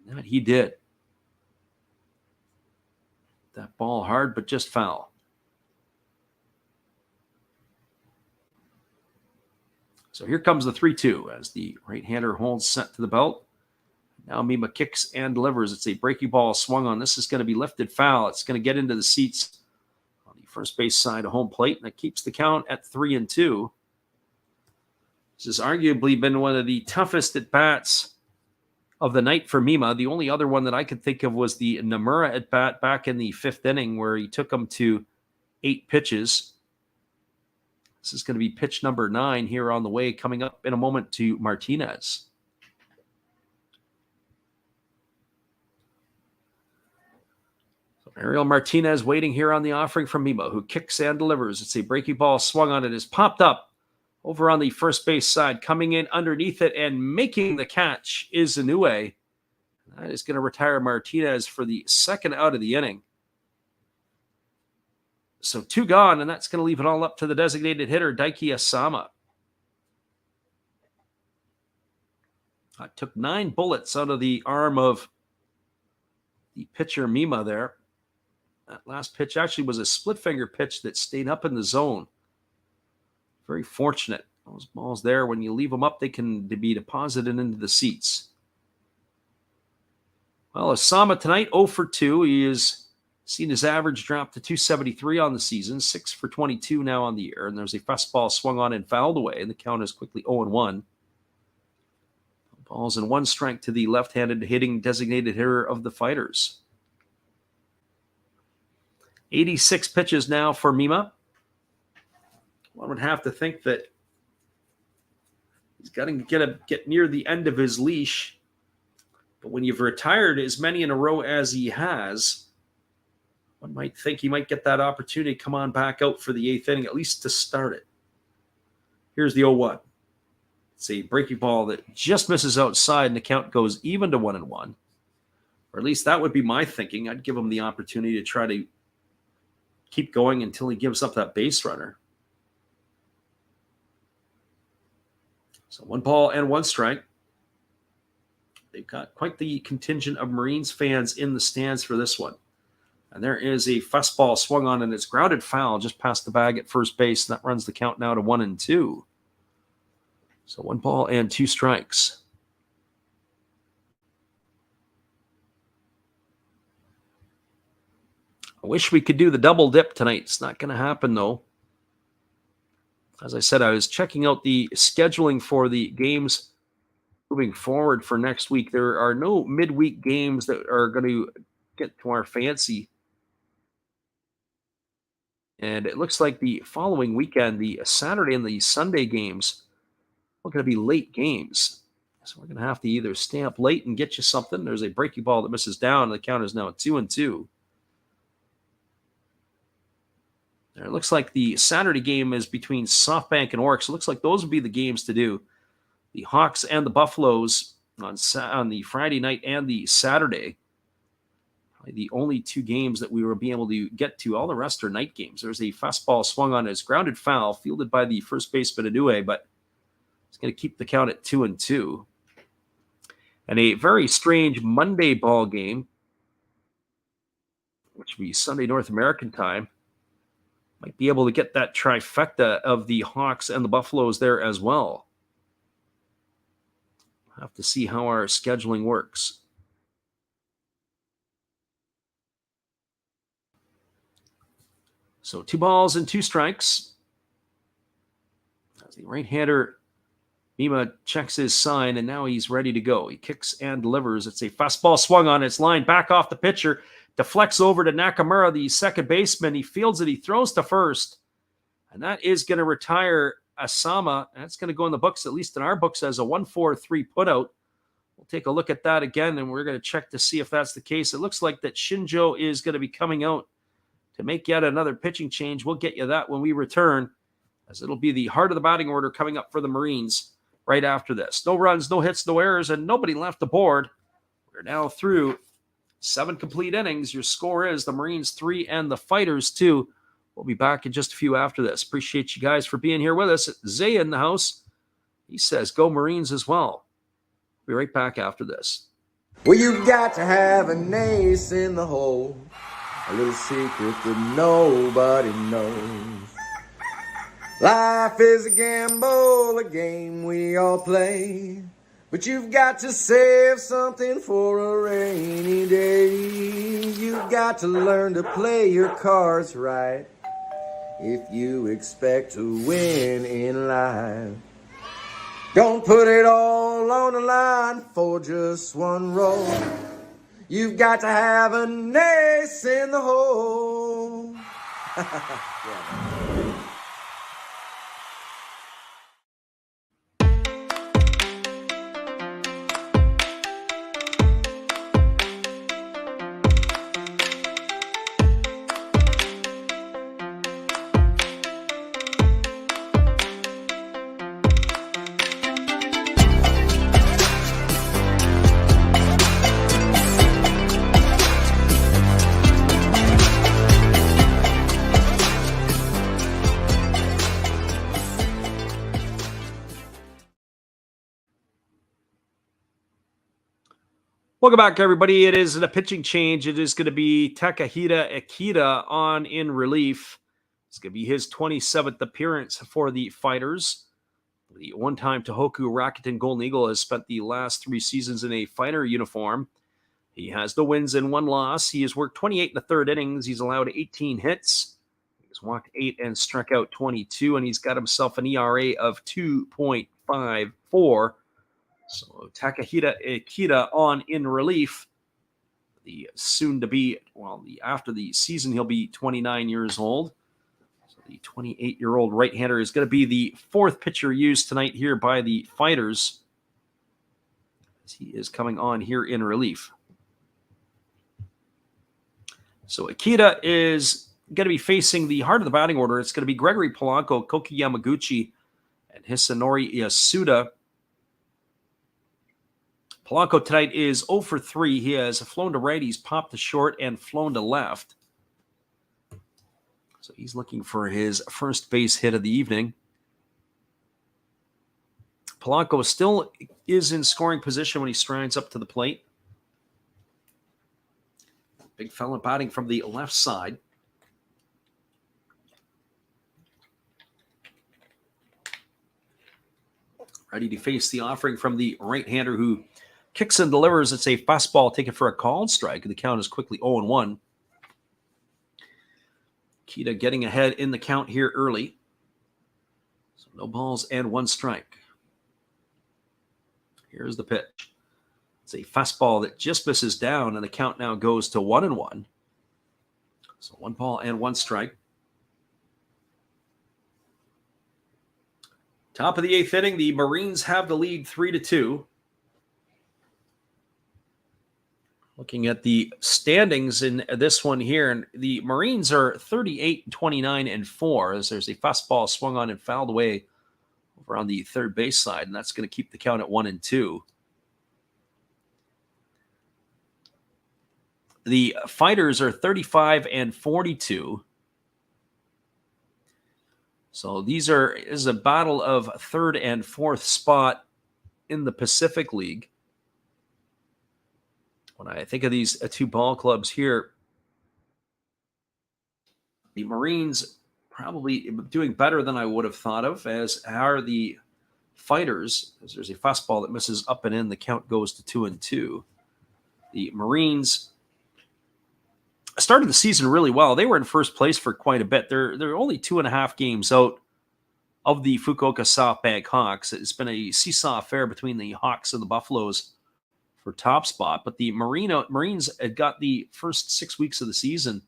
And that he did. That ball hard, but just foul. So here comes the 3-2 as the right-hander holds set to the belt. Now Mima kicks and delivers. It's a breaking ball swung on. This is going to be lifted foul. It's going to get into the seats on the first base side of home plate, and it keeps the count at 3-2. This has arguably been one of the toughest at-bats of the night for Mima. The only other one that I could think of was the Nomura at bat back in the 5th inning, where he took him to 8 pitches. This is going to be pitch number 9 here on the way, coming up in a moment to Martinez. So Ariel Martinez waiting here on the offering from Mima, who kicks and delivers. It's a breaking ball swung on. It is popped up over on the first base side. Coming in underneath it and making the catch is Inoue. That is going to retire Martinez for the 2nd out of the inning. So 2 gone, and that's going to leave it all up to the designated hitter, Daiki Asama. Took 9 bullets out of the arm of the pitcher Mima there. That last pitch actually was a split finger pitch that stayed up in the zone. Very fortunate. Those balls there, when you leave them up, they can be deposited into the seats. Well, Asama tonight, 0 for 2. He has seen his average drop to 273 on the season, 6 for 22 now on the year. And there's a fastball swung on and fouled away, and the count is quickly 0-1. Balls and 1 strike to the left-handed hitting designated hitter of the Fighters. 86 pitches now for Mima. One would have to think that he's got to get near the end of his leash. But when you've retired as many in a row as he has, one might think he might get that opportunity to come on back out for the 8th inning, at least to start it. Here's the 0-1. It's a breaking ball that just misses outside, and the count goes even to 1-1. Or at least that would be my thinking. I'd give him the opportunity to try to keep going until he gives up that base runner. So 1 ball and 1 strike. They've got quite the contingent of Marines fans in the stands for this one. And there is a fastball swung on, and it's grounded foul just past the bag at first base. And that runs the count now to 1-2. So 1 ball and 2 strikes. I wish we could do the double dip tonight. It's not going to happen, though. As I said, I was checking out the scheduling for the games moving forward for next week. There are no midweek games that are going to get to our fancy. And it looks like the following weekend, the Saturday and the Sunday games are going to be late games. So we're going to have to either stay up late and get you something. There's a breaking ball that misses down, and the count is now at 2-2. It looks like the Saturday game is between SoftBank and Oryx. It looks like those would be the games to do. The Hawks and the Buffaloes on the Friday night and the Saturday. Probably the only 2 games that we will be able to get to. All the rest are night games. There's a fastball swung on as grounded foul, fielded by the first baseman Inoue, but it's going to keep the count at 2-2. And a very strange Monday ball game, which will be Sunday North American time. Might be able to get that trifecta of the Hawks and the Buffaloes there as well. Have to see how our scheduling works. So 2 balls and 2 strikes. As the right-hander Mima checks his sign, and now he's ready to go. He kicks and delivers. It's a fastball swung on. It's lined back off the pitcher. Deflects over to Nakamura, the second baseman. He fields it. He throws to first. And that is going to retire Asama. That's going to go in the books, at least in our books, as a 1-4-3 putout. We'll take a look at that again, and we're going to check to see if that's the case. It looks like that Shinjo is going to be coming out to make yet another pitching change. We'll get you that when we return, as it'll be the heart of the batting order coming up for the Marines right after this. No runs, no hits, no errors, and nobody left aboard. We're now through 7 complete innings. Your score is the Marines 3 and the Fighters 2. We'll be back in just a few after this. Appreciate you guys for being here with us. Zay in the house. He says, go Marines as well. We'll be right back after this. Well, you got to have an ace in the hole, a little secret that nobody knows. Life is a gamble, a game we all play, but you've got to save something for a rainy day. You've got to learn to play your cards right if you expect to win in life. Don't put it all on the line for just one roll. You've got to have an ace in the hole. Yeah. Welcome back, everybody. It is a pitching change. It is going to be Takahita Akita on in relief. It's going to be his 27th appearance for the Fighters. The one-time Tohoku Rakuten Golden Eagle has spent the last 3 seasons in a fighter uniform. He has no wins and 1 loss. He has worked 28 in the third innings. He's allowed 18 hits. He's walked 8 and struck out 22, and he's got himself an ERA of 2.54. So Takahita Ikeda on in relief. The soon-to-be, after the season, he'll be 29 years old. So the 28-year-old right-hander is going to be the 4th pitcher used tonight here by the Fighters, as he is coming on here in relief. So Ikeda is going to be facing the heart of the batting order. It's going to be Gregory Polanco, Koki Yamaguchi, and Hisanori Yasuda. Polanco tonight is 0 for 3. He has flown to right, he's popped to short, and flown to left. So he's looking for his first base hit of the evening. Polanco still is in scoring position when he strides up to the plate. Big fella batting from the left side. Ready to face the offering from the right-hander who kicks and delivers. It's a fastball taken for a called strike. The count is quickly 0-1. Ikeda getting ahead in the count here early. So no balls and 1 strike. Here's the pitch. It's a fastball that just misses down, and the count now goes to 1-1. So 1 ball and 1 strike. Top of the 8th inning, the Marines have the lead 3-2. Looking at the standings in this one here, and the Marines are 38-29-4, as there's a fastball swung on and fouled away over on the third base side, and that's going to keep the count at 1-2. The Fighters are 35-42. So this is a battle of 3rd and 4th spot in the Pacific League. When I think of these 2 ball clubs here, the Marines probably doing better than I would have thought of, as are the Fighters, as there's a fastball that misses up and in. The count goes to 2-2. The Marines started the season really well. They were in first place for quite a bit. They're only 2.5 games out of the Fukuoka SoftBank Hawks. It's been a seesaw affair between the Hawks and the Buffaloes for top spot, but the Marines had got the first 6 weeks of the season,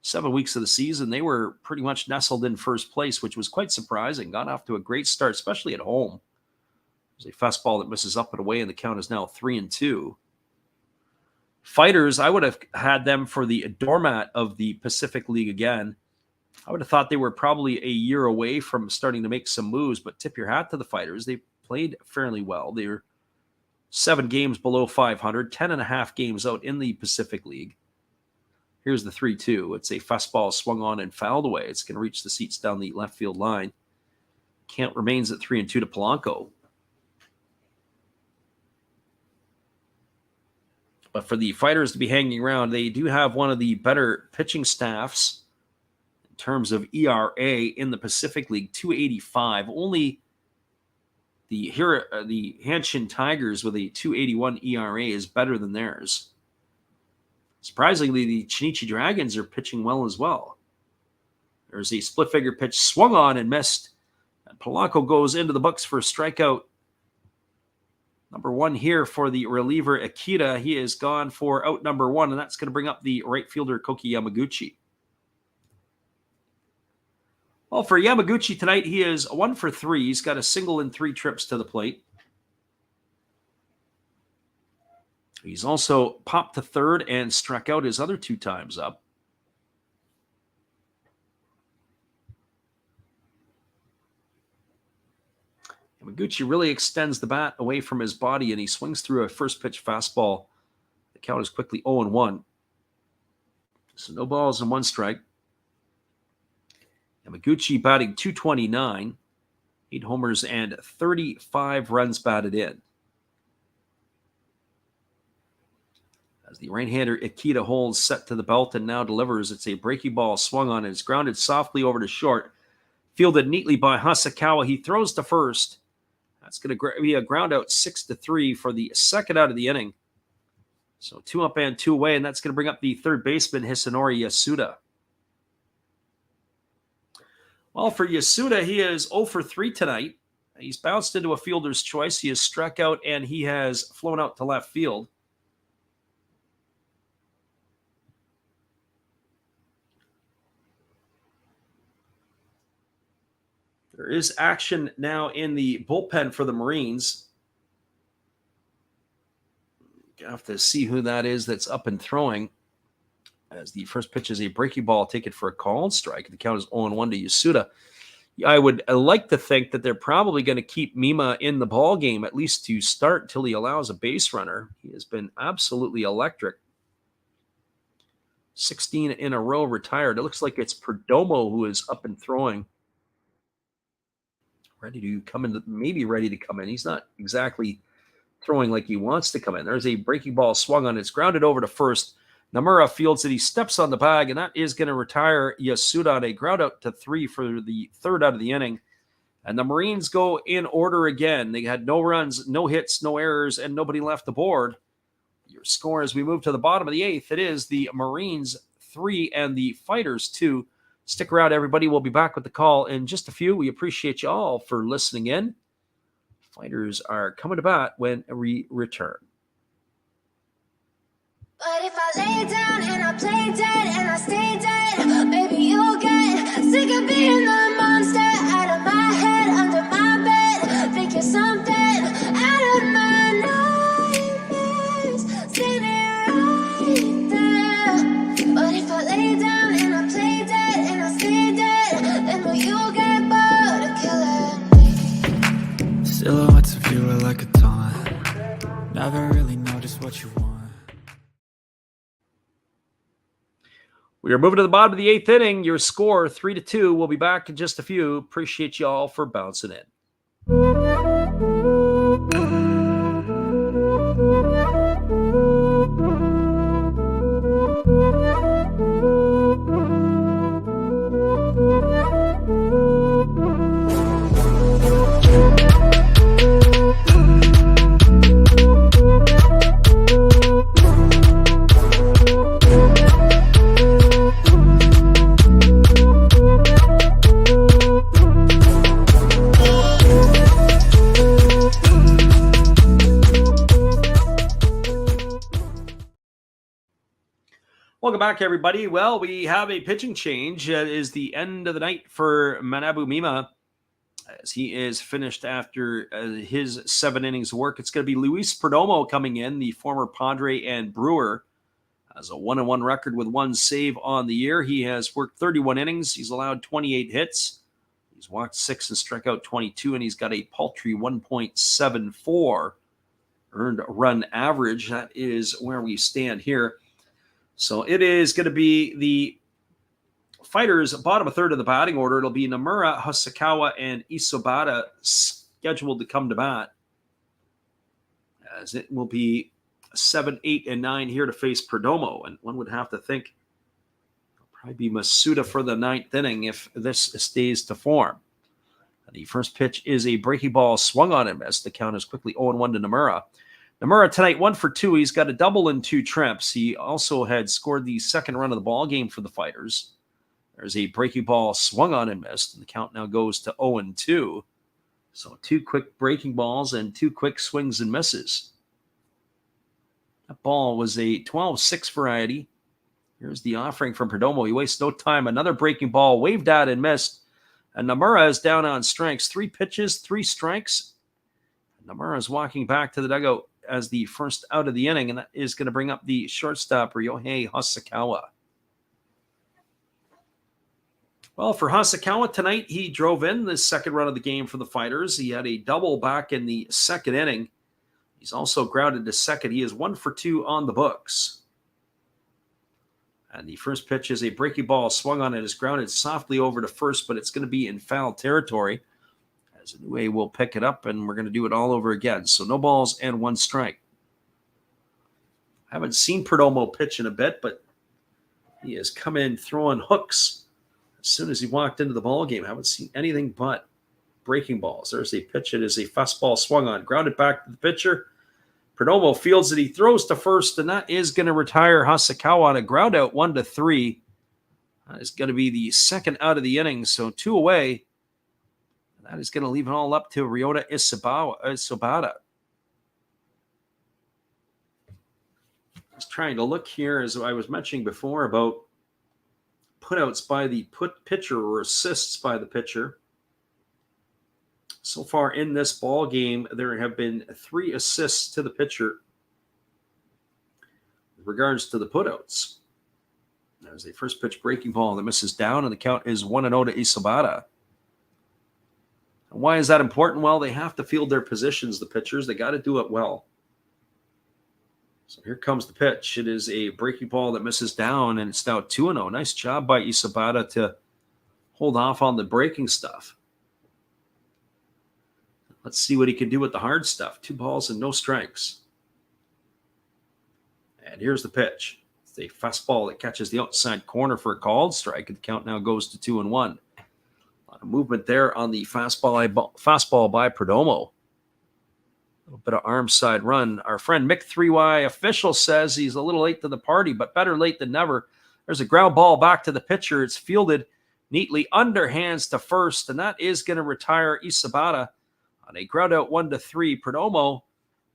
7 weeks of the season. They were pretty much nestled in first place, which was quite surprising. Got off to a great start, especially at home. There's a fastball that misses up and away, and the count is now 3-2. Fighters, I would have had them for the doormat of the Pacific League again. I would have thought they were probably a year away from starting to make some moves, but tip your hat to the Fighters. They played fairly well. They were 7 games below 500, 10.5 games out in the Pacific League. Here's the 3-2. It's a fastball swung on and fouled away. It's going to reach the seats down the left field line. Count remains at 3-2 to Polanco. But for the Fighters to be hanging around, they do have one of the better pitching staffs in terms of ERA in the Pacific League, 285. Only the Hanshin Tigers with a 281 ERA is better than theirs. Surprisingly, the Chinichi Dragons are pitching well as well. There's a split-figure pitch swung on and missed. And Polanco goes into the books for a strikeout. Number 1 here for the reliever Ikeda. He is gone for out number 1, and that's going to bring up the right fielder Koki Yamaguchi. Well, for Yamaguchi tonight, he is 1 for 3. He's got a single in 3 trips to the plate. He's also popped to third and struck out his other 2 times up. Yamaguchi really extends the bat away from his body, and he swings through a first pitch fastball. The count is quickly 0-1. So no balls and 1 strike. Yamaguchi batting .229, 8 homers and 35 runs batted in. As the right-hander Ikeda holds set to the belt and now delivers, it's a breaking ball swung on and it's grounded softly over to short. fielded neatly by Hasakawa. He throws to first. That's going to be a ground out 6-3 for the second out of the inning. So 2 up and 2 away, and that's going to bring up the third baseman, Hisanori Yasuda. Well, for Yasuda, he is 0 for 3 tonight. He's bounced into a fielder's choice. He has struck out, and he has flown out to left field. There is action now in the bullpen for the Marines. You have to see who that is that's up and throwing. As the first pitch is a breaking ball, take it for a called strike. The count is 0-1 to Yasuda. I would like to think that they're probably going to keep Mima in the ball game, at least to start, until he allows a base runner. He has been absolutely electric. 16 in a row retired. It looks like it's Perdomo who is up and throwing. Ready to come in, maybe ready to come in. He's not exactly throwing like he wants to come in. There's a breaking ball swung on. It's grounded over to first. Namura fields it. He steps on the bag, and that is going to retire Yasuda on a ground out to 3 for the third out of the inning. And the Marines go in order again. They had no runs, no hits, no errors, and nobody left the board. Your score as we move to the bottom of the 8th, it is the Marines 3 and the Fighters 2. Stick around, everybody. We'll be back with the call in just a few. We appreciate you all for listening in. Fighters are coming to bat when we return. But if I lay down and I play dead and I stay dead, baby, you'll get sick of being the monster out of my head, under my bed, thinking something out of my nightmares, standing right there. But if I lay down and I play dead and I stay dead, then will you get bored of killing me? Silhouettes of you are like a taunt. Never really know just what you want. We are moving to the bottom of the 8th inning. Your score 3-2. We'll be back in just a few. Appreciate you all for bouncing in. Welcome back, everybody. Well, we have a pitching change. It is the end of the night for Manabu Mima, as he is finished after his 7 innings of work. It's going to be Luis Perdomo coming in, the former Padre and Brewer. Has a 1-1 record with 1 save on the year. He has worked 31 innings. He's allowed 28 hits. He's walked 6 and struck out 22, and he's got a paltry 1.74 earned run average. That is where we stand here. So it is going to be the Fighters' bottom 1/3 of the batting order. It'll be Namura, Hasakawa, and Isobata scheduled to come to bat, as it will be 7, 8, and 9 here to face Perdomo. And one would have to think it'll probably be Masuda for the 9th inning if this stays to form. And the first pitch is a breaking ball swung on him, as the count is quickly 0-1 to Namura. Namura tonight 1 for 2. He's got a double and 2 trips. He also had scored the second run of the ball game for the Fighters. There's a breaking ball swung on and missed, and the count now goes to 0-2. So 2 quick breaking balls and 2 quick swings and misses. That ball was a 12-6 variety. Here's the offering from Perdomo. He wastes no time. Another breaking ball waved at and missed. And Namura is down on strikes. 3 pitches, 3 strikes. Namura is walking back to the dugout as the first out of the inning, and that is going to bring up the shortstop, Ryohei Hasakawa. Well, for Hasakawa tonight, he drove in the second run of the game for the Fighters. He had a double back in the second inning. He's also grounded to second. He is 1 for 2 on the books. And the first pitch is a breaking ball swung on it. It's grounded softly over to first, but it's going to be in foul territory. As Inoue will pick it up, and we're going to do it all over again. So no balls and 1 strike. I haven't seen Perdomo pitch in a bit, but he has come in throwing hooks. As soon as he walked into the ball game, I haven't seen anything but breaking balls. There's a pitch. It is a fastball swung on, grounded back to the pitcher. Perdomo fields it. He throws to first, and that is going to retire Hasakawa on a ground out 1-3. That is going to be the second out of the inning, so 2 away. That is going to leave it all up to Ryota Isabata. I was trying to look here, as I was mentioning before, about putouts by the pitcher or assists by the pitcher. So far in this ball game, there have been 3 assists to the pitcher with regards to the putouts. There's a first pitch breaking ball that misses down, and the count is 1-0 to Isabata. And why is that important? Well, they have to field their positions, the pitchers. They got to do it well. So here comes the pitch. It is a breaking ball that misses down, and it's now 2-0. Nice job by Isabata to hold off on the breaking stuff. Let's see what he can do with the hard stuff. 2 balls and no strikes. And here's the pitch. It's a fastball that catches the outside corner for a called strike. And the count now goes to 2-1. A lot of movement there on the fastball by Perdomo. A little bit of arm side run. Our friend Mick 3Y official says he's a little late to the party, but better late than never. There's a ground ball back to the pitcher. It's fielded neatly underhands to first, and that is going to retire Isabata on a ground out 1-3. Perdomo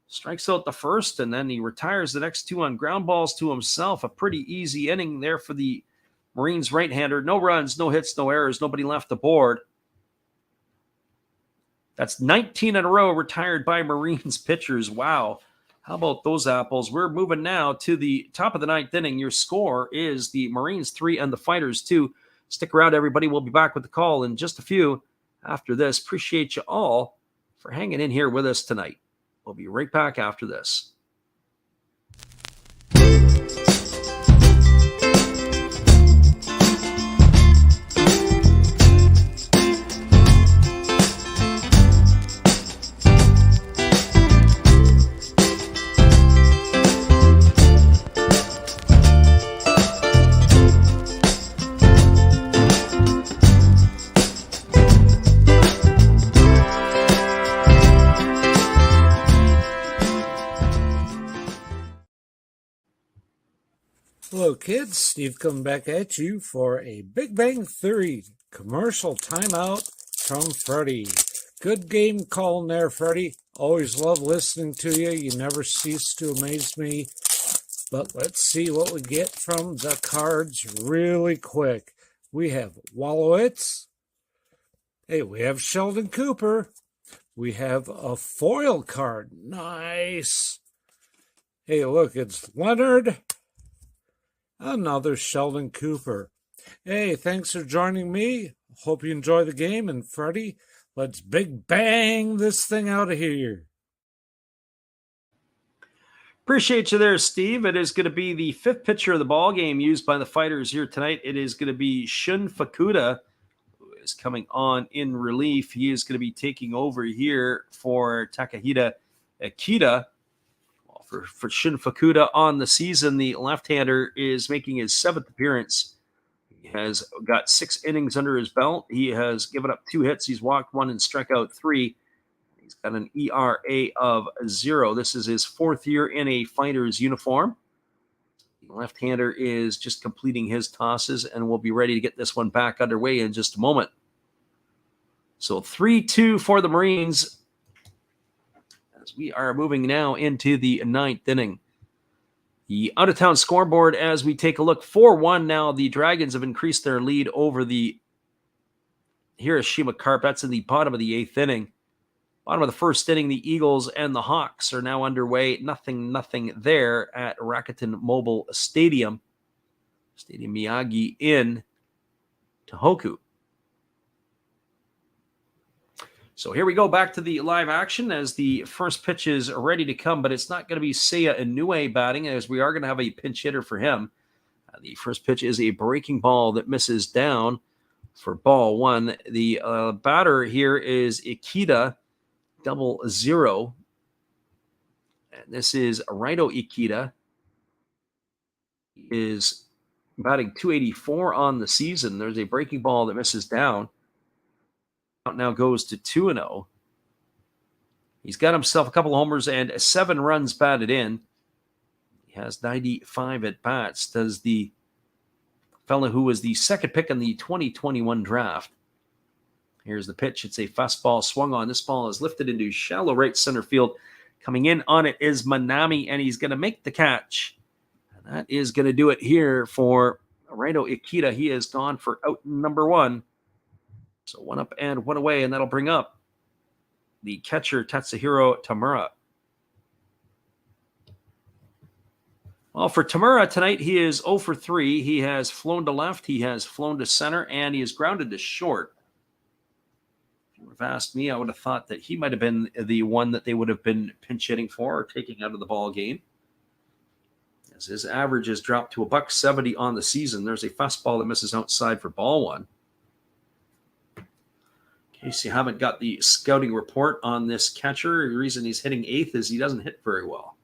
strikes out the first, and then he retires the next 2 on ground balls to himself. A pretty easy inning there for the Marines right-hander. No runs, no hits, no errors, nobody left aboard. That's 19 in a row retired by Marines pitchers. Wow. How about those apples? We're moving now to the top of the 9th inning. Your score is the Marines 3 and the Fighters 2. Stick around, everybody. We'll be back with the call in just a few after this. Appreciate you all for hanging in here with us tonight. We'll be right back after this. Hello, kids. Steve coming back at you for a Big Bang Theory commercial timeout from Freddie. Good game calling there, Freddie. Always love listening to you. You never cease to amaze me. But let's see what we get from the cards really quick. We have Wallowitz. Hey, we have Sheldon Cooper. We have a foil card. Nice. Hey, look, it's Leonard. Another Sheldon Cooper. Hey, thanks for joining me. Hope you enjoy the game. And Freddie, let's big bang this thing out of here. Appreciate you there, Steve. It is going to be the 5th pitcher of the ball game used by the Fighters here tonight. It is going to be Shun Fukuda, who is coming on in relief. He is going to be taking over here for Takahita Akita. For Shun Fukuda on the season, the left-hander is making his 7th appearance. He has got 6 innings under his belt. He has given up 2 hits. He's walked 1 and struck out 3. He's got an ERA of 0. This is his 4th year in a Fighters uniform. The left-hander is just completing his tosses, and we'll be ready to get this one back underway in just a moment. So 3-2 for the Marines. We are moving now into the 9th inning. The out-of-town scoreboard as we take a look. 4-1 now. The Dragons have increased their lead over the Hiroshima Carp. That's in the bottom of the 8th inning. Bottom of the 1st inning, the Eagles and the Hawks are now underway. Nothing there at Rakuten Mobile Stadium. Stadium Miyagi in Tohoku. So here we go back to the live action as the first pitch is ready to come, but it's not going to be Seiya Inoue batting, as we are going to have a pinch hitter for him. The first pitch is a breaking ball that misses down for ball 1. The batter here is Ikeda, 0-0. And this is Raito Ikeda. He is batting .284 on the season. There's a breaking ball that misses down. Count now goes to 2-0. He's got himself a couple of homers and 7 runs batted in. He has 95 at bats. Does the fellow who was the second pick in the 2021 draft. Here's the pitch. It's a fastball swung on. This ball is lifted into shallow right center field. Coming in on it is Manami, and he's going to make the catch. And that is going to do it here for Raito Ikeda. He is gone for out number 1. So 1 up and 1 away, and that'll bring up the catcher Tatsuhiro Tamura. Well, for Tamura tonight, he is 0 for 3. He has flown to left, he has flown to center, and he is grounded to short. If you would have asked me, I would have thought that he might have been the one that they would have been pinch hitting for or taking out of the ball game. As his average has dropped to $170 on the season. There's a fastball that misses outside for ball 1. In case you haven't got the scouting report on this catcher, the reason he's hitting 8th is he doesn't hit very well.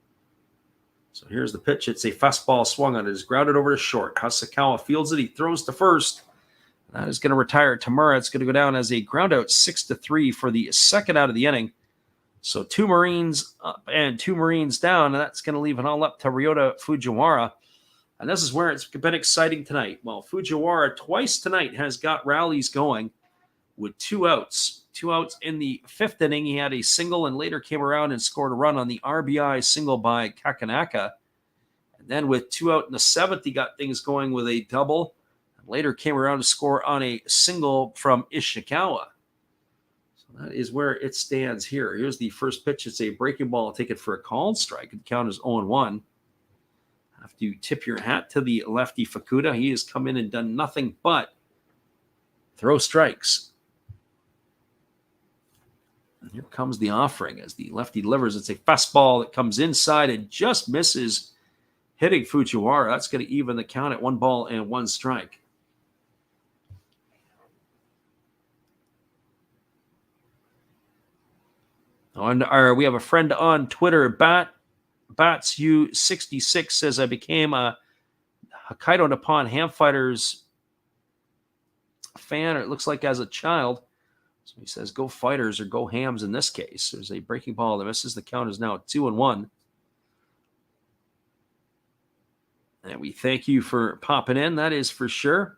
So here's the pitch. It's a fastball swung on. It is grounded over to short. Hasakawa fields it. He throws to first. That is going to retire Tamura. It's going to go down as a ground out 6-3 for the second out of the inning. So 2 Marines up and 2 Marines down, and that's going to leave it all up to Ryota Fujiwara. And this is where it's been exciting tonight. Well, Fujiwara twice tonight has got rallies going with 2 outs. 2 outs in the 5th inning. He had a single and later came around and scored a run on the RBI single by Kakanaka. And then with 2 out in the 7th, he got things going with a double. And later came around to score on a single from Ishikawa. So that is where it stands here. Here's the first pitch. It's a breaking ball. I'll take it for a called strike. The count is 0-1. Have to tip your hat to the lefty Fukuda. He has come in and done nothing but throw strikes. And here comes the offering as the lefty delivers. It's a fastball that comes inside and just misses hitting Fujiwara. That's going to even the count at 1 ball and 1 strike. We have a friend on Twitter, BatsU66 says, I became a Hokkaido Nippon-Ham Fighters fan, or it looks like as a child. So he says, go Fighters or go Hams in this case. There's a breaking ball that misses. The count is now 2-1. And we thank you for popping in. That is for sure.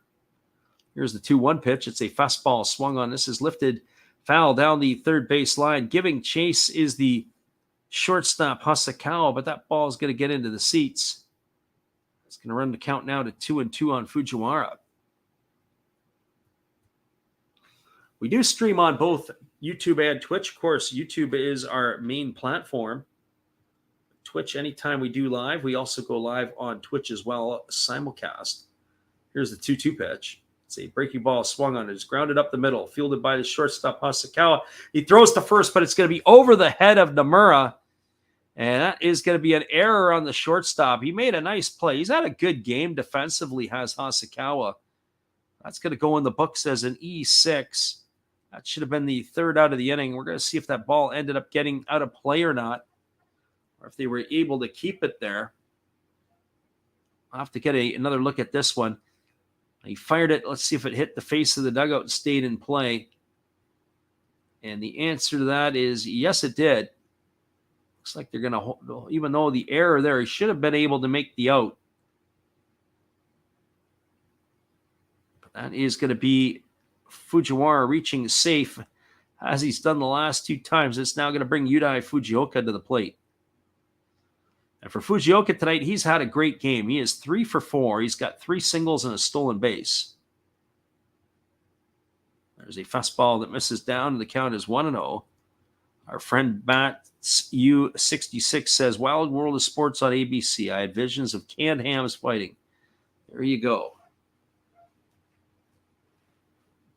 Here's the 2-1 pitch. It's a fastball swung on. This is lifted foul down the third base line. Giving chase is the shortstop Hasakawa, but that ball is going to get into the seats. It's going to run the count now to 2-2 on Fujiwara. We do stream on both YouTube and Twitch. Of course, YouTube is our main platform. Twitch, anytime we do live, we also go live on Twitch as well, simulcast. Here's the 2-2 pitch. It's a breaking ball swung on. It's grounded up the middle, fielded by the shortstop Hasakawa. He throws to first, but it's going to be over the head of Nomura. And that is going to be an error on the shortstop. He made a nice play. He's had a good game defensively, has Hasakawa. That's going to go in the books as an E6. That should have been the 3rd out of the inning. We're going to see if that ball ended up getting out of play or not, or if they were able to keep it there. I'll have to get another look at this one. He fired it. Let's see if it hit the face of the dugout and stayed in play. And the answer to that is yes, it did. Looks like they're going to, even though the error there, he should have been able to make the out. But that is going to be Fujiwara reaching safe as he's done the last 2 times. It's now going to bring Yudai Fujioka to the plate. And for Fujioka tonight, he's had a great game. He is 3 for 4. He's got 3 singles and a stolen base. There's a fastball that misses down, and the count is 1-0. Our friend BatsU66 says, Wild World of Sports on ABC. I had visions of canned hams fighting. There you go.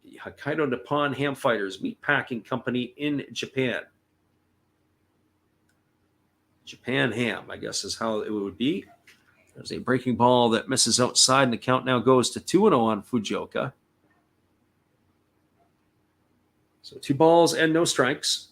The Hokkaido Nippon-Ham Fighters meat packing company in Japan. Japan Ham, I guess, is how it would be. There's a breaking ball that misses outside, and the count now goes to 2-0 on Fujioka. So 2 balls and no strikes.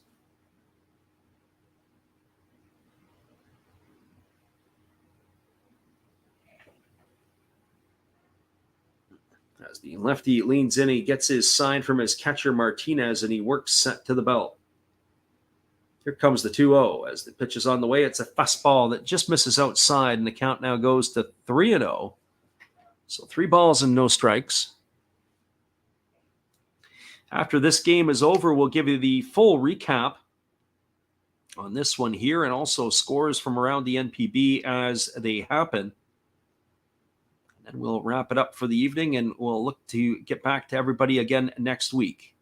As the lefty leans in, he gets his sign from his catcher Martinez, and he works set to the belt. Here comes the 2-0. As the pitch is on the way, it's a fastball that just misses outside, and the count now goes to 3-0. So 3 balls and no strikes. After this game is over, we'll give you the full recap on this one here, and also scores from around the NPB as they happen. And we'll wrap it up for the evening, and we'll look to get back to everybody again next week.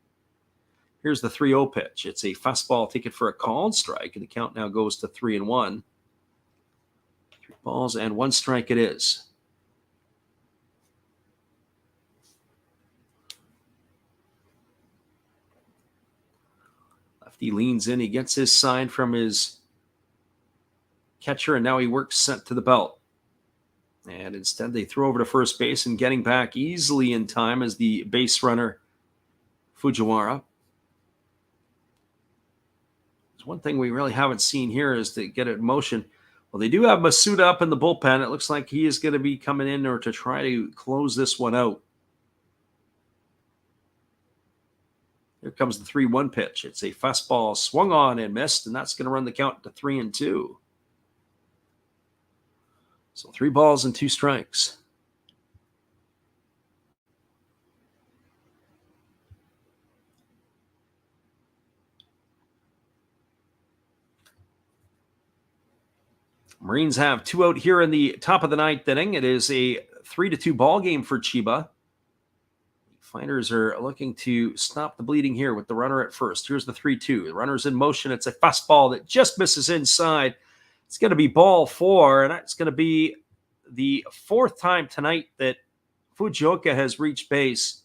Here's the 3-0 pitch. It's a fastball taken for a called strike, and the count now goes to 3-1. 3 balls and 1 strike it is. Lefty leans in. He gets his sign from his catcher, and now he works sent to the belt. And instead, they throw over to first base, and getting back easily in time as the base runner, Fujiwara. There's one thing we really haven't seen here is to get it in motion. Well, they do have Masuda up in the bullpen. It looks like he is going to be coming in or to try to close this one out. Here comes the 3-1 pitch. It's a fastball swung on and missed, and that's going to run the count to 3-2. So 3 balls and 2 strikes. Marines have 2 out here in the top of the 9th inning. It is a 3-2 ball game for Chiba. Fighters are looking to stop the bleeding here with the runner at first. Here's the 3-2. The runner's in motion. It's a fastball that just misses inside. It's going to be ball 4, and that's going to be the 4th time tonight that Fujioka has reached base.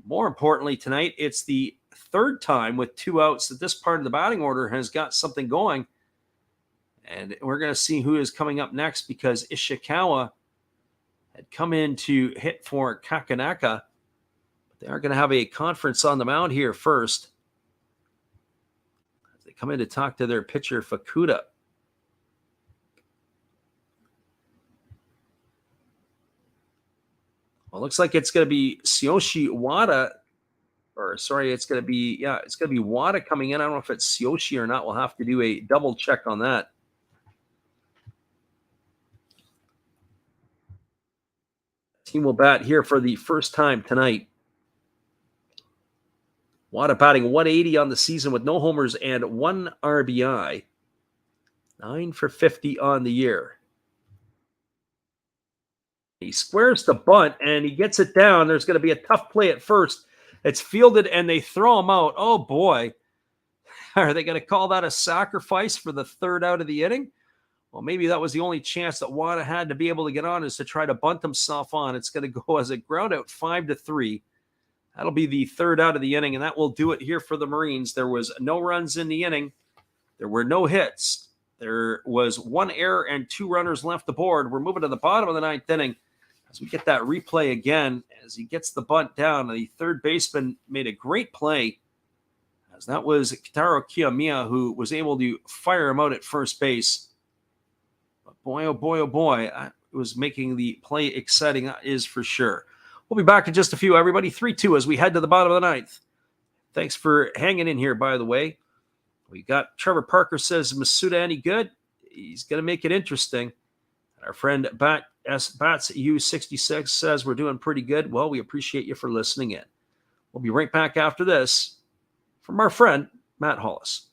More importantly tonight, it's the 3rd time with 2 outs that this part of the batting order has got something going. And we're going to see who is coming up next, because Ishikawa had come in to hit for Kakanaka. But they are going to have a conference on the mound here first. They come in to talk to their pitcher, Fukuda. Well, it looks like it's going to be Tsuyoshi Wada, it's going to be Wada coming in. I don't know if it's Tsuyoshi or not. We'll have to do a double check on that. Team will bat here for the first time tonight. Wada batting 180 on the season with no homers and 1 RBI. 9 for 50 on the year. He squares the bunt, and he gets it down. There's going to be a tough play at first. It's fielded, and they throw him out. Oh, boy. Are they going to call that a sacrifice for the 3rd out of the inning? Well, maybe that was the only chance that Wada had to be able to get on, is to try to bunt himself on. It's going to go as a ground out 5-3. That'll be the 3rd out of the inning, and that will do it here for the Marines. There was no runs in the inning. There were no hits. There was 1 error and 2 runners left aboard. We're moving to the bottom of the 9th inning as we get that replay again, as he gets the bunt down. The 3rd baseman made a great play, as that was Kitaro Kiyomiya, who was able to fire him out at first base. But boy, oh boy, oh boy, it was making the play exciting, that is for sure. We'll be back in just a few, everybody. 3-2 as we head to the bottom of the 9th. Thanks for hanging in here, by the way. We got Trevor Parker says, Masuda any good? He's going to make it interesting. Our friend Bats U66 says we're doing pretty good. Well, we appreciate you for listening in. We'll be right back after this from our friend Matt Hollis.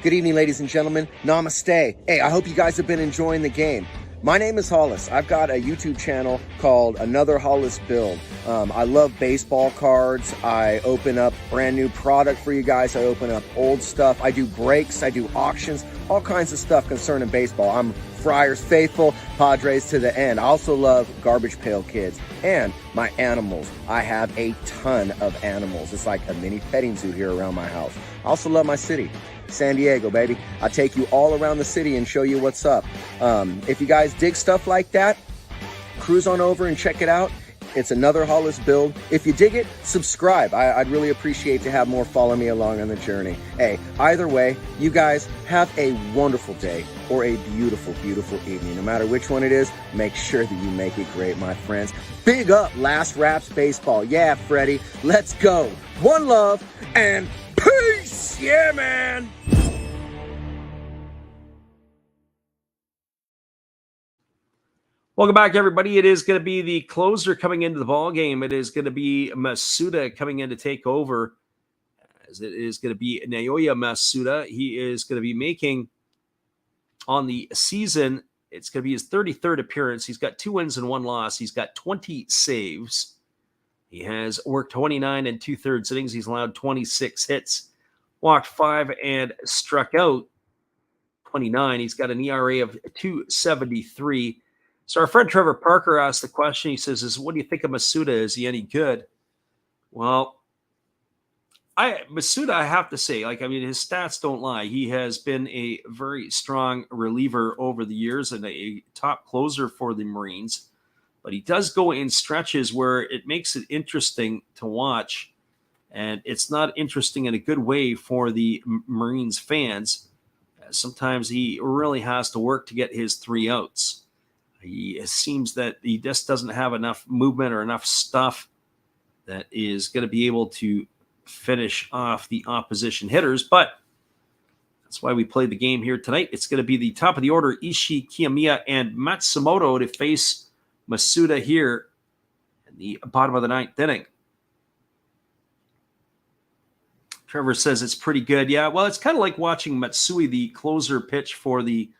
Good evening, ladies and gentlemen. Namaste. Hey, I hope you guys have been enjoying the game. My name is Hollis. I've got a YouTube channel called Another Hollis Build. I love baseball cards. I open up brand new product for you guys. I open up old stuff. I do breaks. I do auctions. All kinds of stuff concerning baseball. I'm Friars faithful, Padres to the end. I also love Garbage Pail Kids and my animals. I have a ton of animals. It's like a mini petting zoo here around my house. I also love my city. San Diego, baby. I take you all around the city and show you what's up. If you guys dig stuff like that, cruise on over and check it out. It's another Hollis build. If you dig it, subscribe. I'd really appreciate to have more follow me along on the journey. Hey, either way, you guys have a wonderful day or a beautiful, beautiful evening. No matter which one it is, make sure that you make it great, my friends. Big up Last Raps Baseball. Yeah, Freddie, let's go. One love and peace. Yeah, man. Welcome back, everybody. It is going to be the closer coming into the ball game. It is going to be Masuda coming in to take over, as it is going to be Naoya Masuda. He is going to be making on the season. It's going to be his 33rd appearance. He's got 2 wins and 1 loss. He's got 20 saves. He has worked 29 and 2/3 innings. He's allowed 26 hits, walked 5, and struck out 29. He's got an ERA of 2.73. So our friend Trevor Parker asked the question. He says, what do you think of Masuda? Is he any good? Well, Masuda, I have to say, his stats don't lie. He has been a very strong reliever over the years and a top closer for the Marines. But he does go in stretches where it makes it interesting to watch. And it's not interesting in a good way for the Marines fans. Sometimes he really has to work to get his 3 outs. It seems that he just doesn't have enough movement or enough stuff that is going to be able to finish off the opposition hitters. But that's why we played the game here tonight. It's going to be the top of the order, Ishii, Kiyomiya, and Matsumoto to face Masuda here in the bottom of the 9th inning. Trevor says it's pretty good. Yeah, well, it's kind of like watching Matsui, the closer, pitch for the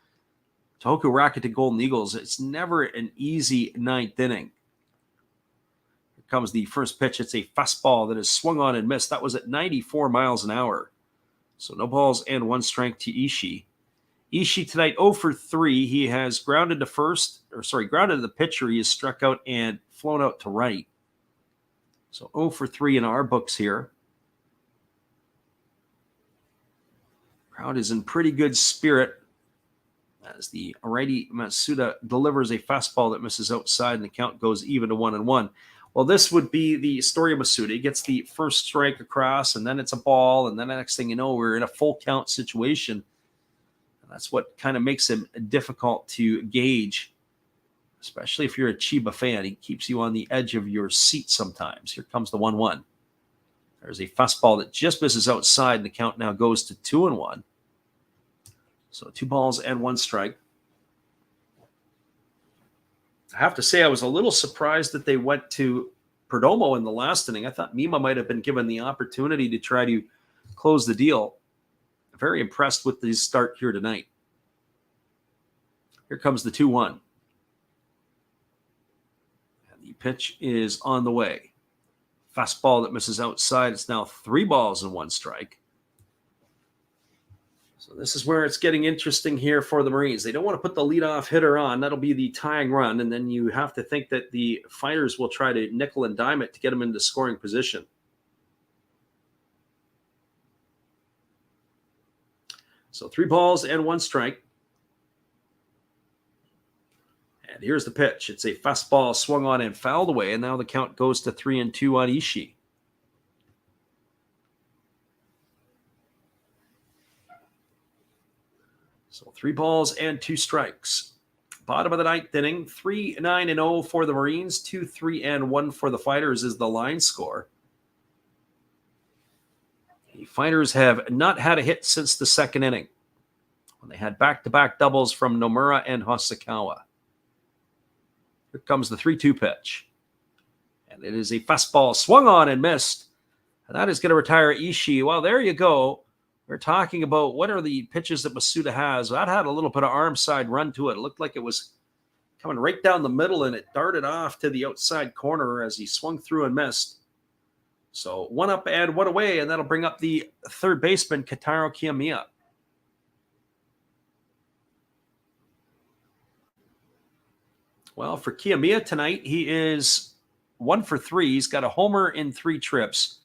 Tohoku Rakuten Golden Eagles. It's never an easy 9th inning. Here comes the first pitch. It's a fastball that is swung on and missed. That was at 94 miles an hour. So no balls and 1 strike to Ishii. Ishii tonight 0 for 3. He has grounded to the pitcher. He has struck out and flown out to right. So 0 for 3 in our books here. Crowd is in pretty good spirit as the righty Masuda delivers a fastball that misses outside and the count goes even to 1-1. Well, this would be the story of Masuda. He gets the first strike across, and then it's a ball, and then the next thing you know, we're in a full count situation. And that's what kind of makes him difficult to gauge, especially if you're a Chiba fan. He keeps you on the edge of your seat sometimes. Here comes the 1-1. There's a fastball that just misses outside, and the count now goes to 2-1. So 2 balls and 1 strike. I have to say I was a little surprised that they went to Perdomo in the last inning. I thought Mima might have been given the opportunity to try to close the deal. Very impressed with the start here tonight. Here comes the 2-1. And the pitch is on the way. Fastball that misses outside. It's now 3 balls and 1 strike. So this is where it's getting interesting here for the Marines. They don't want to put the leadoff hitter on. That'll be the tying run. And then you have to think that the fighters will try to nickel and dime it to get them into scoring position. So 3 balls and 1 strike. And here's the pitch. It's a fastball swung on and fouled away. And now the count goes to 3-2 on Ishii. So 3 balls and 2 strikes. Bottom of the 9th inning, 3-9-0 for the Marines, 2-3-1 for the Fighters is the line score. The Fighters have not had a hit since the 2nd inning, when they had back-to-back doubles from Nomura and Hosokawa. Here comes the 3-2 pitch. And it is a fastball swung on and missed. And that is going to retire Ishii. Well, there you go. We're talking about what are the pitches that Masuda has. That had a little bit of arm side run to it. It looked like it was coming right down the middle, and it darted off to the outside corner as he swung through and missed. So 1 up and 1 away, and that'll bring up the 3rd baseman, Kataro Kiyomiya. Well, for Kiyomiya tonight, he is 1 for 3. He's got a homer in 3 trips.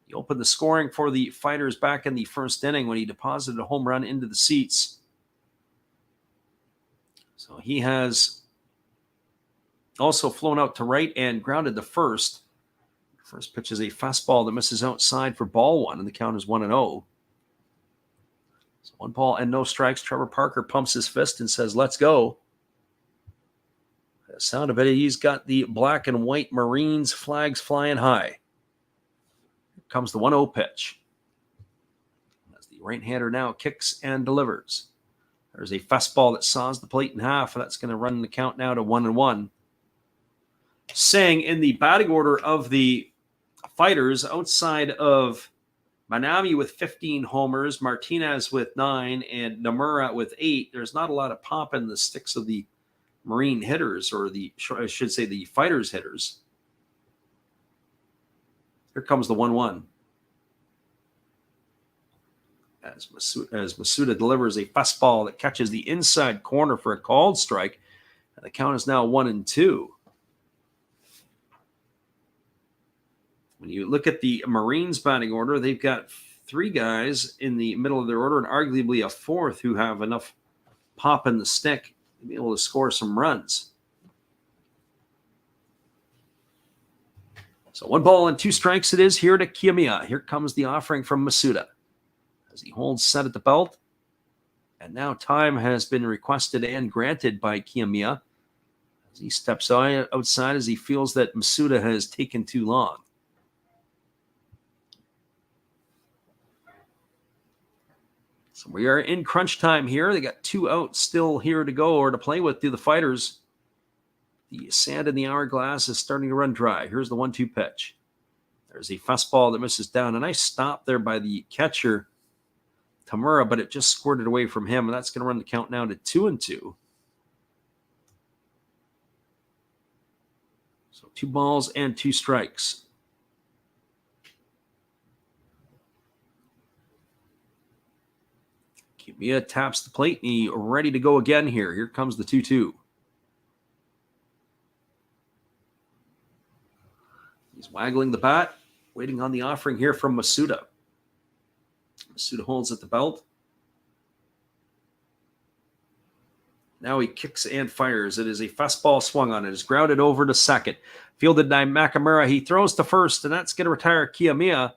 He opened the scoring for the Fighters back in the 1st inning when he deposited a home run into the seats. So he has Also flown out to right and grounded to first. First pitch is a fastball that misses outside for ball one, and the count is 1-0. So 1 ball and no strikes. Trevor Parker pumps his fist and says, "Let's go." The sound of it, he's got the black and white Marines flags flying high. Here comes the 1-0 pitch. As the right-hander now kicks and delivers. There's a fastball that saws the plate in half, and that's going to run the count now to 1-1. Saying in the batting order of the Fighters, outside of Manami with 15 homers, Martinez with 9, and Nomura with 8, there's not a lot of pop in the sticks of the Marine hitters, or I should say the Fighters hitters. Here comes the 1-1. As Masuda delivers a fastball that catches the inside corner for a called strike, and the count is now 1-2. When you look at the Marines batting order, they've got 3 guys in the middle of their order, and arguably a 4th who have enough pop in the stick to be able to score some runs. So 1 ball and 2 strikes it is here to Kiyomiya. Here comes the offering from Masuda as he holds set at the belt. And now time has been requested and granted by Kiyomiya as he steps outside as he feels that Masuda has taken too long. So we are in crunch time here. They got 2 outs still here to go or to play with to the Fighters. The sand in the hourglass is starting to run dry. Here's the 1-2 pitch. There's a fastball that misses down. A nice stop there by the catcher, Tamura, but it just squirted away from him, and that's going to run the count now to 2-2. So 2 balls and 2 strikes. Kiyomiya taps the plate, and he's ready to go again here. Here comes the 2-2. He's waggling the bat, waiting on the offering here from Masuda. Masuda holds at the belt. Now he kicks and fires. It is a fastball swung on. It is grounded over to second. Fielded by Nakamura. He throws to first, and that's going to retire Kiyomiya.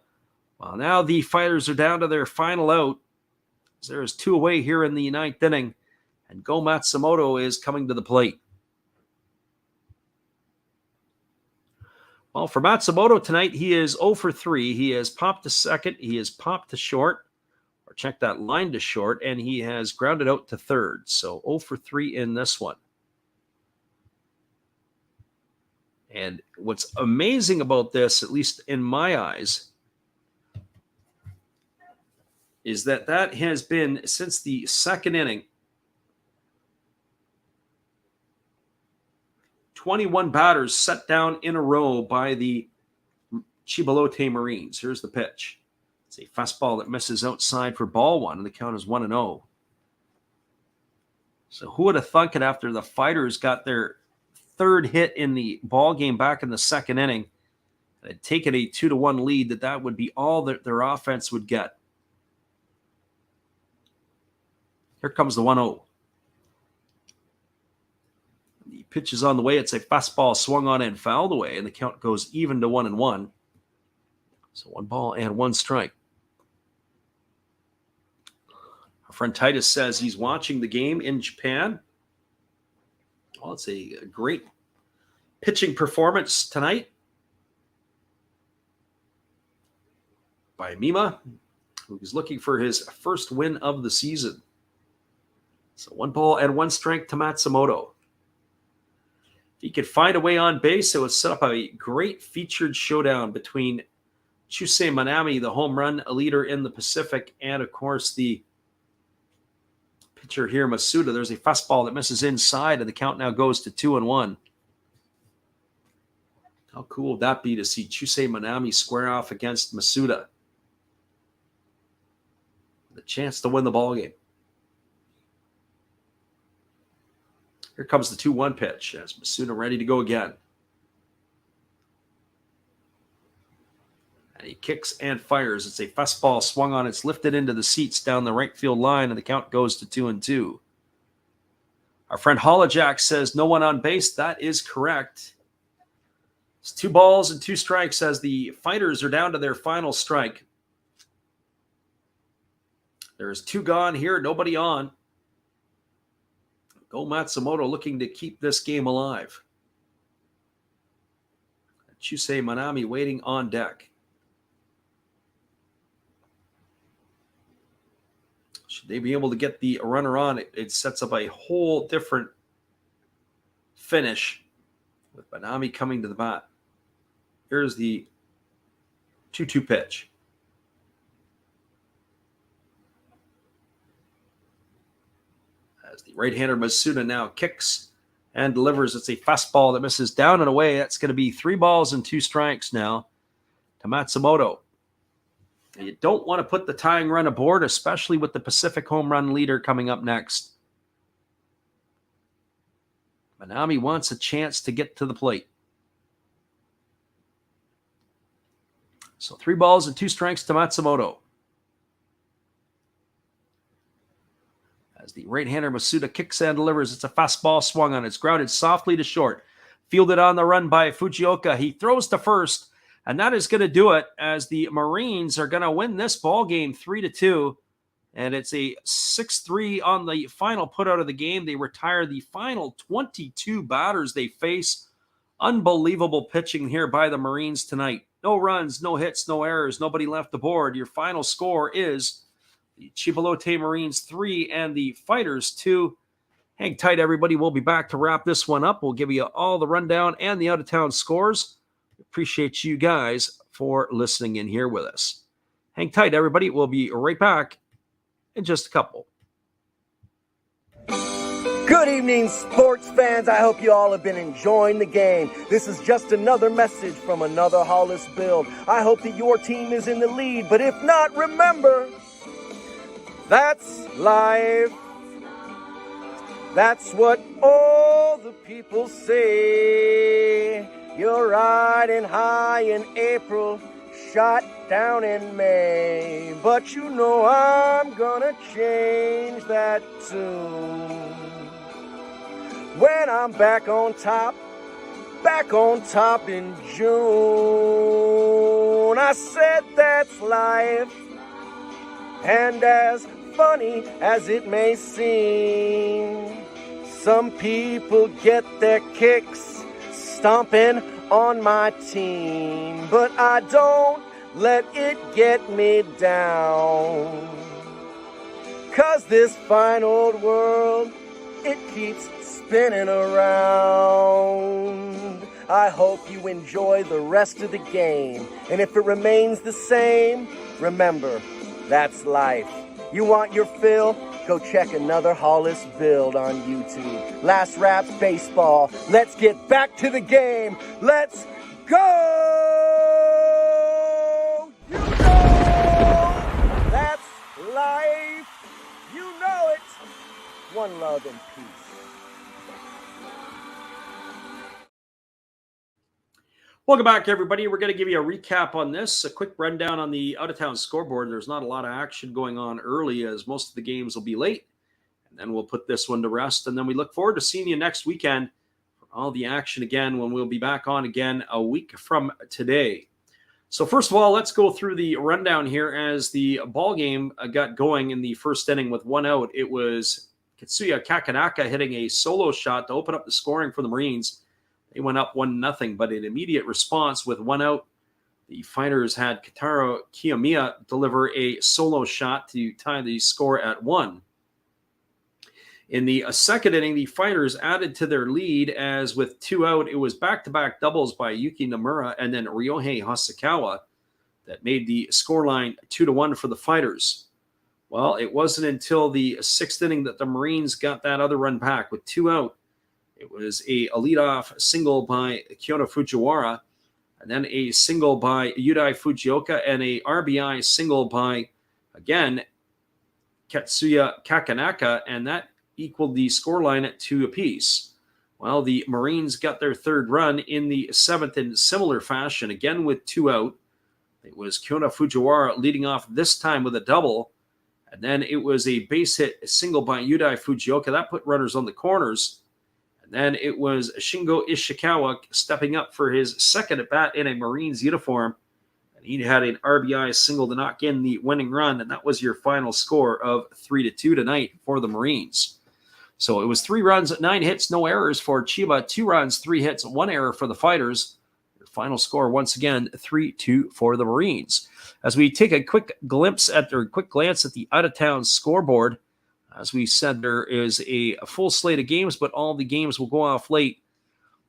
Well, now the Fighters are down to their final out. There is 2 away here in the 9th inning, and Go Matsumoto is coming to the plate. Well, for Matsumoto tonight, he is 0 for 3. He has popped to second. He has popped to short, or checked that line to short, and he has grounded out to third. So 0 for 3 in this one. And what's amazing about this, at least in my eyes, is that has been since the 2nd inning. 21 batters set down in a row by the Chiba Lotte Marines. Here's the pitch. It's a fastball that misses outside for ball one, and the count is 1-0. So who would have thunk it after the Fighters got their 3rd hit in the ball game back in the 2nd inning and had taken a 2-1 lead, that would be all that their offense would get. Here comes the 1-0. The pitch is on the way. It's a fastball swung on and fouled away, and the count goes even to 1-1. So 1 ball and 1 strike. Our friend Titus says he's watching the game in Japan. Well, it's a great pitching performance tonight by Mima, who's looking for his first win of the season. So 1 ball and 1 strike to Matsumoto. If he could find a way on base, it would set up a great featured showdown between Chusei Manami, the home run leader in the Pacific, and, of course, the pitcher here, Masuda. There's a fastball that misses inside, and the count now goes to 2-1. How cool would that be to see Chusei Manami square off against Masuda? The chance to win the ballgame. Here comes the 2-1 pitch as Masuda ready to go again. And he kicks and fires. It's a fastball swung on. It's lifted into the seats down the right field line, and the count goes to 2-2. Our friend Holojack says no one on base. That is correct. It's 2 balls and 2 strikes as the Fighters are down to their final strike. There's 2 gone here, nobody on. Go Matsumoto looking to keep this game alive. Chusei Manami waiting on deck. Should they be able to get the runner on, it sets up a whole different finish with Manami coming to the bat. Here's the 2-2 pitch. As the right-hander Masuda now kicks and delivers. It's a fastball that misses down and away. That's going to be 3 balls and 2 strikes now to Matsumoto. You don't want to put the tying run aboard, especially with the Pacific home run leader coming up next. Manami wants a chance to get to the plate. So 3 balls and 2 strikes to Matsumoto. As the right-hander Masuda kicks and delivers, it's a fastball swung on. It's grounded softly to short. Fielded on the run by Fujioka. He throws to first, and that is going to do it as the Marines are going to win this ball game 3-2. And it's a 6-3 on the final put out of the game. They retire the final 22 batters they face. Unbelievable pitching here by the Marines tonight. No runs, no hits, no errors, nobody left the board. Your final score is the Chiba Lotte Marines 3 and the Fighters 2. Hang tight, everybody. We'll be back to wrap this one up. We'll give you all the rundown and the out-of-town scores. Appreciate you guys for listening in here with us. Hang tight, everybody. We'll be right back in just a couple. Good evening, sports fans. I hope you all have been enjoying the game. This is just another message from another Hollis build. I hope that your team is in the lead, but if not, remember, that's life. That's what all the people say. You're riding high in April, shot down in May. But you know I'm gonna change that tune. When I'm back on top in June. I said that's life, and as funny as it may seem, some people get their kicks stomping on my team, but I don't let it get me down, 'cause this fine old world, it keeps spinning around. I hope you enjoy the rest of the game, and if it remains the same, remember, that's life. You want your fill? Go check another Hollis build on YouTube. Last Raps Baseball. Let's get back to the game. Let's go! You know that's life. You know it. One love and peace. Welcome back, everybody. We're going to give you a recap on this, a quick rundown on the out-of-town scoreboard. There's not a lot of action going on early, as most of the games will be late. And then we'll put this one to rest. And then we look forward to seeing you next weekend for all the action again, when we'll be back on again a week from today. So first of all, let's go through the rundown here as the ball game got going in the first inning with 1 out. It was Katsuya Kakanaka hitting a solo shot to open up the scoring for the Marines. They went up 1-0, but in immediate response with 1 out, the Fighters had Kitaro Kiyomiya deliver a solo shot to tie the score at 1. In the second inning, the Fighters added to their lead, as with 2 out, it was back-to-back doubles by Yuki Nomura and then Ryohei Hasakawa that made the scoreline 2-1 for the Fighters. Well, it wasn't until the 6th inning that the Marines got that other run back with 2 out. It was a leadoff single by Kyoto Fujiwara, and then a single by Yudai Fujioka, and a RBI single by, again, Katsuya Kakanaka, and that equaled the scoreline at 2 apiece. Well, the Marines got their third run in the 7th in similar fashion, again with 2 out. It was Kyoto Fujiwara leading off this time with a double, And then it was a base hit single by Yudai Fujioka. That put runners on the corners. And then it was Shingo Ishikawa stepping up for his second at bat in a Marines uniform. And he had an RBI single to knock in the winning run. And that was your final score of 3-2 tonight for the Marines. So it was 3 runs, 9 hits, no errors for Chiba. 2 runs, 3 hits, 1 error for the Fighters. Your final score, once again, 3-2 for the Marines. As we take a quick glance at the out-of-town scoreboard, as we said, there is a full slate of games, but all the games will go off late.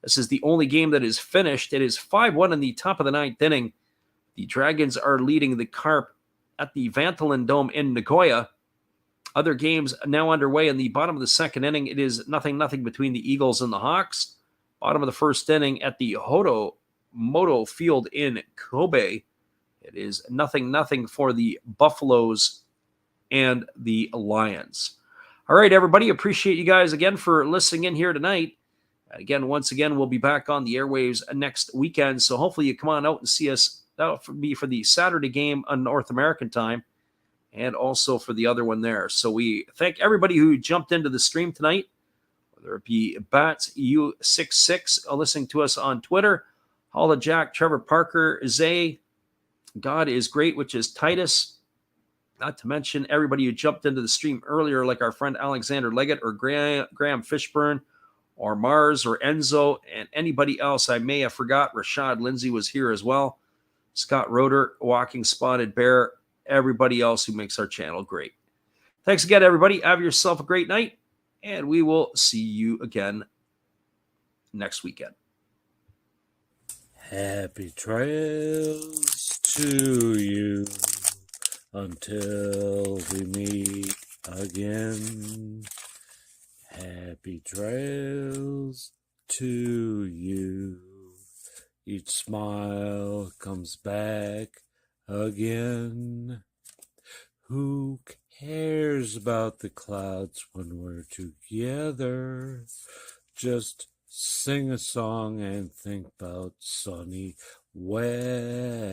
This is the only game that is finished. It is 5-1 in the top of the 9th inning. The Dragons are leading the Carp at the Vantolin Dome in Nagoya. Other games now underway in the bottom of the 2nd inning. It is 0-0 between the Eagles and the Hawks. Bottom of the 1st inning at the Moto Field in Kobe. It is 0-0 for the Buffaloes and the Lions. All right, everybody. Appreciate you guys again for listening in here tonight. Again, once again, we'll be back on the airwaves next weekend. So hopefully you come on out and see us. That'll be for the Saturday game on North American time and also for the other one there. So we thank everybody who jumped into the stream tonight, whether it be Bats U66 listening to us on Twitter, Holla Jack, Trevor Parker, Zay, God is Great, which is Titus. Not to mention everybody who jumped into the stream earlier, like our friend Alexander Leggett or Graham Fishburne or Mars or Enzo and anybody else I may have forgot. Rashad Lindsay was here as well. Scott Roeder, Walking Spotted Bear, everybody else who makes our channel great. Thanks again, everybody. Have yourself a great night, and we will see you again next weekend. Happy trails to you until we meet again. Happy trails to you. Each smile comes back again. Who cares about the clouds when we're together? Just sing a song and think about sunny weather.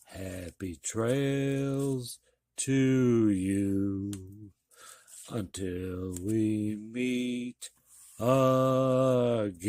Happy trails to you until we meet again.